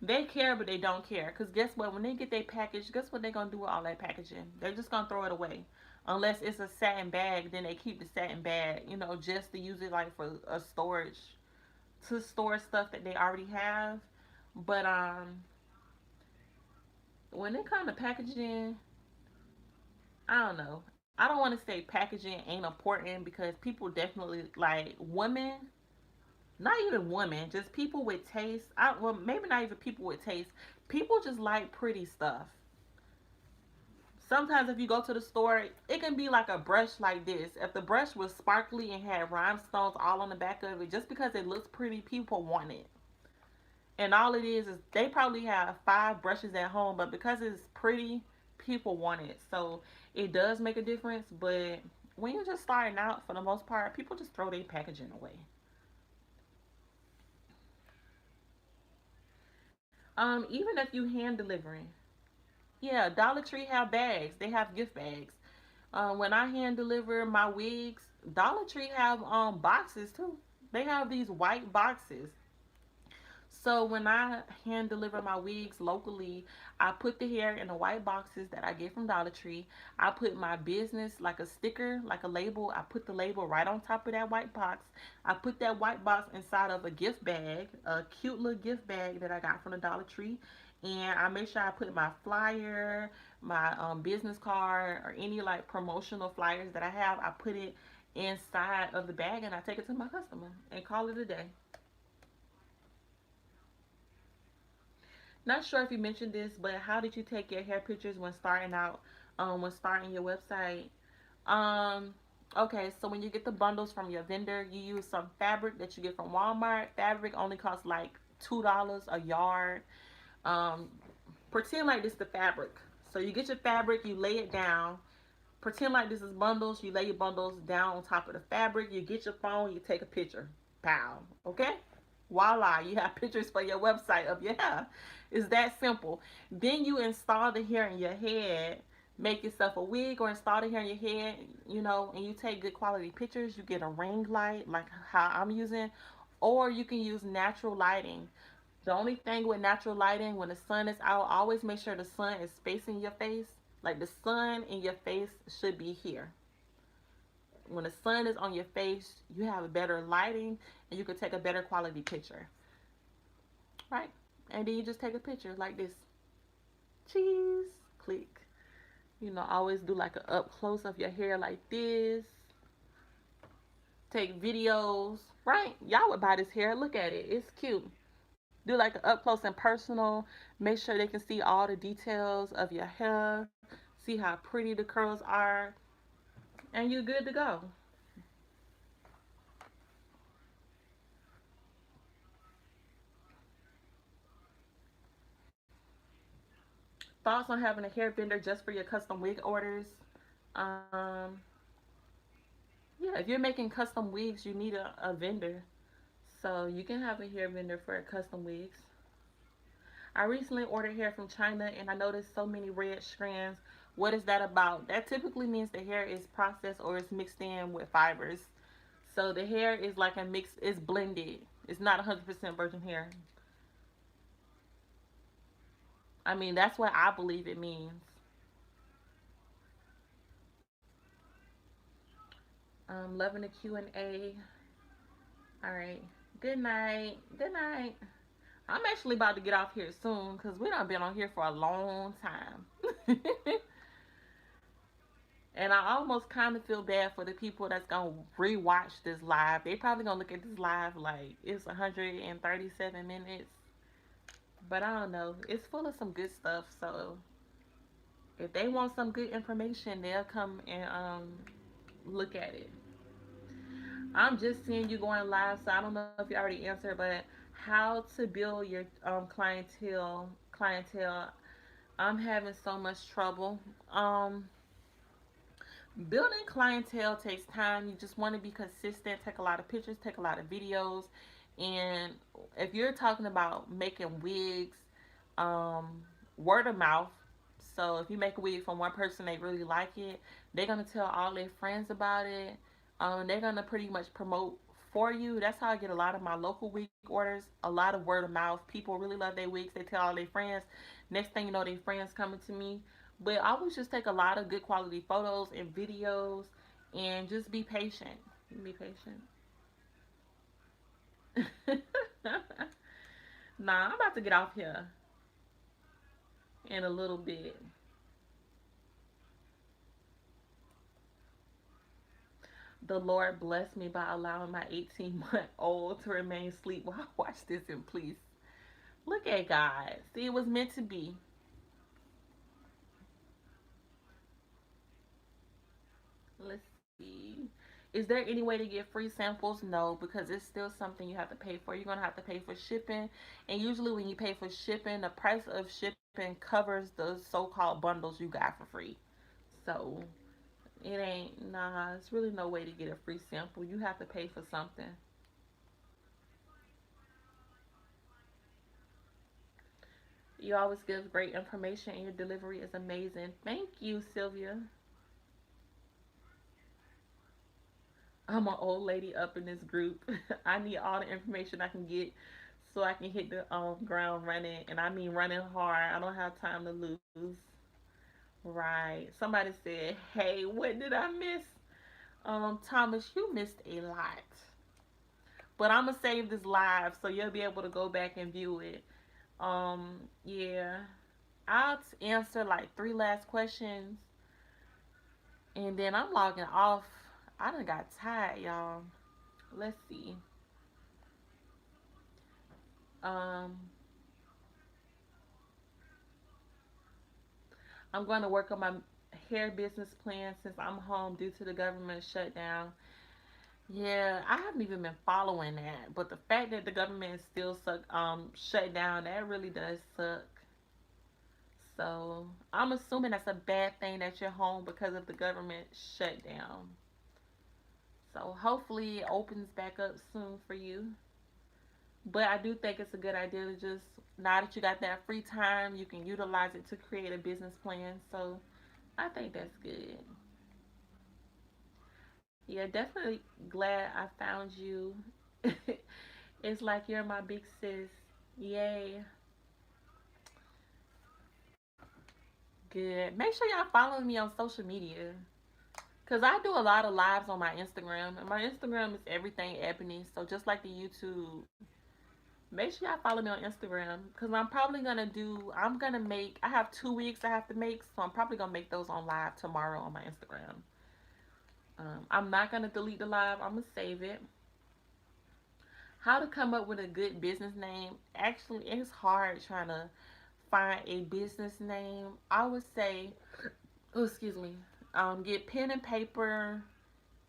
they care but they don't care, because guess what, when they get their package, guess what they're gonna do with all that packaging? They're just gonna throw it away. Unless it's a satin bag, then they keep the satin bag, just to use it like for a storage, to store stuff that they already have. But when it comes to packaging, I don't know. I don't want to say packaging ain't important, because people definitely like women, not even women, just people with taste. Well, maybe not even people with taste. People just like pretty stuff. Sometimes if you go to the store, it can be like a brush like this. If the brush was sparkly and had rhinestones all on the back of it, just because it looks pretty, people want it. And all it is they probably have five brushes at home, but because it's pretty, people want it. So it does make a difference. But when you're just starting out, for the most part, people just throw their packaging away. Even if you hand delivering, yeah, Dollar Tree have bags. They have gift bags. When I hand deliver my wigs, Dollar Tree have boxes too. They have these white boxes. So when I hand deliver my wigs locally, I put the hair in the white boxes that I get from Dollar Tree. I put my business like a sticker, like a label. I put the label right on top of that white box. I put that white box inside of a gift bag, a cute little gift bag that I got from the Dollar Tree. And I make sure I put my flyer, my business card, or any like promotional flyers that I have. I put it inside of the bag and I take it to my customer and call it a day. Not sure if you mentioned this, but how did you take your hair pictures when starting out, when starting your website? Um, okay, so when you get the bundles from your vendor, you use some fabric that you get from Walmart. Fabric only costs like $2 a yard. Um, Pretend like this is the fabric. So you get your fabric, you lay it down. Pretend like this is bundles. You lay your bundles down on top of the fabric. You get your phone, you take a picture. Pow. Okay? Voila, you have pictures for your website of your hair. It's that simple. Then you install the hair in your head. Make yourself a wig or install the hair in your head, and you take good quality pictures. You get a ring light, like how I'm using, or you can use natural lighting. The only thing with natural lighting, when the sun is out, always make sure the sun is facing your face. Like the sun in your face should be here. When the sun is on your face, you have a better lighting and you can take a better quality picture. Right? And then you just take a picture like this. Cheese. Click. Always do like an up close of your hair like this. Take videos. Right? Y'all would buy this hair. Look at it. It's cute. Do like an up close and personal. Make sure they can see all the details of your hair. See how pretty the curls are. And you're good to go. Thoughts on having a hair vendor just for your custom wig orders? Um, yeah, if you're making custom wigs, you need a vendor. So you can have a hair vendor for custom wigs. I recently ordered hair from China and I noticed so many red strands. What is that about? That typically means the hair is processed or it's mixed in with fibers. So the hair is like a mix, it's blended. It's not 100% virgin hair. I mean, that's what I believe it means. Loving the Q&A. All right. Good night. Good night. I'm actually about to get off here soon because we done been on here for a long time. And I almost kind of feel bad for the people that's going to rewatch this live. They probably going to look at this live like it's 137 minutes. But I don't know. It's full of some good stuff. So if they want some good information, they'll come and look at it. I'm just seeing you going live, so I don't know if you already answered, but how to build your clientele. I'm having so much trouble. Building clientele takes time. You just want to be consistent, take a lot of pictures, take a lot of videos. And if you're talking about making wigs, word of mouth. So if you make a wig from one person, they really like it, they're gonna tell all their friends about it. They're gonna pretty much promote for you. That's how I get a lot of my local wig orders. A lot of word of mouth. People really love their wigs. They tell all their friends. Next thing you know, their friends coming to me. But I always just take a lot of good quality photos and videos, and just be patient. Be patient. Nah, I'm about to get off here in a little bit. The Lord blessed me by allowing my 18-month-old to remain asleep while I watch this in peace. Look at God. See, it was meant to be. Let's see. Is there any way to get free samples? No, because it's still something you have to pay for. You're going to have to pay for shipping. And usually when you pay for shipping, the price of shipping covers the so-called bundles you got for free. So it ain't, nah, it's really no way to get a free sample. You have to pay for something. You always give great information and your delivery is amazing. Thank you, Sylvia. I'm an old lady up in this group. I need all the information I can get so I can hit the ground running, and I mean running hard. I don't have time to lose. Right. Somebody said, "Hey, what did I miss?" Thomas, you missed a lot. But I'm gonna save this live so you'll be able to go back and view it. Yeah. I'll answer like three last questions, and then I'm logging off. I done got tired, y'all. Let's see. Um, I'm going to work on my hair business plan since I'm home due to the government shutdown. Yeah, I haven't even been following that, but the fact that the government is still shut down, that really does suck. So I'm assuming that's a bad thing that you're home because of the government shutdown. So hopefully it opens back up soon for you. But I do think it's a good idea to just, now that you got that free time, you can utilize it to create a business plan. So I think that's good. Yeah, definitely glad I found you. It's like you're my big sis. Yay. Good. Make sure y'all follow me on social media. Cause I do a lot of lives on my Instagram. And my Instagram is everything ebony. So just like the YouTube, make sure y'all follow me on Instagram. Cause I'm probably gonna do, I have 2 weeks I have to make. So I'm probably gonna make those on live tomorrow on my Instagram. I'm not gonna delete the live. I'm gonna save it. How to come up with a good business name? Actually, it's hard trying to find a business name. I would say, oh, excuse me, get pen and paper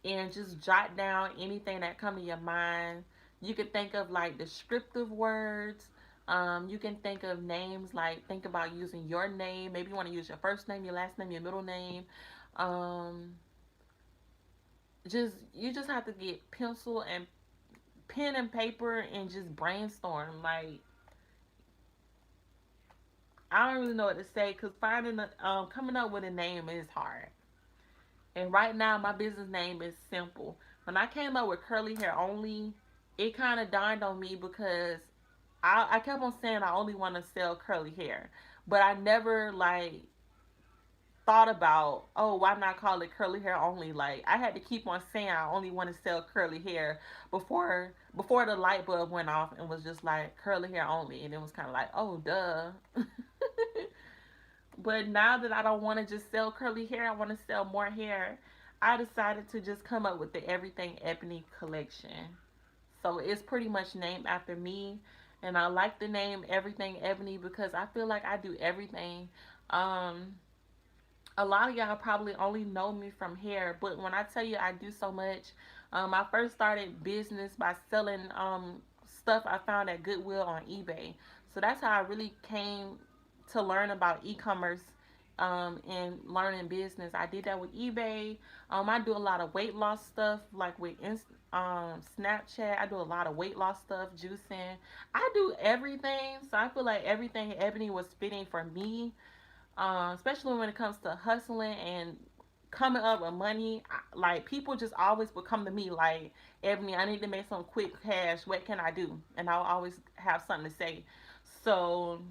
and just jot down anything that come to your mind. You could think of like descriptive words. You can think of names, like think about using your name. Maybe you want to use your first name, your last name, your middle name. Um, you just have to get pencil and pen and paper and just brainstorm. Like I don't really know what to say because coming up with a name is hard. And right now, my business name is simple. When I came up with curly hair only, it kind of dawned on me because I kept on saying I only want to sell curly hair, but I never like thought about, oh, why not call it curly hair only? Like I had to keep on saying I only want to sell curly hair before the light bulb went off and was just like curly hair only, and it was kind of like, oh, duh. But now that I don't want to just sell curly hair, I want to sell more hair. I decided to just come up with the Everything Ebony collection. So it's pretty much named after me. And I like the name Everything Ebony because I feel like I do everything. Um, a lot of y'all probably only know me from hair, but when I tell you I do so much, I first started business by selling stuff I found at Goodwill on eBay. So that's how I really came to learn about e-commerce and learning business. I did that with eBay. I do a lot of weight loss stuff, like with Snapchat. I do a lot of weight loss stuff, juicing. I do everything. So I feel like Everything Ebony was fitting for me, especially when it comes to hustling and coming up with money. Like people just always would come to me like, Ebony, I need to make some quick cash. What can I do? And I'll always have something to say. So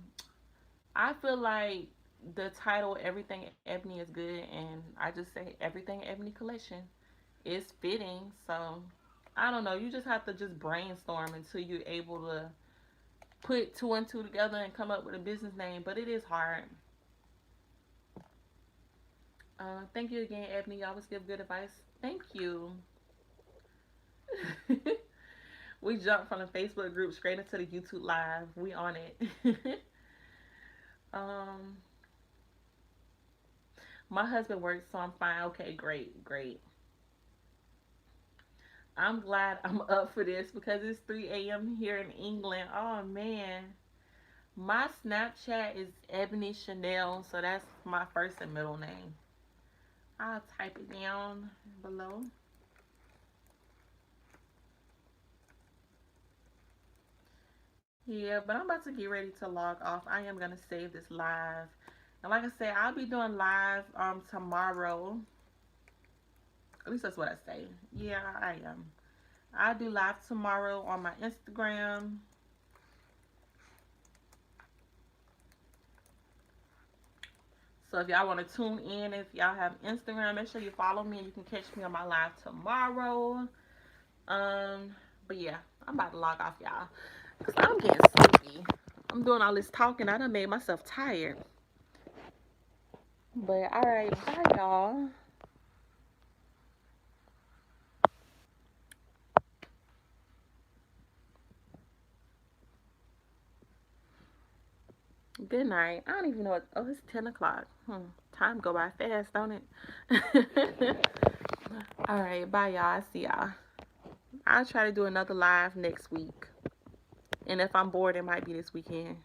I feel like the title Everything Ebony is good, and I just say Everything Ebony collection is fitting. So I don't know. You just have to just brainstorm until you're able to put two and two together and come up with a business name. But it is hard. Thank you again, Ebony. You always give good advice. Thank you. We jumped from the Facebook group straight into the YouTube live. We on it. um, my husband works, so I'm fine. Okay, great, great. I'm glad I'm up for this because it's 3 a.m. here in England. Oh man. My Snapchat is Ebony Chanel, so that's my first and middle name. I'll type it down below. Yeah, but I'm about to get ready to log off. I am gonna save this live. And like I said, I'll be doing live tomorrow. At least that's what I say. Yeah, I am. I'll do live tomorrow on my Instagram. So if y'all want to tune in, if y'all have Instagram, make sure you follow me and you can catch me on my live tomorrow. But yeah, I'm about to log off, y'all, because I'm getting sleepy. I'm doing all this talking. I done made myself tired. But all right, bye, y'all. Good night. I don't even know what. Oh, it's 10 o'clock. Time go by fast, don't it? All right, bye, y'all. I see y'all. I'll try to do another live next week. And if I'm bored, it might be this weekend.